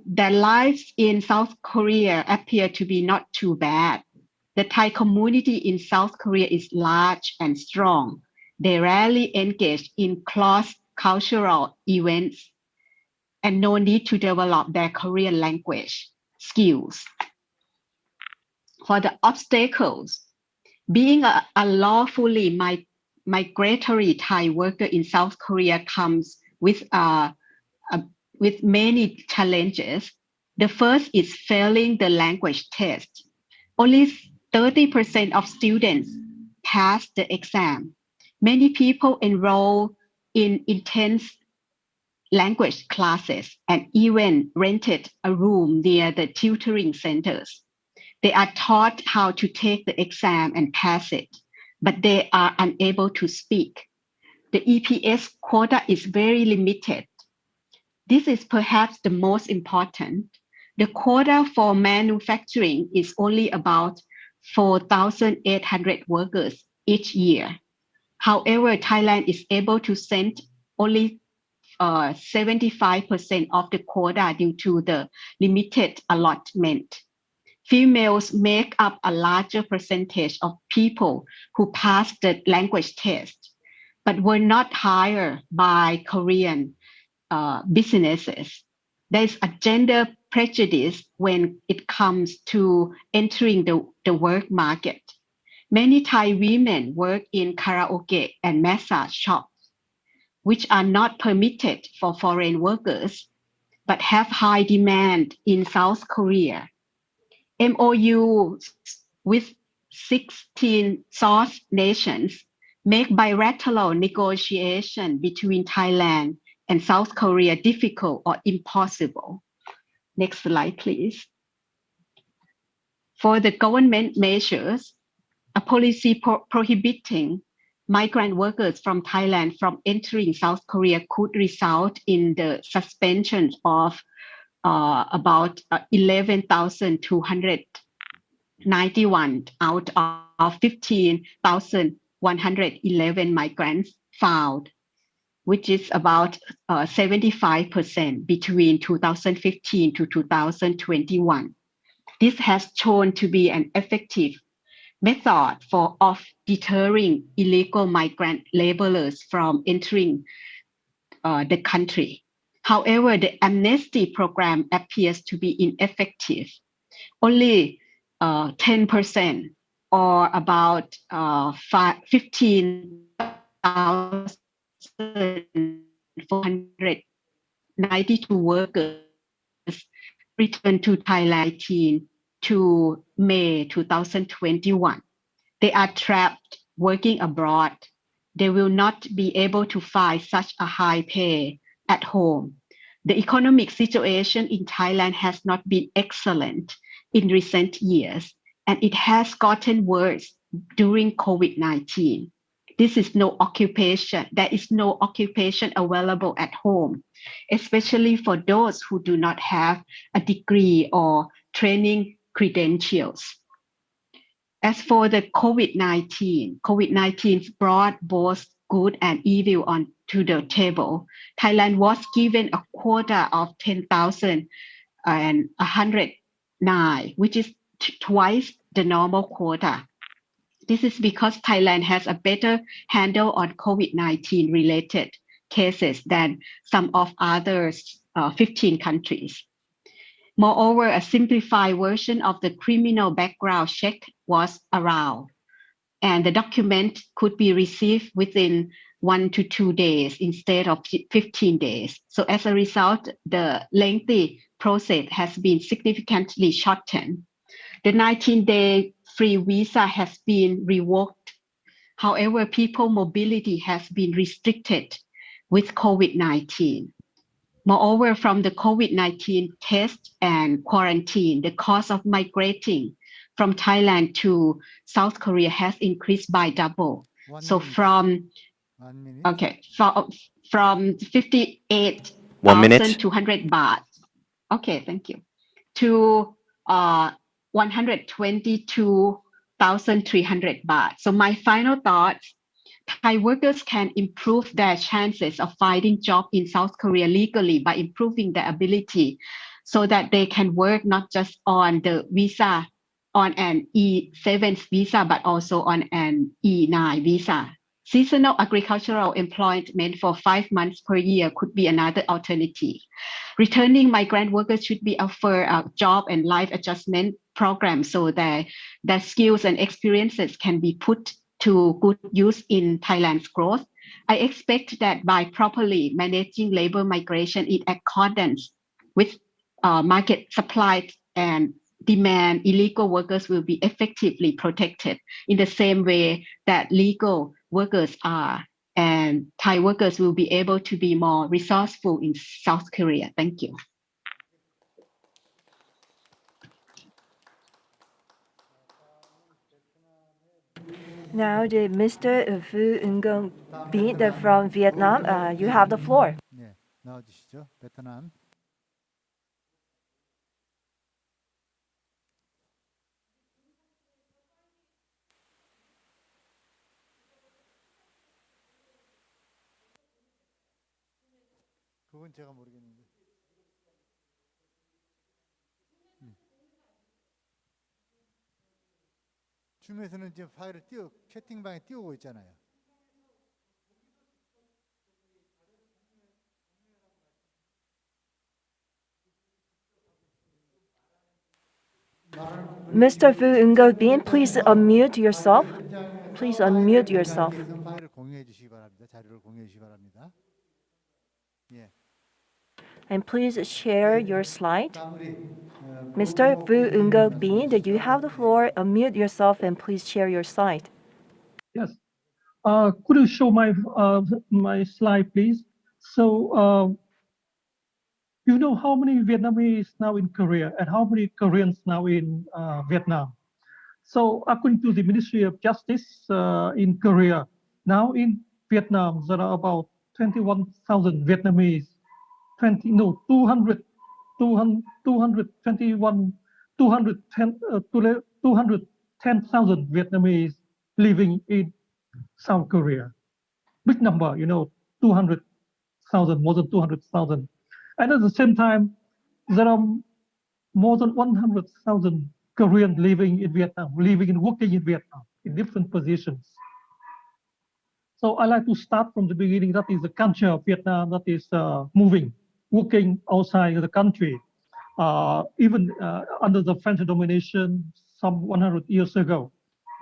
Their lives in South Korea appear to be not too bad. The Thai community in South Korea is large and strong. They rarely engage in cross-cultural events and no need to develop their Korean language skills. For the obstacles, being a lawfully migratory Thai worker in South Korea comes with many challenges. The first is failing the language test. Only 30% of students pass the exam. Many people enroll in intense language classes and even rented a room near the tutoring centers. They are taught how to take the exam and pass it, but they are unable to speak. The EPS quota is very limited. This is perhaps the most important. The quota for manufacturing is only about 4,800 workers each year. However, Thailand is able to send only 75% of the quota due to the limited allotment. Females make up a larger percentage of people who pass the language test, but were not hired by Korean businesses. There's a gender prejudice when it comes to entering the work market. Many Thai women work in karaoke and massage shops, which are not permitted for foreign workers, but have high demand in South Korea. MOUs with 16 source nations make bilateral negotiation between Thailand and South Korea difficult or impossible. Next slide, please. For the government measures, a policy prohibiting migrant workers from Thailand from entering South Korea could result in the suspension of about 11,291 out of 15,111 migrants found, which is about 75% between 2015 to 2021. This has shown to be an effective method of deterring illegal migrant laborers from entering the country. However, the amnesty program appears to be ineffective. Only 10% or about 15,492 workers returned to Thailand to May 2021. They are trapped working abroad. They will not be able to find such a high pay at home. The economic situation in Thailand has not been excellent in recent years, and it has gotten worse during COVID-19. There is no occupation available at home, especially for those who do not have a degree or training credentials. As for the COVID-19 brought both good and evil onto the table. Thailand was given a quota of 10,109, which is twice the normal quota. This is because Thailand has a better handle on COVID-19 related cases than some of others 15 countries. Moreover, a simplified version of the criminal background check was around. and the document could be received within 1 to 2 days instead of 15 days. So as a result, the lengthy process has been significantly shortened. The 19-day free visa has been revoked. However, people mobility has been restricted with COVID-19. Moreover, from the COVID-19 test and quarantine, the cost of migrating from Thailand to South Korea has increased by double. So from 1 minute. 58,200 baht. Okay, thank you. To 122,300 baht. So my final thoughts, Thai workers can improve their chances of finding job in South Korea legally by improving their ability so that they can work not just on the visa, on an E7 visa, but also on an E9 visa. Seasonal agricultural employment for 5 months per year could be another alternative. Returning migrant workers should be offered a job and life adjustment program so that their skills and experiences can be put to good use in Thailand's growth. I expect that by properly managing labor migration in accordance with market supply and demand, illegal workers will be effectively protected in the same way that legal workers are, and Thai workers will be able to be more resourceful in South Korea. Thank you. Now, Mr. Vu Nguyen Binh from Vietnam, you have the floor. 네, 나와주시죠. 베트남. 그건 제가 모르겠는데. 줌에서는 지금 파일을 채팅방에 띄우고 있잖아요. Mr. Vu Nguyen Binh, please unmute yourself. Please unmute yourself. 파일을 공유해 주시기 바랍니다. 자료를 공유해 주시기 바랍니다. 예. And please share your slide. Mr. Vu Nguyen Binh, you have the floor. Unmute yourself and please share your slide. Yes. Could you show my slide, please? So, you know how many Vietnamese now in Korea and how many Koreans now in Vietnam? So, according to the Ministry of Justice in Korea, now in Vietnam there are about 21,000 Vietnamese. 210,000 Vietnamese living in South Korea. Big number, 200,000, more than 200,000. And at the same time, there are more than 100,000 Koreans living in Vietnam, living and working in Vietnam in different positions. So I like to start from the beginning. That is the culture of Vietnam that is moving, working outside the country. Even under the French domination some 100 years ago.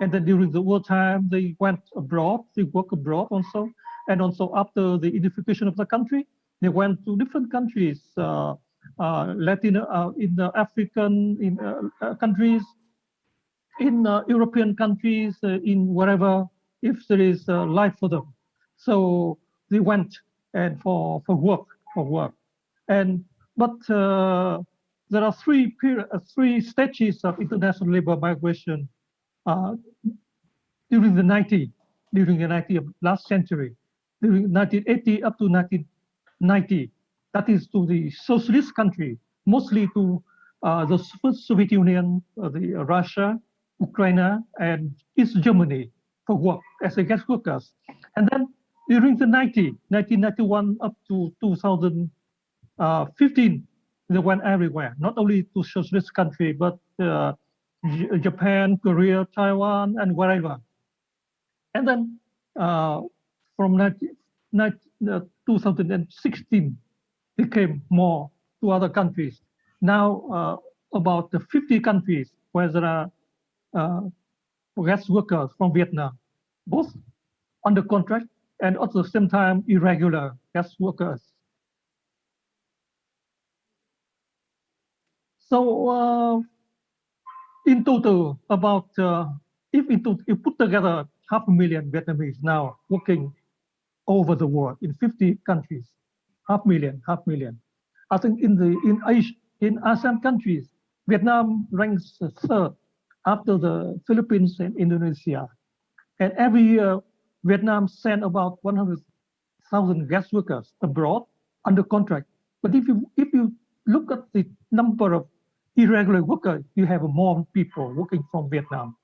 And then during the wartime, they went abroad, they worked abroad also. And also after the unification of the country, they went to different countries, Latin, in the African countries, in European countries, in wherever, if there is life for them. So they went and for work. But there are three stages of international labor migration during the 90s of last century, during 1980 up to 1990. That is to the socialist country, mostly to the Soviet Union, Russia, Ukraine, and East Germany for work as a guest workers. And then during the 1991 up to 2015, they went everywhere, not only to socialist country, but Japan, Korea, Taiwan, and wherever. And then from 2016, they came more to other countries. Now about the 50 countries where there are guest workers from Vietnam, both under contract and at the same time irregular guest workers. So in total, about if you put together 500,000 Vietnamese now working over the world in 50 countries, 500,000. I think in Asia, in ASEAN countries, Vietnam ranks third after the Philippines and Indonesia. And every year, Vietnam send about 100,000 guest workers abroad under contract. But if you look at the number of irregular workers, you have more people working from Vietnam.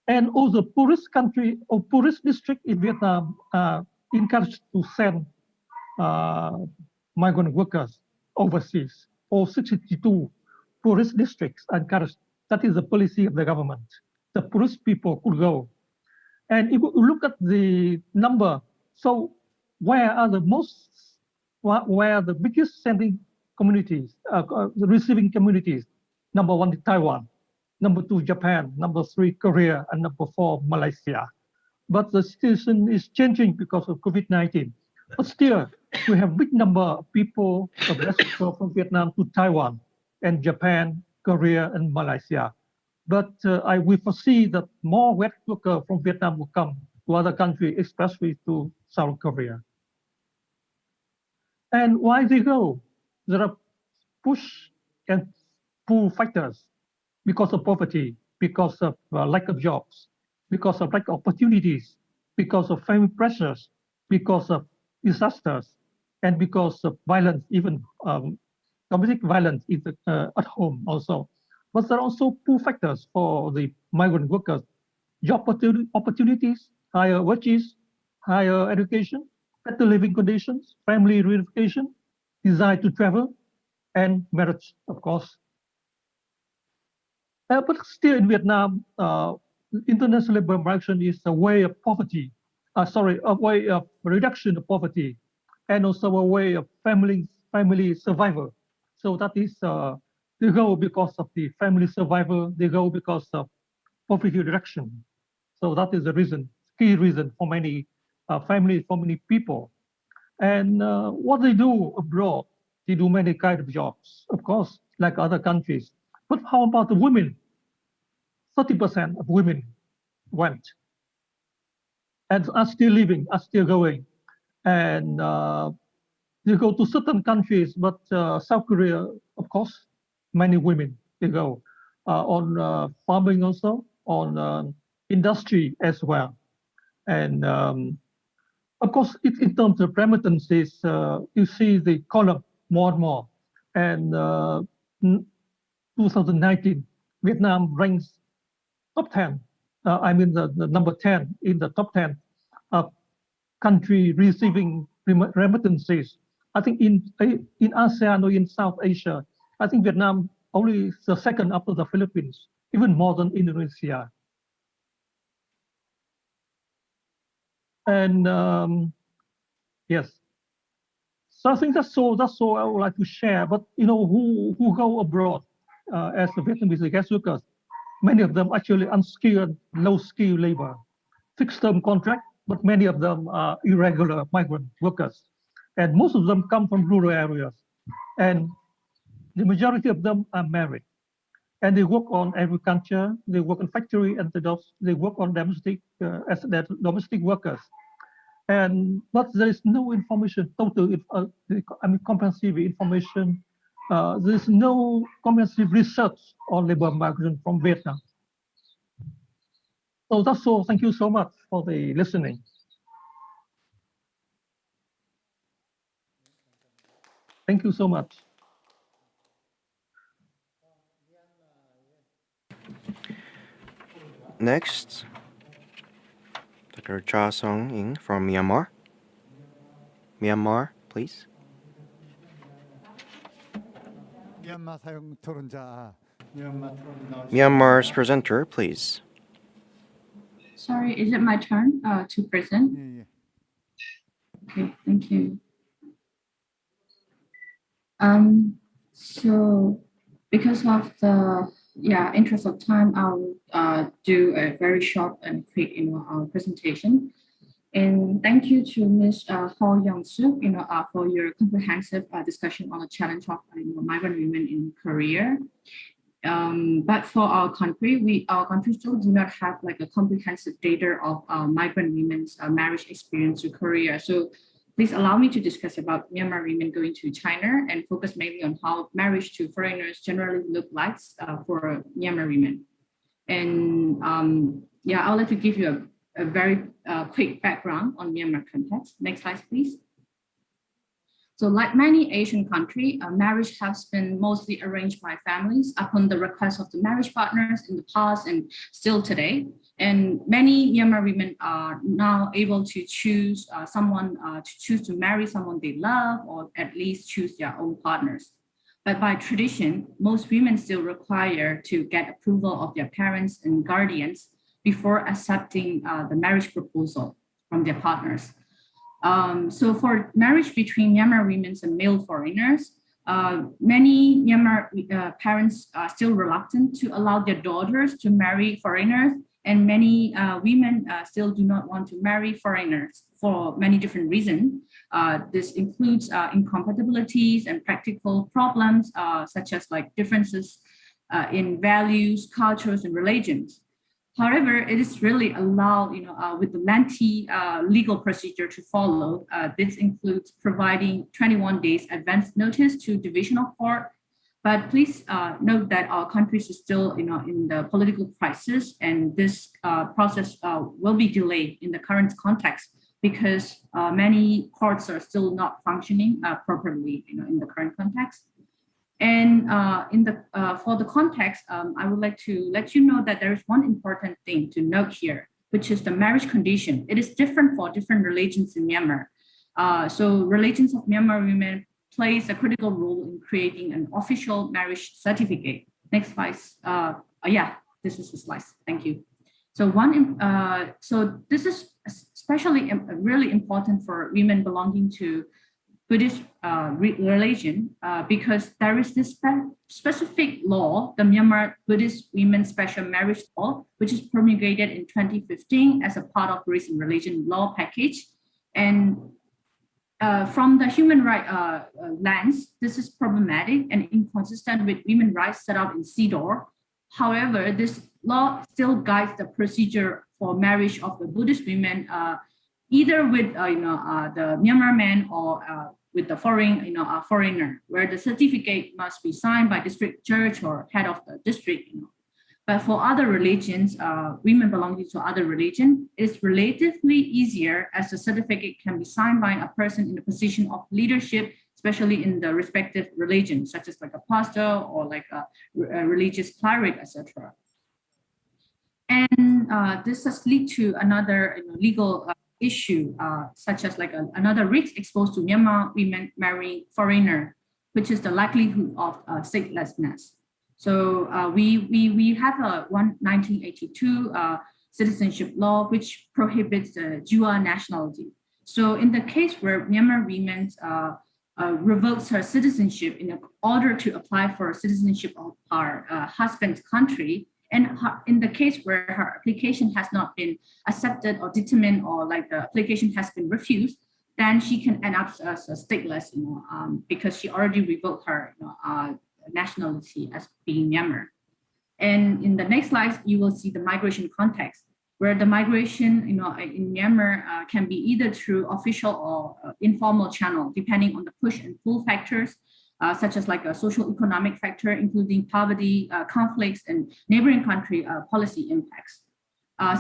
And also poorest country or poorest district in Vietnam are encouraged to send migrant workers overseas. All 62 poorest districts are encouraged. That is the policy of the government. The poorest people could go. And if you look at the number, so where are the biggest sending communities, the receiving communities? Number one, Taiwan. Number two, Japan. Number three, Korea. And number four, Malaysia. But the situation is changing because of COVID-19. But still, we have big number of people from Vietnam to Taiwan and Japan, Korea, and Malaysia. But we foresee that more wet workers from Vietnam will come to other countries, especially to South Korea. And why they go? There are push and pull factors because of poverty, because of lack of jobs, because of lack of opportunities, because of family pressures, because of disasters, and because of violence, even domestic violence at home also. But there are also pull factors for the migrant workers: job opportunities, higher wages, higher education, better living conditions, family reunification, desire to travel, and marriage, of course. But still in Vietnam, international labor migration is a way of poverty, a way of reduction of poverty, and also a way of family survival. So that is, they go because of the family survival, they go because of poverty reduction. So that is the reason, key reason for many families, for many people. And what they do abroad, they do many kind of jobs, of course, like other countries. But how about the women? 30% of women went and are still living, are still going. And they go to certain countries, but South Korea, of course, many women, they go on farming also, on industry as well. And of course, in terms of remittances, you see the column more and more. And 2019, Vietnam ranks top 10. I mean the number 10 in the top 10 country receiving remittances. I think in ASEAN or in South Asia, I think Vietnam only the second after the Philippines, even more than Indonesia. And yes, so I think that's all I would like to share. But you know, who go abroad as the Vietnamese guest workers, many of them actually unskilled, low-skilled labor, fixed-term contract, but many of them are irregular migrant workers. And most of them come from rural areas. And the majority of them are married. And they work on agriculture, they work on factory, and they work on domestic as domestic workers. But there is no information, comprehensive information. There is no comprehensive research on labor migration from Vietnam. So that's all. Thank you so much for the listening. Thank you so much. Next, Dr. Cha Song-ing from Myanmar. Myanmar, please. Myanmar's presenter, please. Sorry, is it my turn to present? Okay, thank you. So because of the yeah, interest of time, I'll do a very short and quick, presentation. And thank you to Ms. Ho Young-suk, for your comprehensive discussion on the challenge of migrant women in Korea. But for our country, our country still do not have like a comprehensive data of migrant women's marriage experience to Korea. So please allow me to discuss about Myanmar women going to China and focus mainly on how marriage to foreigners generally look like for Myanmar women. And yeah, I'd like to give you a very quick background on Myanmar context. Next slide, please. So like many Asian countries, marriage has been mostly arranged by families upon the request of the marriage partners in the past and still today. And many Myanmar women are now able to choose to marry someone they love, or at least choose their own partners. But by tradition, most women still require to get approval of their parents and guardians before accepting the marriage proposal from their partners. So for marriage between Myanmar women and male foreigners, many Myanmar parents are still reluctant to allow their daughters to marry foreigners, and many women still do not want to marry foreigners for many different reasons. This includes incompatibilities and practical problems, such as like differences in values, cultures, and religions. However, it is really allowed, with the lengthy legal procedure to follow. This includes providing 21 days advance notice to divisional court. But please note that our country is still, in the political crisis, and this process will be delayed in the current context because many courts are still not functioning properly, in the current context. And for the context, I would like to let you know that there is one important thing to note here, which is the marriage condition. It is different for different religions in Myanmar. So religions of Myanmar women plays a critical role in creating an official marriage certificate. Next slide. Yeah, this is the slide. Thank you. So so this is especially really important for women belonging to Buddhist religion because there is this specific law, the Myanmar Buddhist Women's Special Marriage Law, which is promulgated in 2015 as a part of recent religion law package. And from the human rights lens, this is problematic and inconsistent with women's rights set out in CEDAW. However, this law still guides the procedure for marriage of the Buddhist women, either with the Myanmar man or with the foreigner, where the certificate must be signed by district judge or head of the district. But for other religions, women belonging to other religion, it's relatively easier as the certificate can be signed by a person in a position of leadership, especially in the respective religion, such as like a pastor or like a religious cleric, etc. And this has led to another legal issue, such as like another risk exposed to Myanmar women marrying foreigner, which is the likelihood of statelessness. So we have a 1982 citizenship law which prohibits dual nationality. So in the case where Myanmar women revokes her citizenship in order to apply for citizenship of her husband's country, and in the case where her application has not been accepted or determined, or like the application has been refused, then she can end up as a stateless, because she already revoked her nationality as being Myanmar. And in the next slide, you will see the migration context, where the migration, in Myanmar can be either through official or informal channel, depending on the push and pull factors, such as like a social economic factor, including poverty, conflicts, and neighboring country policy impacts.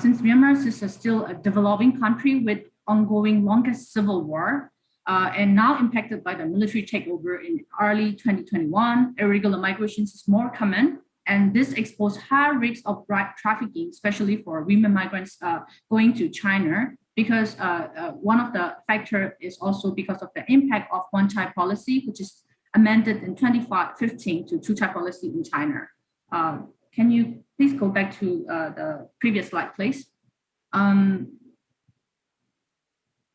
Since Myanmar is still a developing country with ongoing longest civil war, and now impacted by the military takeover in early 2021, irregular migrations is more common, and this exposed high risks of drug trafficking, especially for women migrants going to China, because one of the factors is also because of the impact of one-child policy, which is amended in 2015 to two-child policy in China. Can you please go back to the previous slide, please?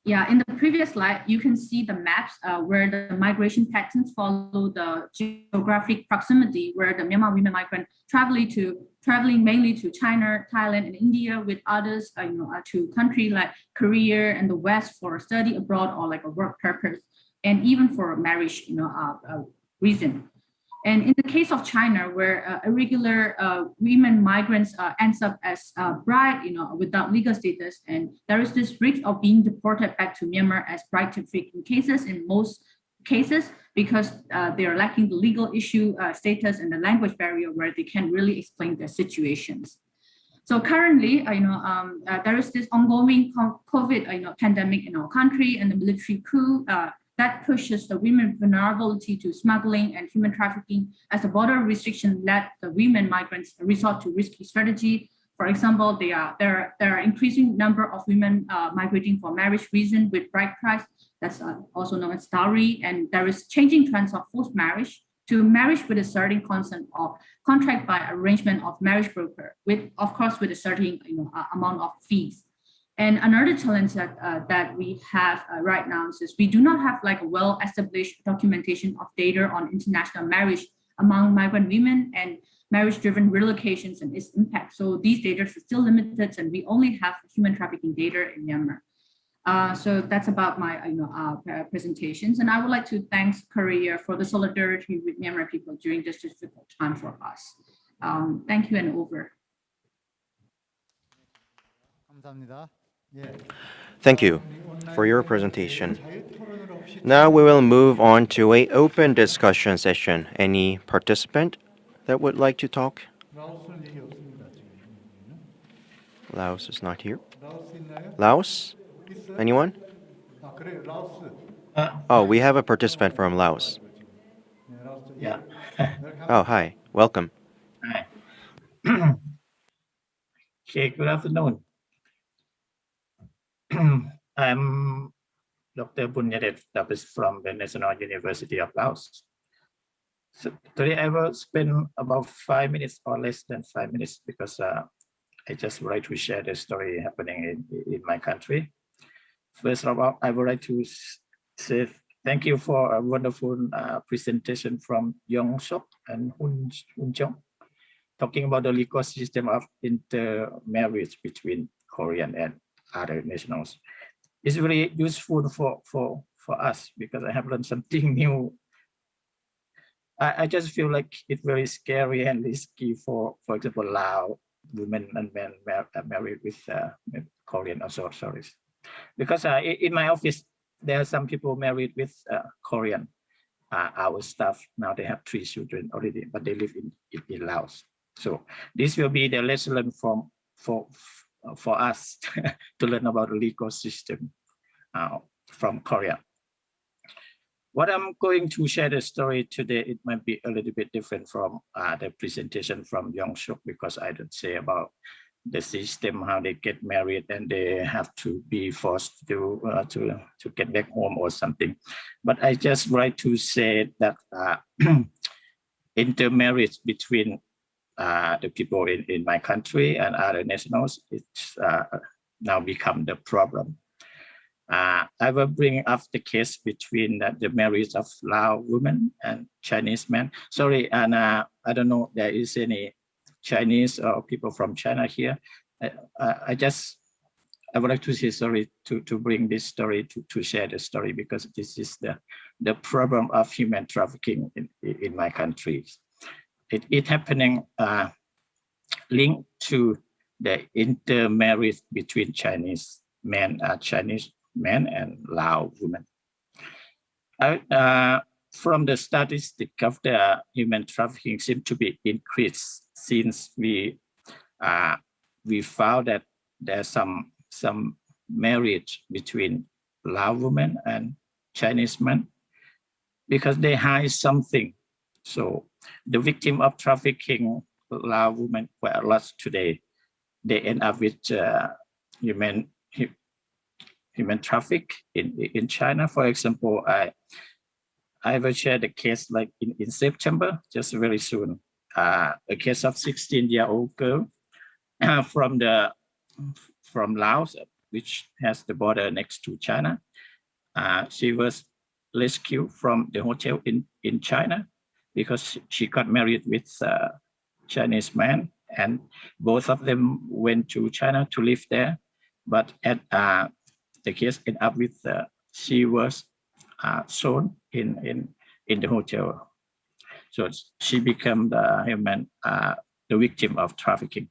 Yeah, in the previous slide, you can see the maps where the migration patterns follow the geographic proximity, where the Myanmar women migrant traveling mainly to China, Thailand, and India, with others, to countries like Korea and the West for study abroad or like a work purpose, and even for marriage, reason. And in the case of China, where irregular women migrants ends up as bride, without legal status, and there is this risk of being deported back to Myanmar as bride trafficking cases in most cases, because they are lacking the legal issue status and the language barrier where they can really explain their situations. So currently, there is this ongoing COVID pandemic in our country, and the military coup that pushes the women vulnerability to smuggling and human trafficking, as the border restriction led the women migrants resort to risky strategy. For example, there are increasing number of women migrating for marriage reason with bride price, that's also known as dowry, and there is changing trends of forced marriage to marriage with a certain consent of contract by arrangement of marriage broker, with of course with a certain amount of fees. And another challenge that we have right now is we do not have like a well-established documentation of data on international marriage among migrant women and marriage-driven relocations and its impact. So these data are still limited, and we only have human trafficking data in Myanmar. So that's about my presentations, and I would like to thank Korea for the solidarity with Myanmar people during this difficult time for us. Thank you, and over. 감사합니다. Thank you for your presentation. Now we will move on to an open discussion session. Any participant that would like to talk? Laos is not here. Laos? Anyone? Oh, we have a participant from Laos. Yeah. Oh, hi. Welcome. Hi. Okay, good afternoon. I'm Dr. Bunyadet Tapis from the National University of Laos. So today I will spend about 5 minutes or less than 5 minutes, because I just would like to share the story happening in my country. First of all, I would like to say thank you for a wonderful presentation from Yong Sok and Hun Chong, talking about the legal system of intermarriage between Korean and other nationals. It's really useful for us, because I have learned something new. I just feel like it's very scary and risky for example, Lao women and men married with Korean also, sorry. Because in my office, there are some people married with Korean, our staff. Now they have 3 children already, but they live in Laos. So this will be the lesson for us to learn about the legal system from Korea. What I'm going to share the story today, it might be a little bit different from the presentation from Yong Suk, because I don't say about the system, how they get married and they have to be forced to get back home or something. But I just like to say that intermarriage between the people in my country and other nationals, it's now become the problem. I will bring up the case between the marriage of Lao women and Chinese men. Sorry, and I don't know there is any Chinese or people from China here. I would like to say sorry to bring this story to share the story, because this is the problem of human trafficking in my country. It happening linked to the intermarriage between Chinese men and Lao women. From the statistic of the human trafficking seem to be increased, since we found that there's some marriage between Lao women and Chinese men, because they hide something. So the victim of trafficking Lao women quite a lot today, they end up with human traffic in China. For example, I will share the case like in September, just very soon, a case of 16-year-old girl from Laos, which has the border next to China. She was rescued from the hotel in China because she got married with a Chinese man, and both of them went to China to live there. But at the case ended up with she was sold in the hotel. So she became the victim of trafficking.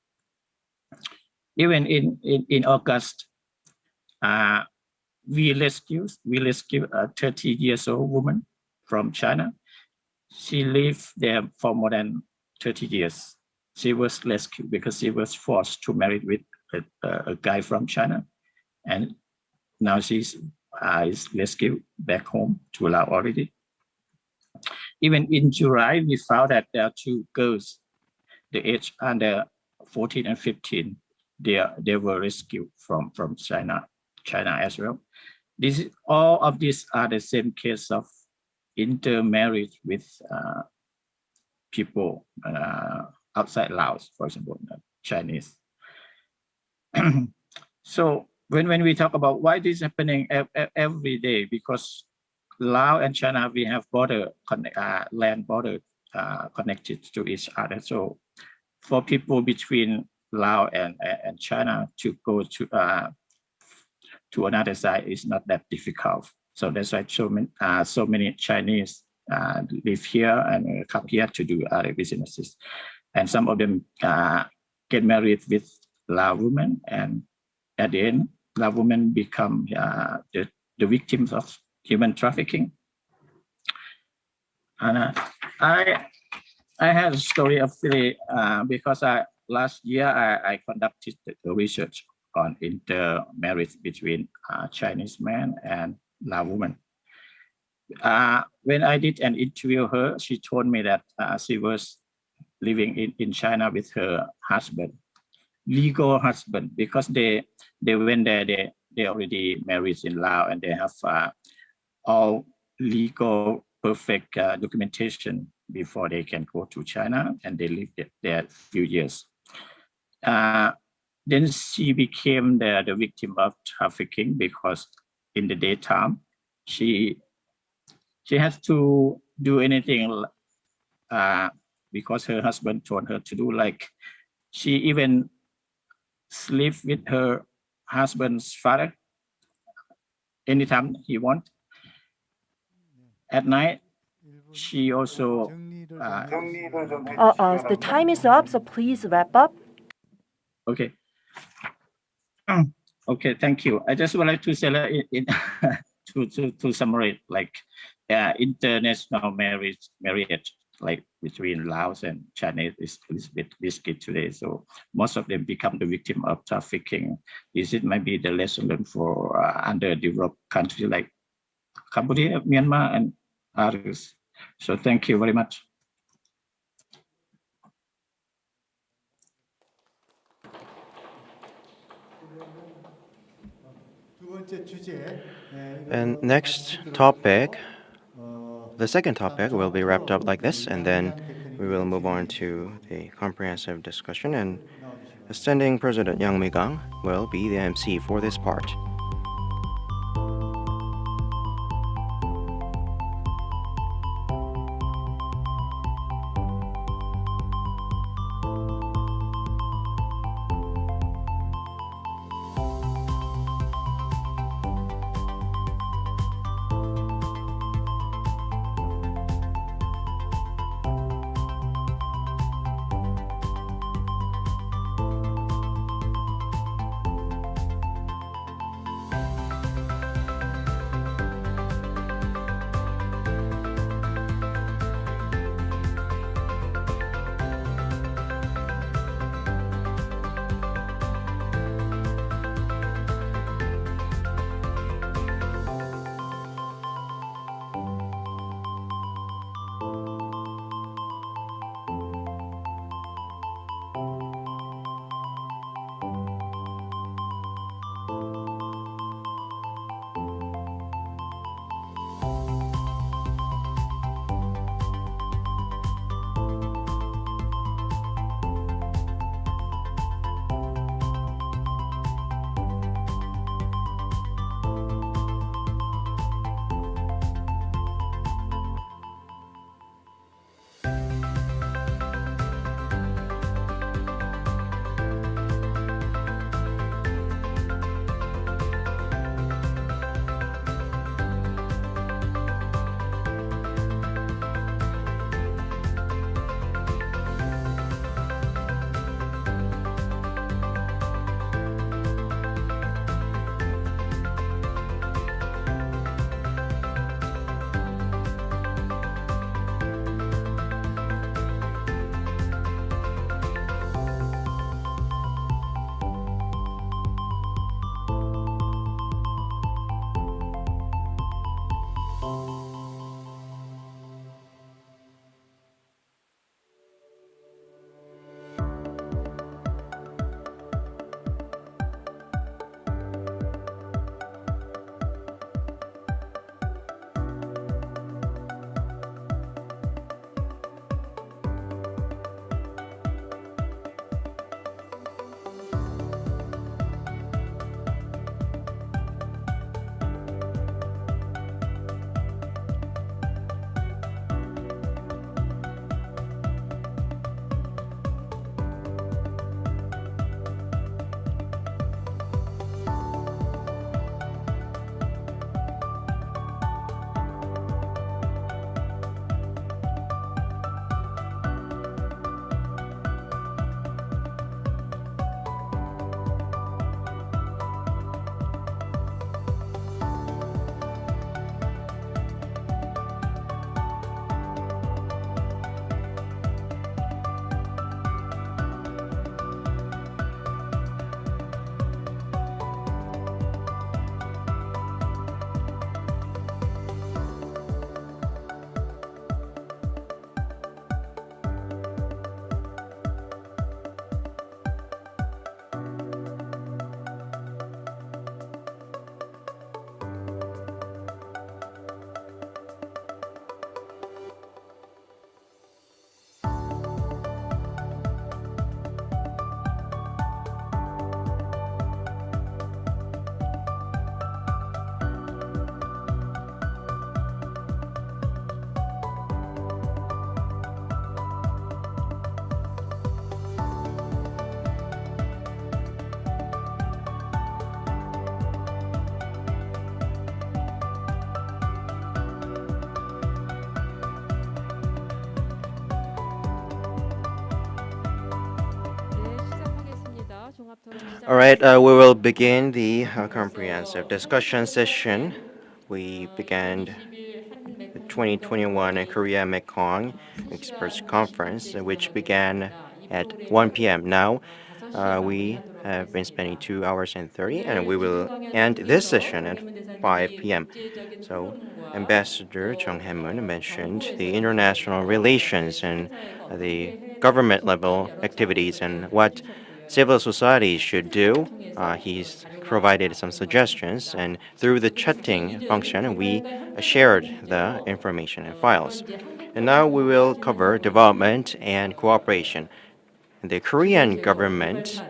Even in August, we rescued a 30 years old woman from China. She lived there for more than 30 years. She was rescued because she was forced to marry with a guy from China, and now she's is rescued back home to Laos already. Even in July, we found that there are two girls, the age under 14 and 15. They were rescued from China as well. All of these are the same case of intermarriage with people outside Laos, for example, Chinese. So when we talk about why this is happening every day, because Laos and China, we have land border connected to each other. So for people between Laos and China to go to another side is not that difficult. So that's why so many Chinese live here and come here to do other businesses. And some of them get married with Lao women, and at the end, Lao women become the victims of human trafficking. And I had a story of really, because last year I conducted the research on intermarriage between Chinese men and Lao women. When I did an interview her, she told me that she was living in China with her husband, legal husband, because they went there, they already married in Laos, and they have all legal perfect documentation before they can go to China, and they lived there a few years. Then she became the victim of trafficking because in the daytime she has to do anything because her husband told her to do. Like she even sleep with her husband's father anytime he wants. At night, she also. The time is up, so please wrap up. Okay. Okay, thank you. I just would like to say to summarize, like international marriage like between Laos and China is a bit risky today. So most of them become the victim of trafficking. This it might be the lesson learned for underdeveloped countries like Cambodia, Myanmar, and others. So thank you very much. And next topic, the second topic will be wrapped up like this, and then we will move on to the comprehensive discussion, and the standing President Yang Mi-gang will be the MC for this part. All right, we will begin the comprehensive discussion session. We began the 2021 Korea Mekong Experts Conference, which began at 1 p.m. Now, we have been spending 2 hours and 30, and we will end this session at 5 p.m. So, Ambassador Chung Hae-moon mentioned the international relations and the government level activities and what civil society should do. He's provided some suggestions, and through the chatting function, we shared the information and files. And now we will cover development and cooperation. The Korean government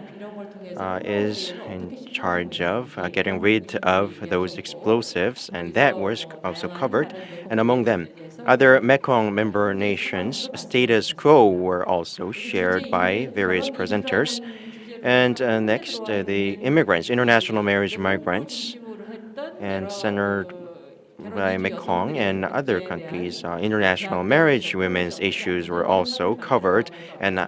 is in charge of getting rid of those explosives, and that was also covered. And among them, other Mekong member nations' status quo were also shared by various presenters. And next, the immigrants, international marriage migrants, and centered by Mekong and other countries, international marriage women's issues were also covered, and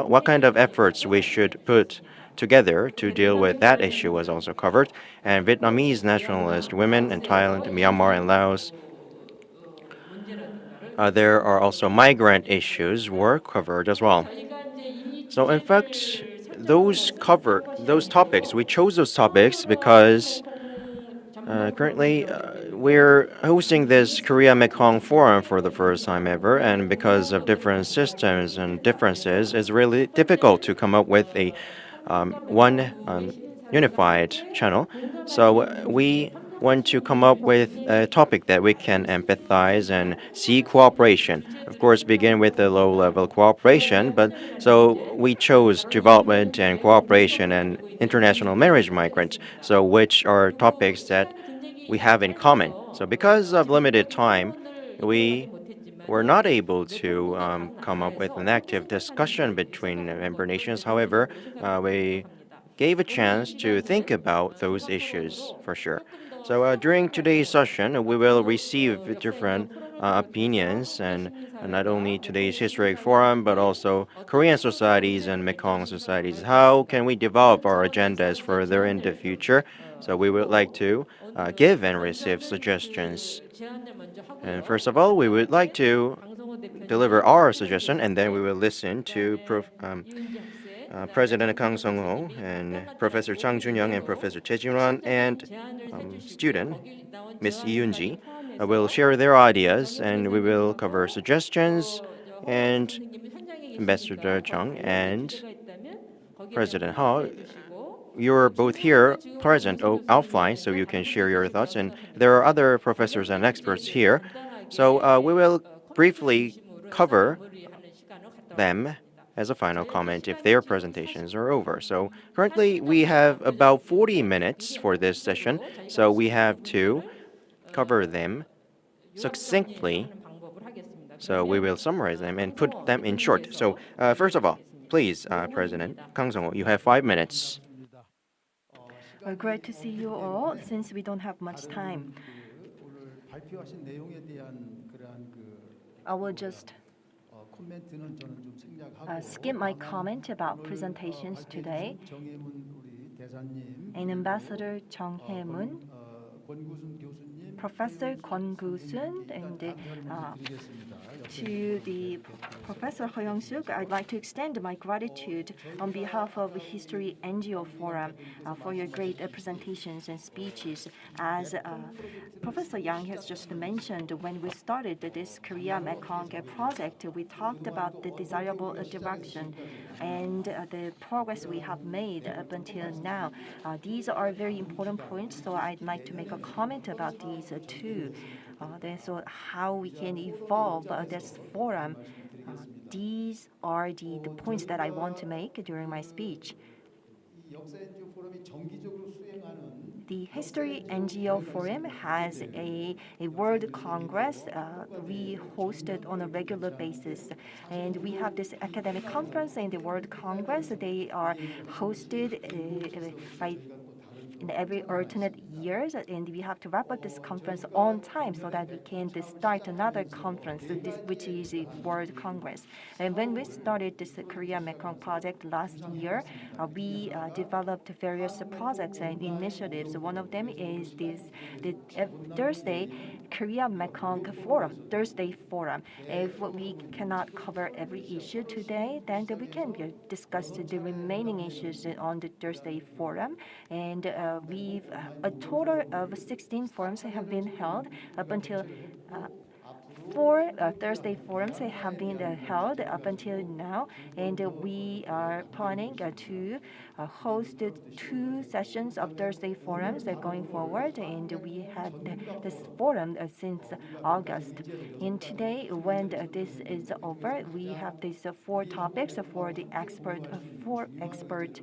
what kind of efforts we should put together to deal with that issue was also covered. And Vietnamese nationalist women in Thailand, Myanmar, and Laos. There are also migrant issues were covered as well. So in fact, those topics. We chose those topics because currently we're hosting this Korea Mekong Forum for the first time ever, and because of different systems and differences, it's really difficult to come up with a one unified channel. So we want to come up with a topic that we can empathize and see cooperation. Of course, begin with the low-level cooperation, but so we chose development and cooperation and international marriage migrants, so which are topics that we have in common. So because of limited time, we were not able to come up with an active discussion between member nations. However, we gave a chance to think about those issues for sure. So during today's session, we will receive different opinions, and not only today's historic forum, but also Korean societies and Mekong societies. How can we develop our agendas further in the future? So we would like to give and receive suggestions. And first of all, we would like to deliver our suggestion, and then we will listen to President Kang Sung-ho and Professor Chang Jun-young and Professor Choi Jin-won and student Miss Lee Yoon-ji will share their ideas, and we will cover suggestions. And Ambassador Chung and President Ha, you're both here present offline, so you can share your thoughts. And there are other professors and experts here, so we will briefly cover them as a final comment if their presentations are over. So currently we have about 40 minutes for this session, so we have to cover them succinctly. So we will summarize them and put them in short. So first of all, please, President Kang Sung-ho, you have 5 minutes. Great to see you all. Since we don't have much time, I will just skip my comment about presentations today. And Ambassador Chung Hae-moon, Professor Kwon Gu-sun, and to the Professor Ho Young-suk, I'd like to extend my gratitude on behalf of History NGO Forum for your great presentations and speeches. As Professor Yang has just mentioned, when we started this Korea Mekong project, we talked about the desirable direction and the progress we have made up until now. These are very important points, so I'd like to make a comment about these too. So how we can evolve this forum. These are the points that I want to make during my speech. The History NGO Forum has a World Congress we hosted on a regular basis. And we have this academic conference and the World Congress. They are hosted by in every alternate years, and we have to wrap up this conference on time so that we can start another conference, which is a World Congress. And when we started this Korea Mekong project last year, we developed various projects and initiatives. One of them is the Thursday Korea Mekong Forum, Thursday Forum. If we cannot cover every issue today, then we can discuss the remaining issues on the Thursday Forum. And a total of 16 forums have been held up until 4 Thursday forums have been held up until now, and we are planning to host 2 sessions of Thursday forums going forward, and we had this forum since August. And today, when this is over, we have these 4 topics for the expert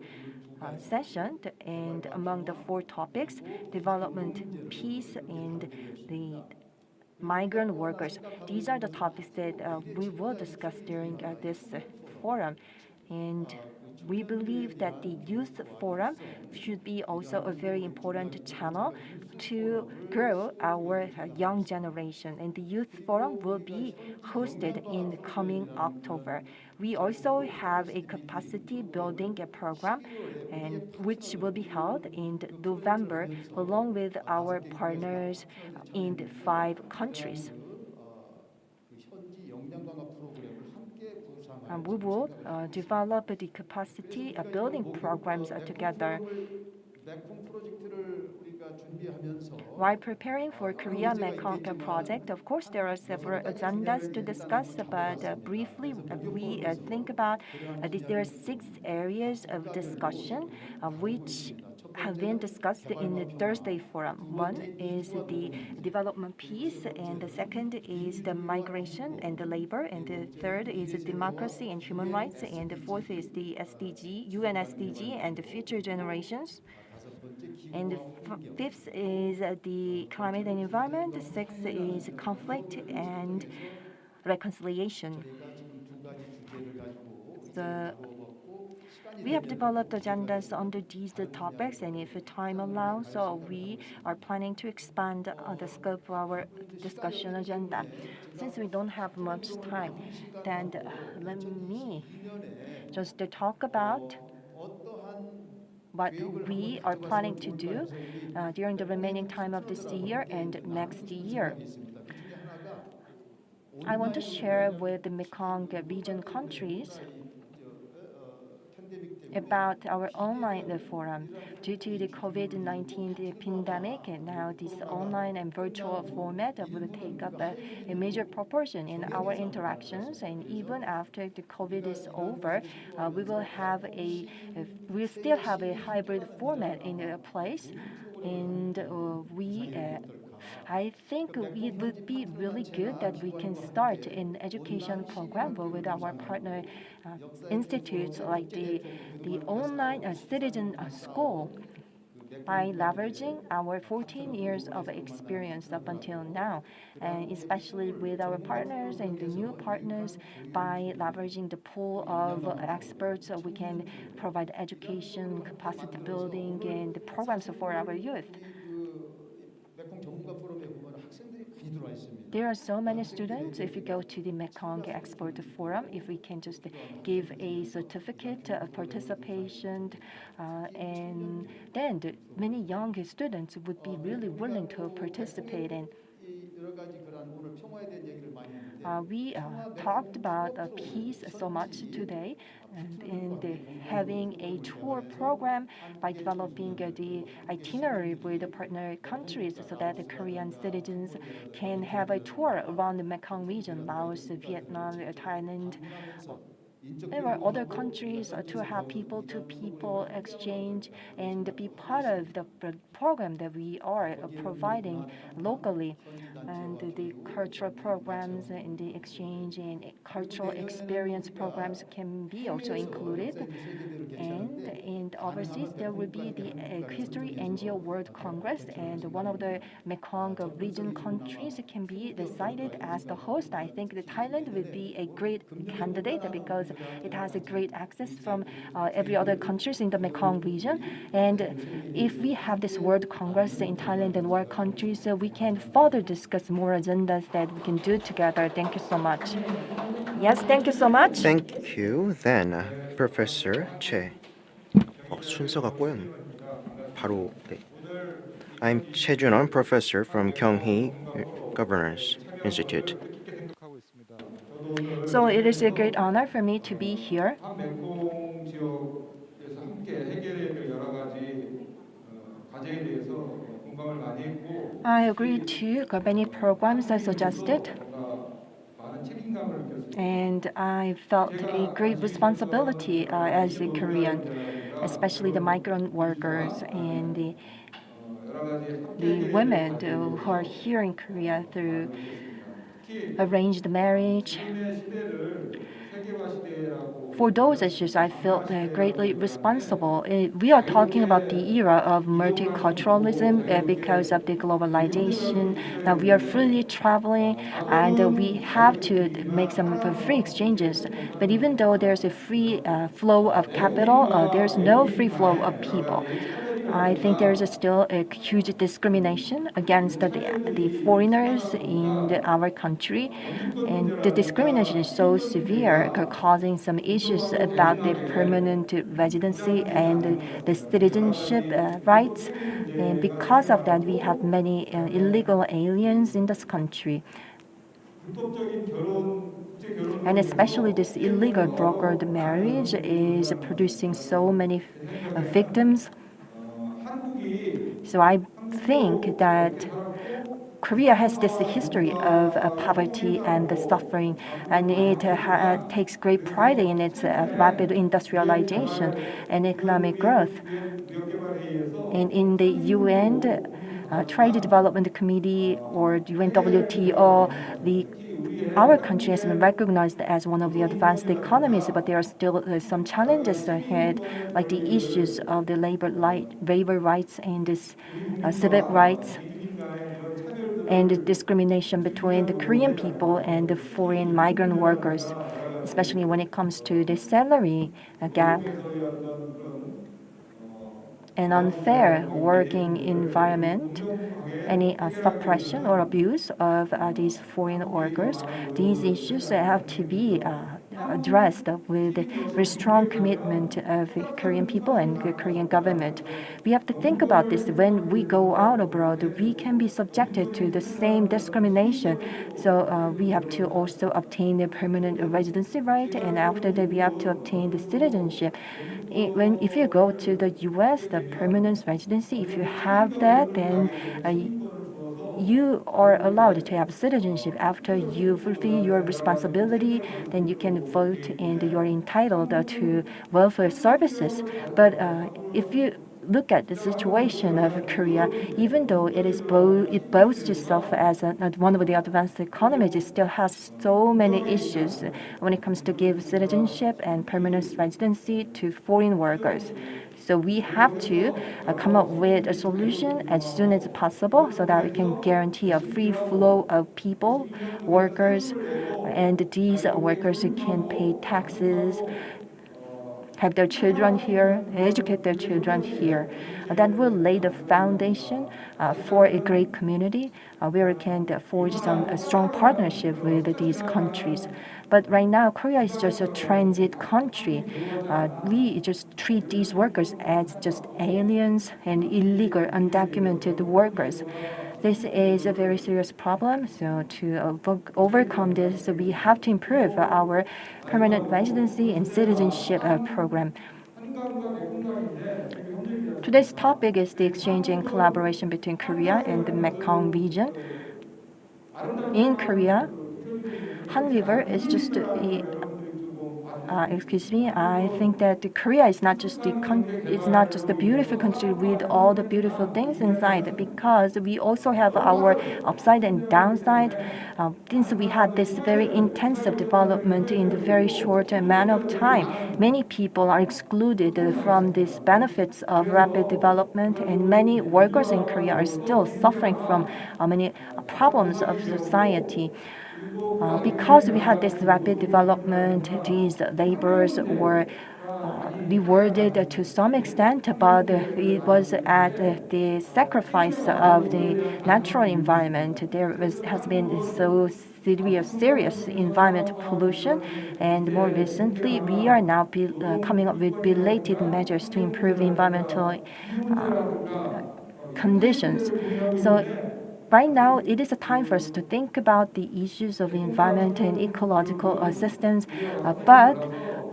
session, and among the 4 topics, development, peace, and the migrant workers. These are the topics that we will discuss during this forum. And we believe that the youth forum should be also a very important channel to grow our young generation. And the youth forum will be hosted in coming October. We also have a capacity building program, and which will be held in November along with our partners in 5 countries. We will develop the capacity building programs together. While preparing for Korea Mekong project, of course, there are several agendas to discuss, but briefly, we think about there are 6 areas of discussion which have been discussed in the Thursday forum. One is the development peace, and the second is the migration and the labor, and the third is democracy and human rights, and the fourth is the SDG, UN SDG, and the future generations. And the fifth is the climate and environment. The sixth is conflict and reconciliation. So we have developed agendas under these topics, and if time allows, so we are planning to expand the scope of our discussion agenda. Since we don't have much time, then let me just talk about what we are planning to do during the remaining time of this year and next year. I want to share with the Mekong region countries about our online forum. Due to the COVID-19 pandemic, and now this online and virtual format will take up a major proportion in our interactions. And even after the COVID is over, we'll still have a hybrid format in place. And I think it would be really good that we can start an education program with our partner institutes like the online citizen school, by leveraging our 14 years of experience up until now, and especially with our partners and the new partners, by leveraging the pool of experts, we can provide education, capacity building, and the programs for our youth. There are so many students. If you go to the Mekong Export Forum, if we can just give a certificate of participation, and then many young students would be really willing to participate in. We talked about peace so much today, and having a tour program by developing the itinerary with the partner countries so that the Korean citizens can have a tour around the Mekong region, Laos, Vietnam, Thailand. There are other countries to have people-to-people exchange and be part of the program that we are providing locally. And the cultural programs and the exchange and cultural experience programs can be also included. And in overseas, there will be the History NGO World Congress, and one of the Mekong region countries can be decided as the host. I think that Thailand would be a great candidate because It has a great access from every other countries in the Mekong region. And if we have this World Congress in Thailand and world countries, we can further discuss more agendas that we can do together. Thank you so much. Yes, thank you so much. Thank you. Then Professor Che. 순서가 꼬였네. 바로 네. I'm Che Junwon, professor from Kyunghee Governors Institute. So it is a great honor for me to be here. 메콩 지역에서 함께 해결해야 될 여러 가지 과제에 대해서 공감을 많이 했고 I agree to many programs I suggested. 많은 책임감을 느꼈습니다. And I felt a great responsibility as a Korean, especially the migrant workers and the women who are here in Korea through arranged marriage. For those issues, I felt greatly responsible. We are talking about the era of multiculturalism because of the globalization. Now we are freely traveling and we have to make some free exchanges. But even though there's a free flow of capital, there's no free flow of people. I think there is still a huge discrimination against the foreigners in our country. And the discrimination is so severe, causing some issues about the permanent residency and the citizenship rights. And because of that, we have many illegal aliens in this country. And especially this illegal brokered marriage is producing so many victims. So I think that Korea has this history of poverty and the suffering, and it takes great pride in its rapid industrialization and economic growth. And in the UN Trade Development Committee or UNWTO, our country has been recognized as one of the advanced economies, but there are still some challenges ahead, like the issues of the labor rights and this, civic rights, and the discrimination between the Korean people and the foreign migrant workers, especially when it comes to the salary gap and unfair working environment, any suppression or abuse of these foreign workers. These issues have to be addressed with very strong commitment of the Korean people and the Korean government. We have to think about this. When we go out abroad, we can be subjected to the same discrimination. So we have to also obtain a permanent residency right, and after that we have to obtain the citizenship. If you go to the U.S., the permanent residency, if you have that, then you are allowed to have citizenship. After you fulfill your responsibility, then you can vote and you're entitled to welfare services. But if you look at the situation of Korea, even though it boasts itself as one of the advanced economies, it still has so many issues when it comes to give citizenship and permanent residency to foreign workers. So we have to come up with a solution as soon as possible so that we can guarantee a free flow of people, workers, and these workers can pay taxes, have their children here, educate their children here. That will lay the foundation for a great community where we can forge some strong partnership with these countries. But right now, Korea is just a transit country. We just treat these workers as just aliens and illegal, undocumented workers. This is a very serious problem. So to overcome this, we have to improve our permanent residency and citizenship program. Today's topic is the exchange and collaboration between Korea and the Mekong region. In Korea, Han River is just I think that Korea is not just the beautiful country with all the beautiful things inside, because we also have our upside and downside. Since we had this very intensive development in the very short amount of time, many people are excluded from these benefits of rapid development, and many workers in Korea are still suffering from many problems of society. Because we had this rapid development, these labors were rewarded to some extent, but it was at the sacrifice of the natural environment. Has been serious environmental pollution, and more recently, we are now coming up with belated measures to improve environmental conditions. So right now, it is a time for us to think about the issues of environment and ecological assistance. But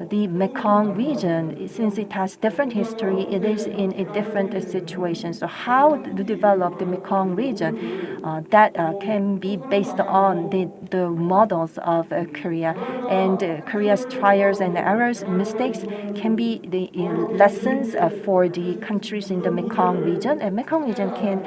the Mekong region, since it has different history, it is in a different situation. So how to develop the Mekong region that can be based on the models of Korea. And Korea's trials and errors, mistakes can be the lessons for the countries in the Mekong region. And Mekong region can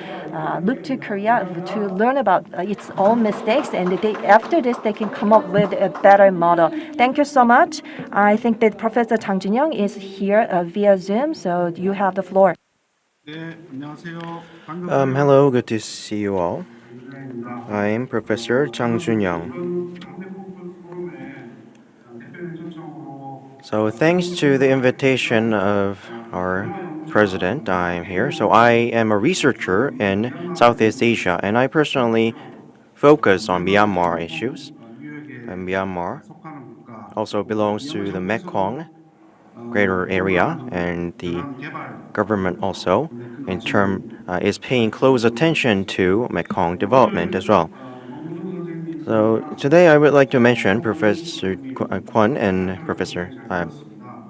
look to Korea to learn about its own mistakes, and after this they can come up with a better model. Thank you so much. I think that Professor Chang Jun-young is here via Zoom, so you have the floor. Hello, good to see you all. I'm Professor Chang Jun-young. So thanks to the invitation of our president, I'm here. So I am a researcher in Southeast Asia, and I personally focus on Myanmar issues. And Myanmar also belongs to the Mekong greater area, and the government also is paying close attention to Mekong development as well. So today I would like to mention Professor Kwon and Professor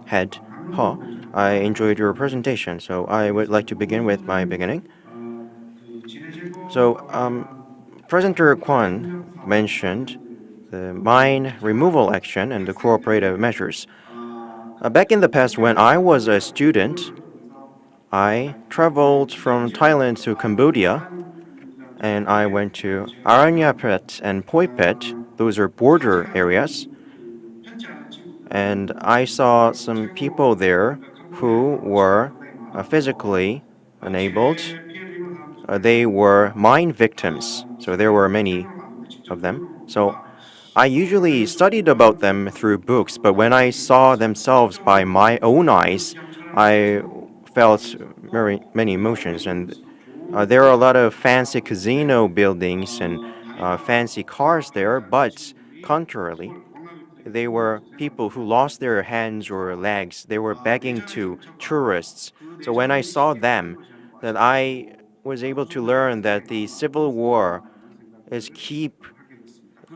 Head Ho. I enjoyed your presentation, so I would like to begin with my beginning. So Presenter Kwon mentioned the mine removal action and the cooperative measures. Back in the past, when I was a student, I traveled from Thailand to Cambodia, and I went to Aranyapet and Poipet. Those are border areas. And I saw some people there who were physically enabled. They were mine victims, so there were many of them. So I usually studied about them through books, but when I saw themselves by my own eyes, I felt very many emotions. And there are a lot of fancy casino buildings and fancy cars there, but contrarily, they were people who lost their hands or legs. They were begging to tourists. So when I saw them, that I was able to learn that the civil war is keep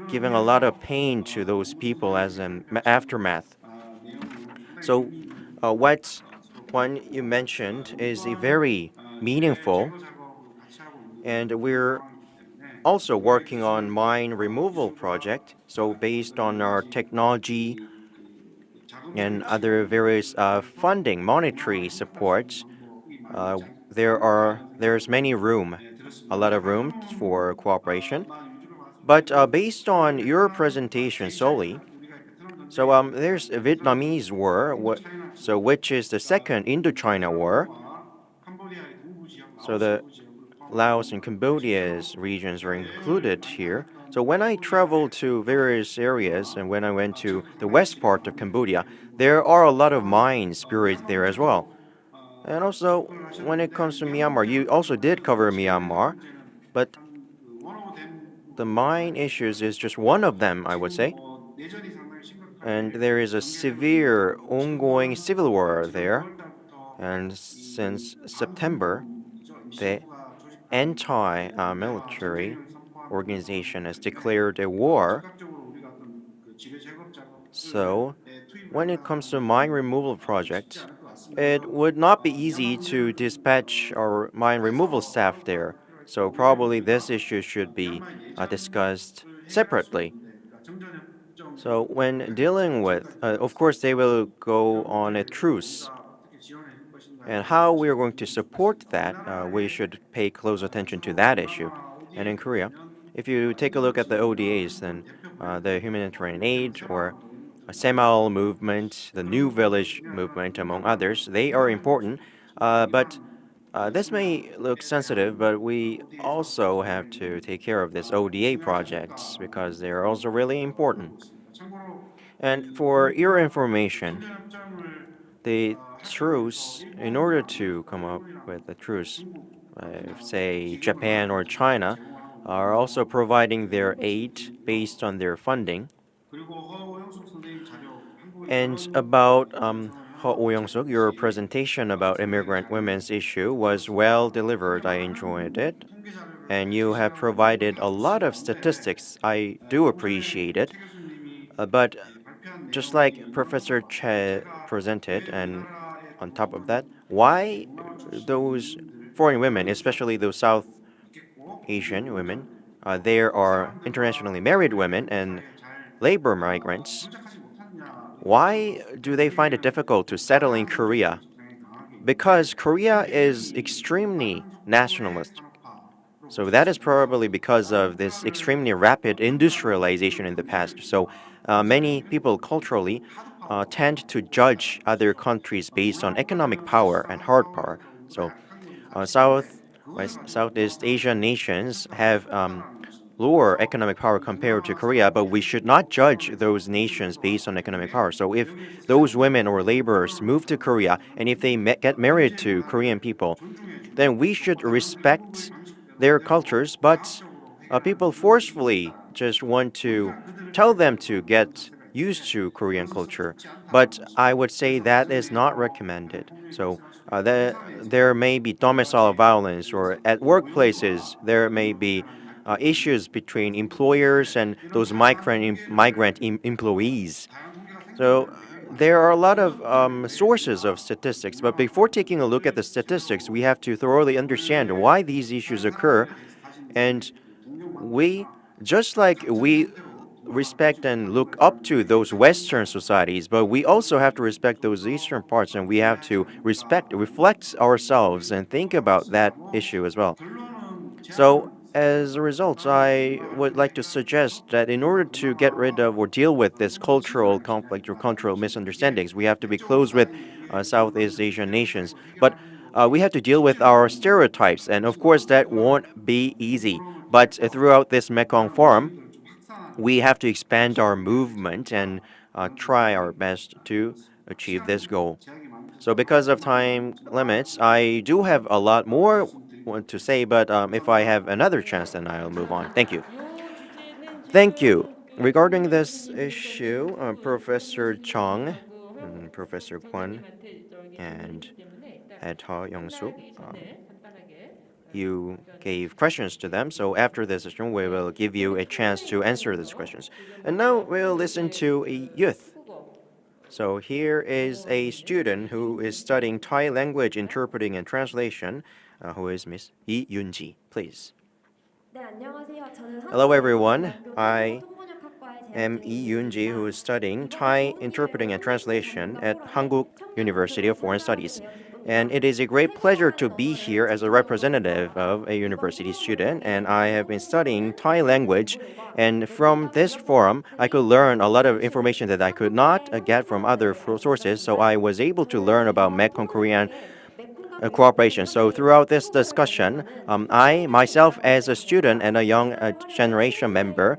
giving a lot of pain to those people as an aftermath. So what one you mentioned is a very meaningful, and we're also working on mine removal project. So based on our technology and other various funding, monetary supports, there's a lot of room for cooperation. But based on your presentation solely, so there's a Vietnamese War, which is the second Indochina War. So the Laos and Cambodia's regions are included here. So when I traveled to various areas and when I went to the west part of Cambodia, there are a lot of mines buried there as well. And also, when it comes to Myanmar, you also did cover Myanmar, but the mine issues is just one of them, I would say. And there is a severe ongoing civil war there. And since September, the anti-military organization has declared a war. So, when it comes to mine removal project, it would not be easy to dispatch our mine removal staff there. So probably this issue should be discussed separately. So when dealing with, of course, they will go on a truce. And how we are going to support that, we should pay close attention to that issue. And in Korea, if you take a look at the ODAs, then the humanitarian aid or a Semal movement, the New Village movement, among others, they are important. But This may look sensitive, but we also have to take care of this ODA projects because they are also really important. And for your information, the truce, in order to come up with a truce, say Japan or China, are also providing their aid based on their funding. And about Ho Young-suk, your presentation about immigrant women's issue was well delivered. I enjoyed it. And you have provided a lot of statistics. I do appreciate it. But just like Professor Che presented, and on top of that, why those foreign women, especially those South Asian women, there are internationally married women and labor migrants, why do they find it difficult to settle in Korea? Because Korea is extremely nationalist. So that is probably because of this extremely rapid industrialization in the past. So many people culturally tend to judge other countries based on economic power and hard power. So Southeast Asian nations have lower economic power compared to Korea, but we should not judge those nations based on economic power. So if those women or laborers move to Korea and if they get married to Korean people, then we should respect their cultures, but people forcefully just want to tell them to get used to Korean culture. But I would say that is not recommended. So there may be domicile violence, or at workplaces, there may be issues between employers and those migrant employees. So there are a lot of sources of statistics, but before taking a look at the statistics, we have to thoroughly understand why these issues occur. And just like we respect and look up to those Western societies, but we also have to respect those Eastern parts, and we have to reflect ourselves and think about that issue as well. So, as a result, I would like to suggest that in order to get rid of or deal with this cultural conflict or cultural misunderstandings, we have to be close with Southeast Asian nations. But we have to deal with our stereotypes, and of course, that won't be easy. But throughout this Mekong Forum, we have to expand our movement and try our best to achieve this goal. So because of time limits, I do have a lot more want to say, but if I have another chance, then I'll move on. Thank you. Thank you. Regarding this issue, Professor Chong, Professor Kwon, and Head Ha Young-suk, you gave questions to them. So after this session, we will give you a chance to answer these questions. And now we'll listen to a youth. So here is a student who is studying Thai language interpreting and translation, who is Miss Lee Yoon-ji. Please. Hello, everyone. I am Lee Yoon-ji, who is studying Thai interpreting and translation at Hankuk University of Foreign Studies. And it is a great pleasure to be here as a representative of a university student. And I have been studying Thai language. And from this forum, I could learn a lot of information that I could not get from other sources. So I was able to learn about Mekong Korean cooperation. So throughout this discussion, I myself as a student and a young generation member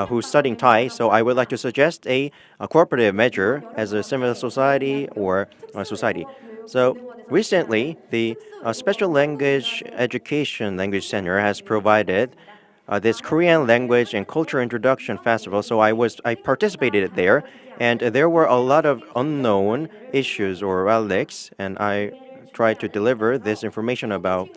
who's studying Thai, so I would like to suggest a cooperative measure as a civil society or a society. So recently, the Special Language Education Language Center has provided this Korean language and culture introduction festival. So I participated there, and there were a lot of unknown issues or relics, and I tried to deliver this information about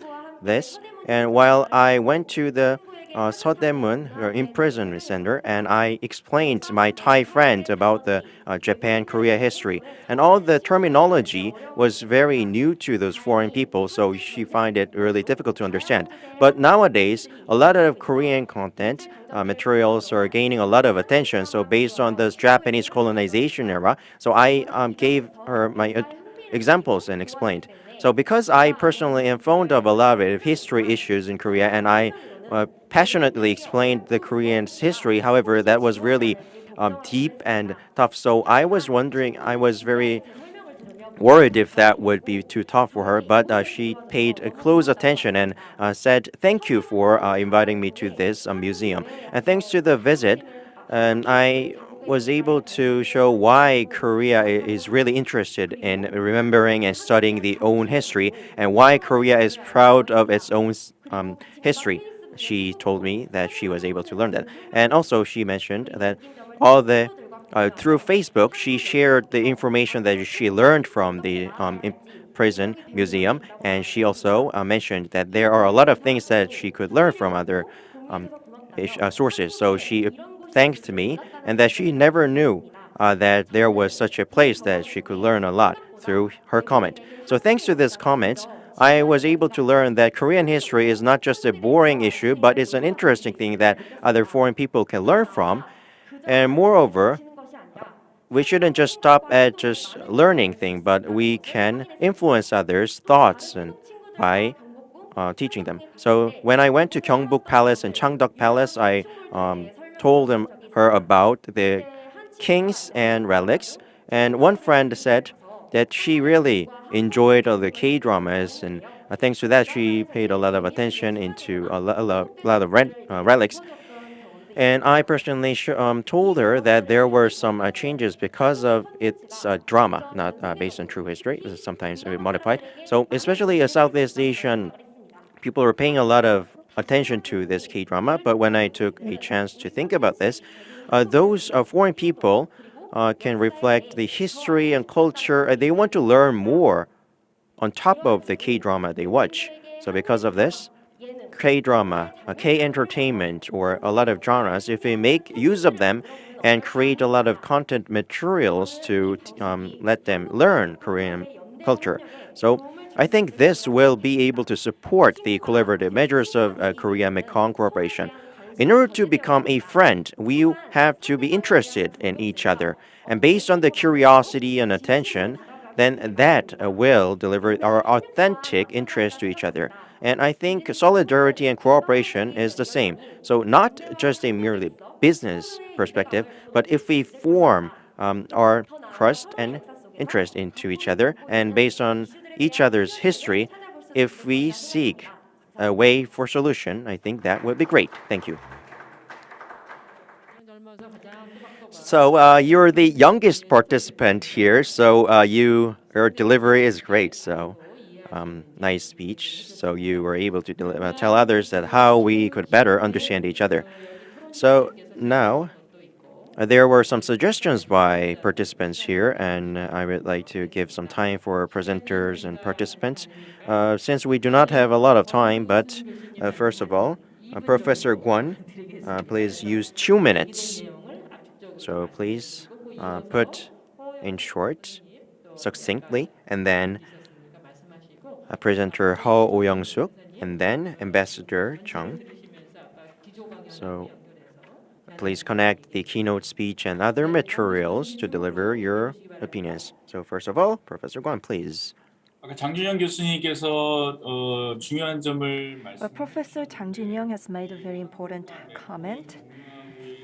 this. And while I went to the Sodaemun or imprisonment center, and I explained to my Thai friend about the Japan-Korea history, and all the terminology was very new to those foreign people, so she find it really difficult to understand. But nowadays, a lot of Korean content materials are gaining a lot of attention. So based on this Japanese colonization era, so I gave her my examples and explained. So because I personally am fond of a lot of history issues in Korea, and I passionately explained the Korean's history, however, that was really deep and tough. So I was wondering, I was very worried if that would be too tough for her, but she paid close attention and said thank you for inviting me to this museum. And thanks to the visit, I was able to show why Korea is really interested in remembering and studying the own history and why Korea is proud of its own history. She told me that she was able to learn that. And also, she mentioned that all the through Facebook, she shared the information that she learned from the prison museum, and she also mentioned that there are a lot of things that she could learn from other um, sources. So she thanked me, and that she never knew that there was such a place that she could learn a lot through her comment. So thanks to this comment, I was able to learn that Korean history is not just a boring issue, but it's an interesting thing that other foreign people can learn from. And moreover, we shouldn't just stop at just learning thing, but we can influence others' thoughts and by teaching them. So when I went to Gyeongbuk Palace and Changdeok Palace, I told her about the kings and relics. And one friend said that she really enjoyed all the K dramas, and thanks to that, she paid a lot of attention into a lot of relics. And I personally told her that there were some changes because of its drama, not based on true history. It was sometimes a bit modified. So, especially Southeast Asian people are paying a lot of attention to this K drama. But when I took a chance to think about this, those foreign people can reflect the history and culture. They want to learn more on top of the K drama they watch. So, because of this, K drama, K entertainment, or a lot of genres, if we make use of them and create a lot of content materials to let them learn Korean culture. So I think this will be able to support the collaborative measures of Korea Mekong Corporation. In order to become a friend, we have to be interested in each other. And based on the curiosity and attention, then that will deliver our authentic interest to each other. And I think solidarity and cooperation is the same. So, not just a merely business perspective, but if we form our trust and interest into each other, and based on each other's history, if we seek a way for solution, I think that would be great. Thank you. So you're the youngest participant here, so your delivery is great. So nice speech. So you were able to tell others that how we could better understand each other. So now there were some suggestions by participants here, and I would like to give some time for presenters and participants. Since we do not have a lot of time, but first of all, Professor Guan, please use 2 minutes. So please put in short, succinctly, and then presenter Ho Oh-young-suk, and then Ambassador Chung. So please connect the keynote speech and other materials to deliver your opinions. So first of all, Professor Guan, please. 장준영 교수님께서 중요한 점을 Professor Chang Jun-young has made a very important comment.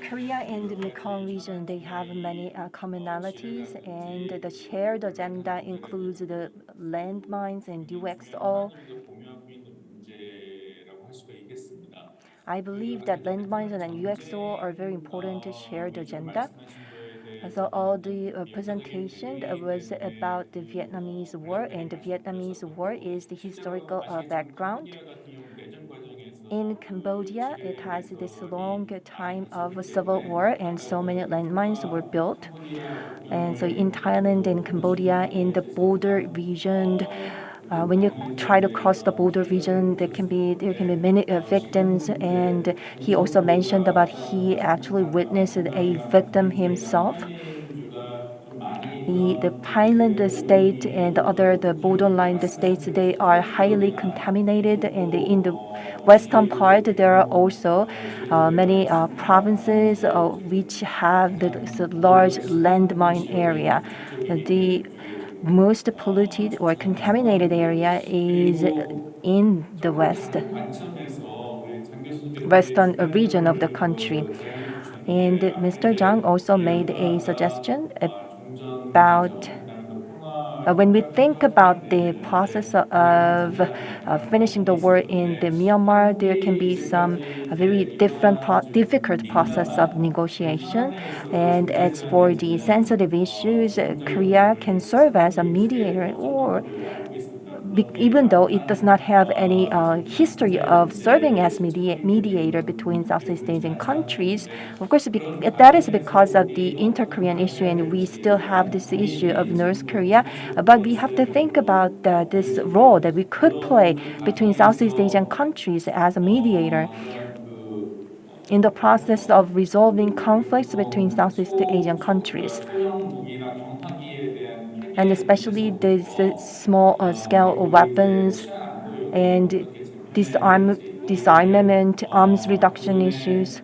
Korea and the Mekong region, they have many commonalities, and the shared agenda includes the landmines and UXO. I believe that landmines and UXO are very important shared agenda. So all the presentation was about the Vietnamese War, and the Vietnamese War is the historical background. In Cambodia, it has this long time of civil war, and so many landmines were built. And so in Thailand and Cambodia, in the border region, when you try to cross the border region, there can be many victims. And he also mentioned about he actually witnessed a victim himself. The Thailand state and the borderline states, they are highly contaminated, and in the western part there are also many provinces which have the large landmine area. The most polluted or contaminated area is in the western region of the country. And Mr. Zhang also made a suggestion about when we think about the process of finishing the war in the Myanmar, there can be some very difficult process of negotiation. And as for the sensitive issues, Korea can serve as a mediator, or even though it does not have any history of serving as mediator between Southeast Asian countries. Of course, that is because of the inter-Korean issue, and we still have this issue of North Korea. But we have to think about this role that we could play between Southeast Asian countries as a mediator in the process of resolving conflicts between Southeast Asian countries. And especially these small scale weapons and disarmament, arms reduction issues,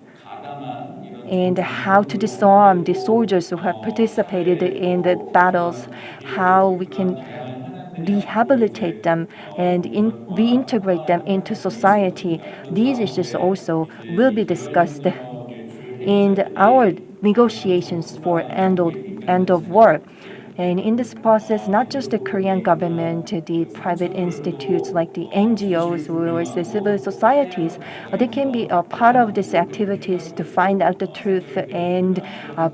and how to disarm the soldiers who have participated in the battles, how we can rehabilitate them and reintegrate them into society. These issues also will be discussed in our negotiations for end of war. And in this process, not just the Korean government, the private institutes like the NGOs or the civil societies, they can be a part of these activities to find out the truth and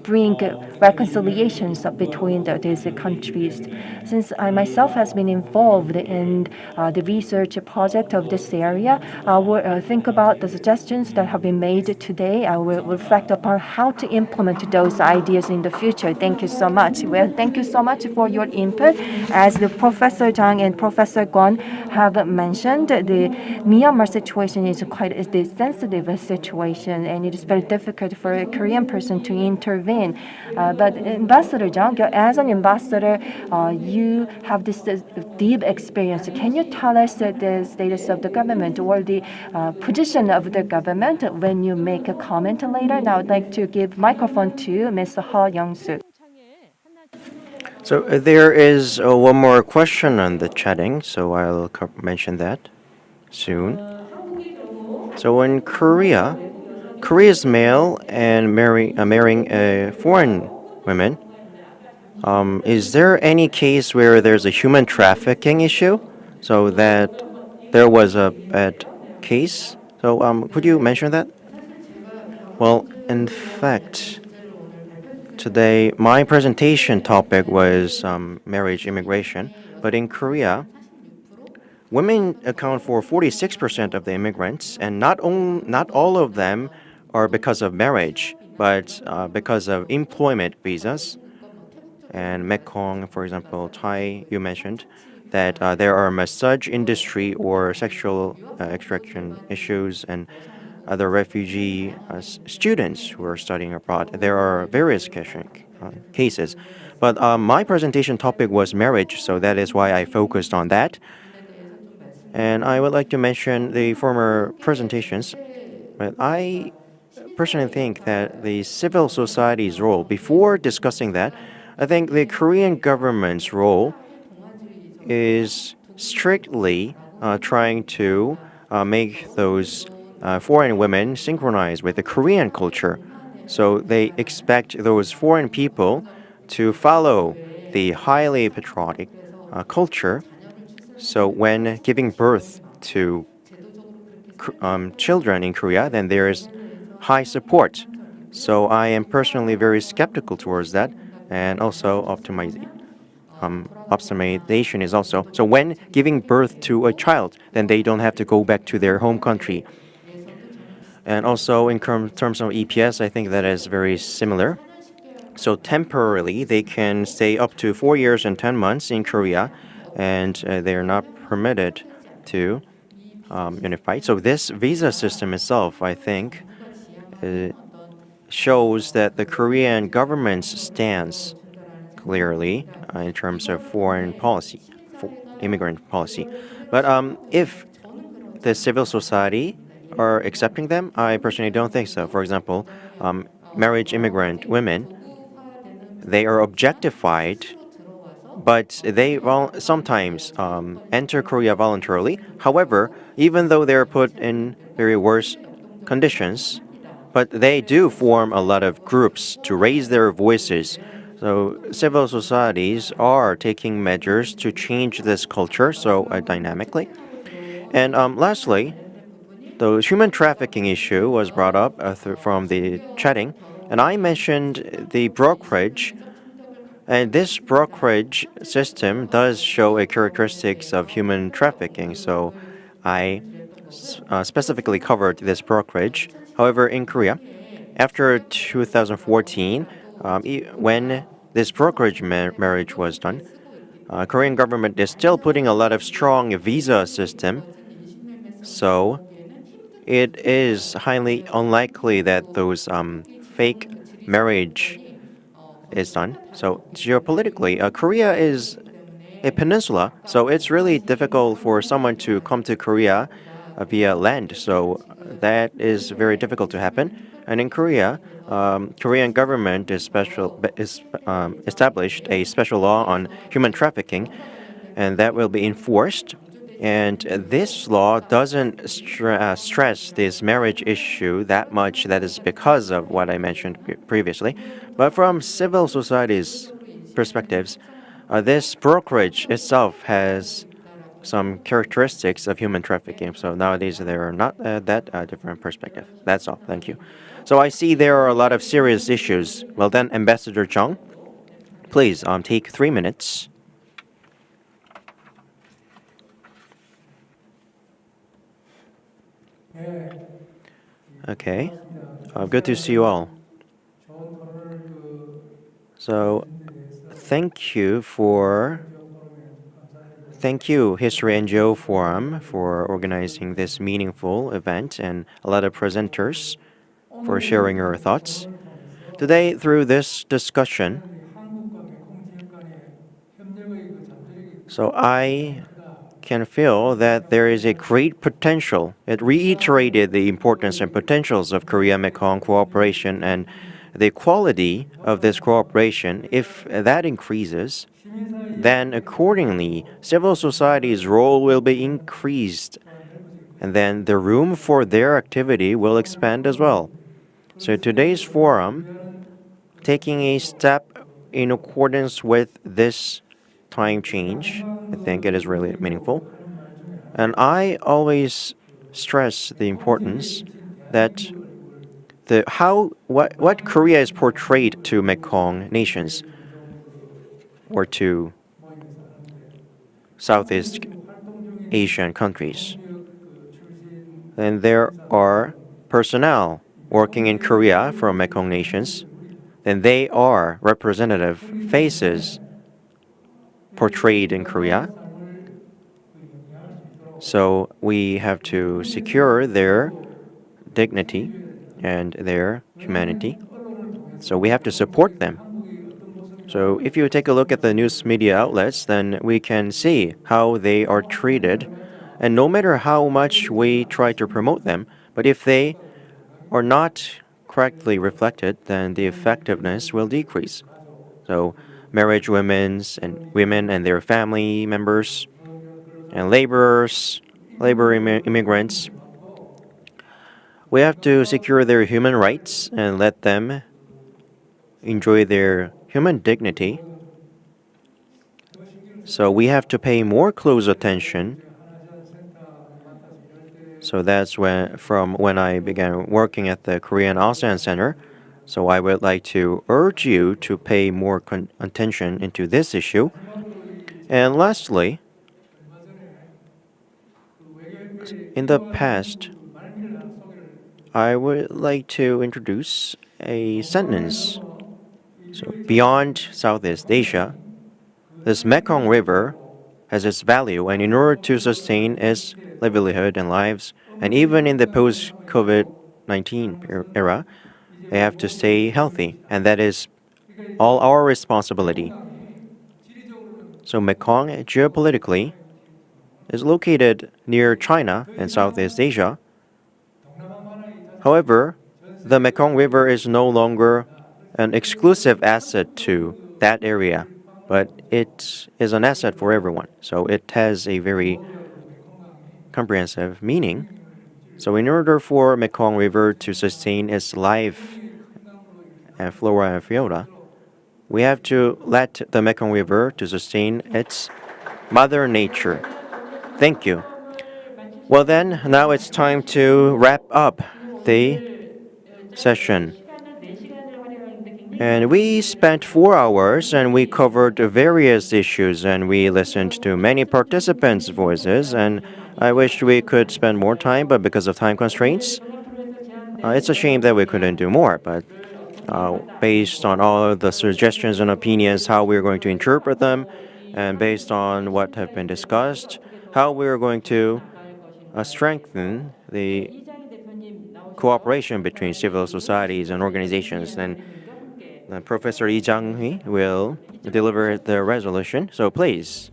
bring reconciliations between these countries. Since I myself has been involved in the research project of this area, I will think about the suggestions that have been made today. I will reflect upon how to implement those ideas in the future. Thank you so much. Well, thank you so much for your input. As the Professor Jang and Professor Kwon have mentioned, the Myanmar situation is quite a sensitive situation, and it is very difficult for a Korean person to intervene. But Ambassador Jang, as an ambassador, you have this deep experience. Can you tell us the status of the government or the position of the government when you make a comment later? Now I'd like to give microphone to Ms. Ha Young-suk. So there is one more question on the chatting, so I'll mention that soon. So in Korea's male and marrying foreign women, is there any case where there's a human trafficking issue? So that there was a bad case? So could you mention that? Well, in fact, today my presentation topic was marriage immigration, but in Korea, women account for 46% of the immigrants, and not all of them are because of marriage, but because of employment visas. And Mekong, for example, Thai, you mentioned that there are massage industry or sexual extraction issues, and other refugee students who are studying abroad. There are various cases. But my presentation topic was marriage, so that is why I focused on that. And I would like to mention the former presentations. But I personally think that the civil society's role, before discussing that, I think the Korean government's role is strictly trying to make those foreign women synchronize with the Korean culture. So they expect those foreign people to follow the highly patriotic culture. So when giving birth to children in Korea, then there is high support. So I am personally very skeptical towards that, and also optimization is also. So when giving birth to a child, then they don't have to go back to their home country. And also in terms of EPS, I think that is very similar. So temporarily, they can stay up to 4 years and 10 months in Korea, and they're not permitted to unify. So this visa system itself, I think, shows that the Korean government's stance clearly in terms of foreign policy, immigrant policy. But if the civil society are accepting them, I personally don't think so. For example, marriage immigrant women, they are objectified, but they sometimes enter Korea voluntarily. However, even though they're put in very worse conditions, but they do form a lot of groups to raise their voices So civil societies are taking measures to change this culture so dynamically. And lastly, the human trafficking issue was brought up from the chatting, and I mentioned the brokerage. And this brokerage system does show a characteristics of human trafficking, so I specifically covered this brokerage. However, in Korea, after 2014, when this brokerage marriage was done, Korean government is still putting a lot of strong visa system. So it is highly unlikely that those fake marriage is done. So geopolitically, Korea is a peninsula, so it's really difficult for someone to come to Korea via land. So that is very difficult to happen. And in Korea, Korean government is established a special law on human trafficking, and that will be enforced. And this law doesn't stress this marriage issue that much. That is because of what I mentioned previously. But from civil society's perspectives, this brokerage itself has some characteristics of human trafficking. So nowadays there are not that different perspective. That's all. Thank you. So I see there are a lot of serious issues. Well then, Ambassador Chung, please take 3 minutes. Okay. Good to see you all. So, thank you, History NGO Forum, for organizing this meaningful event and a lot of presenters for sharing your thoughts. Today, through this discussion, so I can feel that there is a great potential. It reiterated the importance and potentials of Korea-Mekong cooperation and the quality of this cooperation. If that increases, then accordingly, civil society's role will be increased, and then the room for their activity will expand as well. So today's forum, taking a step in accordance with this time change, I think it is really meaningful. And I always stress the importance that what Korea is portrayed to Mekong nations or to Southeast Asian countries. Then there are personnel working in Korea from Mekong nations. Then they are representative faces portrayed in Korea. So we have to secure their dignity and their humanity. So we have to support them. So if you take a look at the news media outlets, then we can see how they are treated. And no matter how much we try to promote them, but if they are not correctly reflected, then the effectiveness will decrease. So marriage women and their family members and laborers, immigrants, we have to secure their human rights and let them enjoy their human dignity. So we have to pay more close attention. So that's when I began working at the Korean ASEAN Center. So I would like to urge you to pay more attention into this issue. And lastly, in the past, I would like to introduce a sentence. So beyond Southeast Asia, this Mekong River has its value, and in order to sustain its livelihood and lives, and even in the post-COVID-19 era, they have to stay healthy, and that is all our responsibility. So Mekong, geopolitically, is located near China and Southeast Asia. However, the Mekong River is no longer an exclusive asset to that area, but it is an asset for everyone. So it has a very comprehensive meaning. So in order for Mekong River to sustain its life and flora and fauna, We have to let the Mekong River to sustain its mother nature. Thank you. Well then, now it's time to wrap up the session. And we spent 4 hours and we covered various issues and we listened to many participants' voices. And I wish we could spend more time, but because of time constraints, it's a shame that we couldn't do more. But based on all of the suggestions and opinions, how we're going to interpret them, and based on what have been discussed, how we're going to strengthen the cooperation between civil societies and organizations. Then Professor Lee Jang-hee will deliver the resolution. So please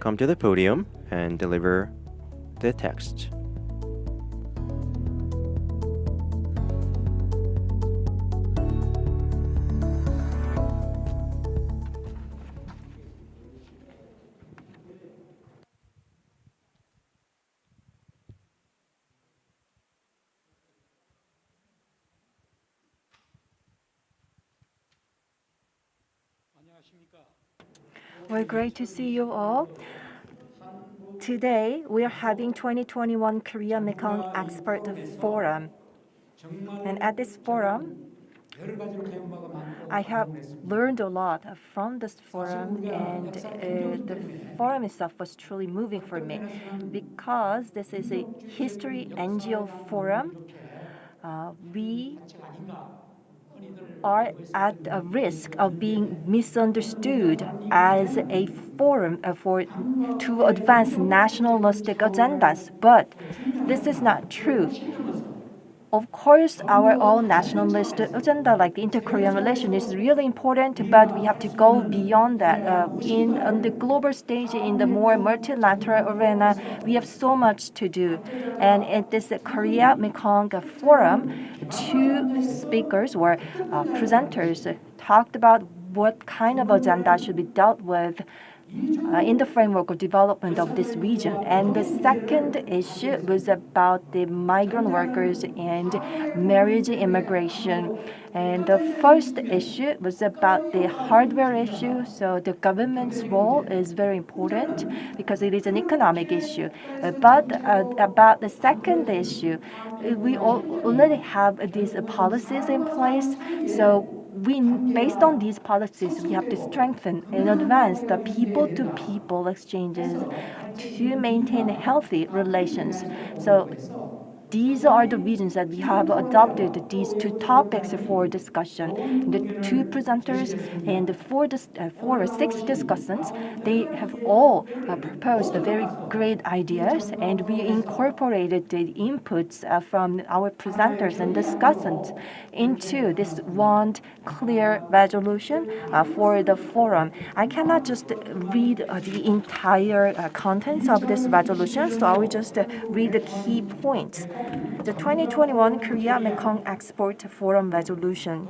come to the podium and deliver the text. Well, great to see you all. Today, we are having 2021 Korea Mekong Expert Forum. And at this forum, I have learned a lot from this forum, and the forum itself was truly moving for me because this is a history NGO forum. We are at a risk of being misunderstood as a forum to advance nationalistic agendas, but this is not true. Of course, our own nationalist agenda, like the inter-Korean relation, is really important, but we have to go beyond that. On the global stage, in the more multilateral arena, we have so much to do. And at this Korea Mekong Forum, two speakers or presenters talked about what kind of agenda should be dealt with in the framework of development of this region. And the second issue was about the migrant workers and marriage immigration. And the first issue was about the hardware issue. So the government's role is very important because it is an economic issue. But about the second issue, we already have these policies in place. So based on these policies, we have to strengthen and advance the people-to-people exchanges to maintain healthy relations. So these are the reasons that we have adopted these two topics for discussion. The two presenters and the four or six discussants, they have all proposed very great ideas, and we incorporated the inputs from our presenters and discussants into this one clear resolution for the forum. I cannot just read the entire contents of this resolution, so I will just read the key points. The 2021 Korea Mekong Export Forum Resolution.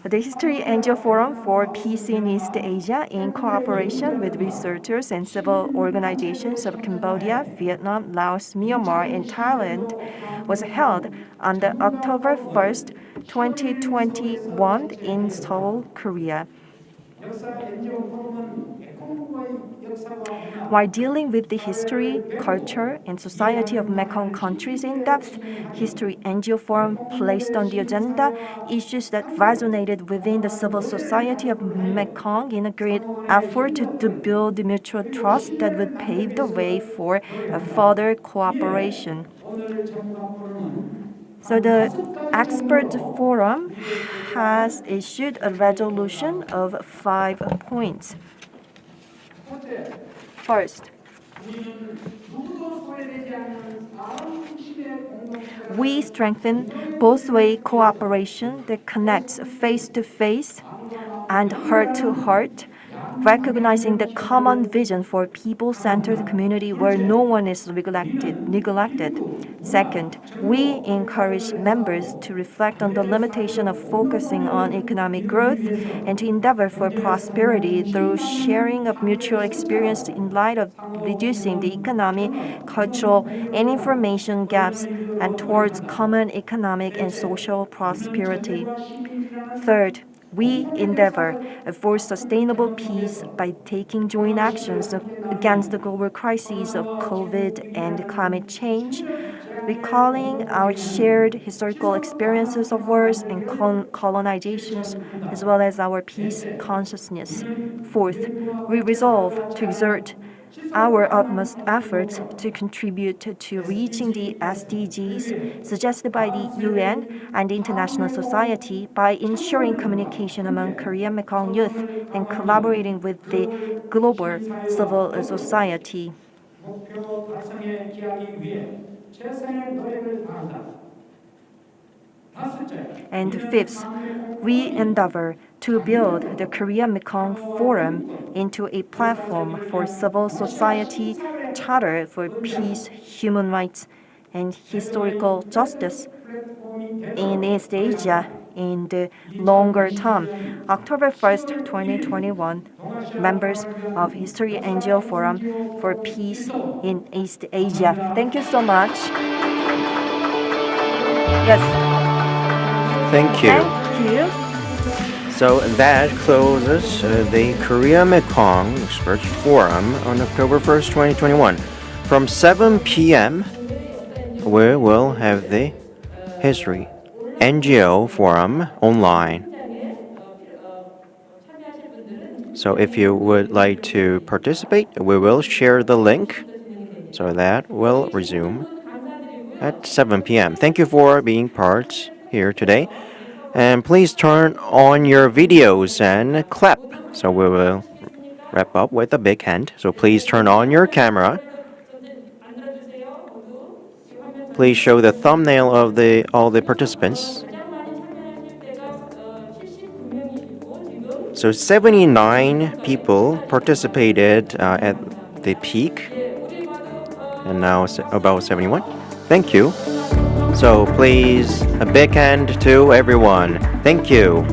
The History NGO Forum for Peace in East Asia, in cooperation with researchers and civil organizations of Cambodia, Vietnam, Laos, Myanmar, and Thailand, was held on the October 1st, 2021 in Seoul, Korea. While dealing with the history, culture, and society of Mekong countries in depth, History NGO Forum placed on the agenda issues that resonated within the civil society of Mekong in a great effort to build mutual trust that would pave the way for further cooperation. So the expert forum has issued a resolution of 5 points. First, we strengthen both-way cooperation that connects face-to-face and heart-to-heart recognizing the common vision for people-centered community where no one is neglected. Second, we encourage members to reflect on the limitation of focusing on economic growth and to endeavor for prosperity through sharing of mutual experience in light of reducing the economic, cultural, and information gaps and towards common economic and social prosperity. Third, we endeavor for sustainable peace by taking joint actions against the global crises of COVID and climate change, recalling our shared historical experiences of wars and colonizations, as well as our peace consciousness. Fourth, we resolve to exert our utmost efforts to contribute to reaching the SDGs suggested by the UN and the international society by ensuring communication among Korean Mekong youth and collaborating with the global civil society. And fifth, we endeavor to build the Korean Mekong Forum into a platform for civil society charter for peace, human rights, and historical justice in East Asia in the longer term. October 1st, 2021, members of History NGO Forum for Peace in East Asia. Thank you so much. Yes. Thank you. Thank you. So that closes the Korea Mekong Experts Forum on October 1st, 2021. From 7 p.m., we will have the History NGO Forum online. So if you would like to participate, we will share the link. So that will resume at 7 p.m. Thank you for being part here today. And please turn on your videos and clap. So we will wrap up with a big hand. So please turn on your camera. Please show the thumbnail of all the participants. So 79 people participated at the peak. And now about 71. Thank you. So please, a big hand to everyone. Thank you.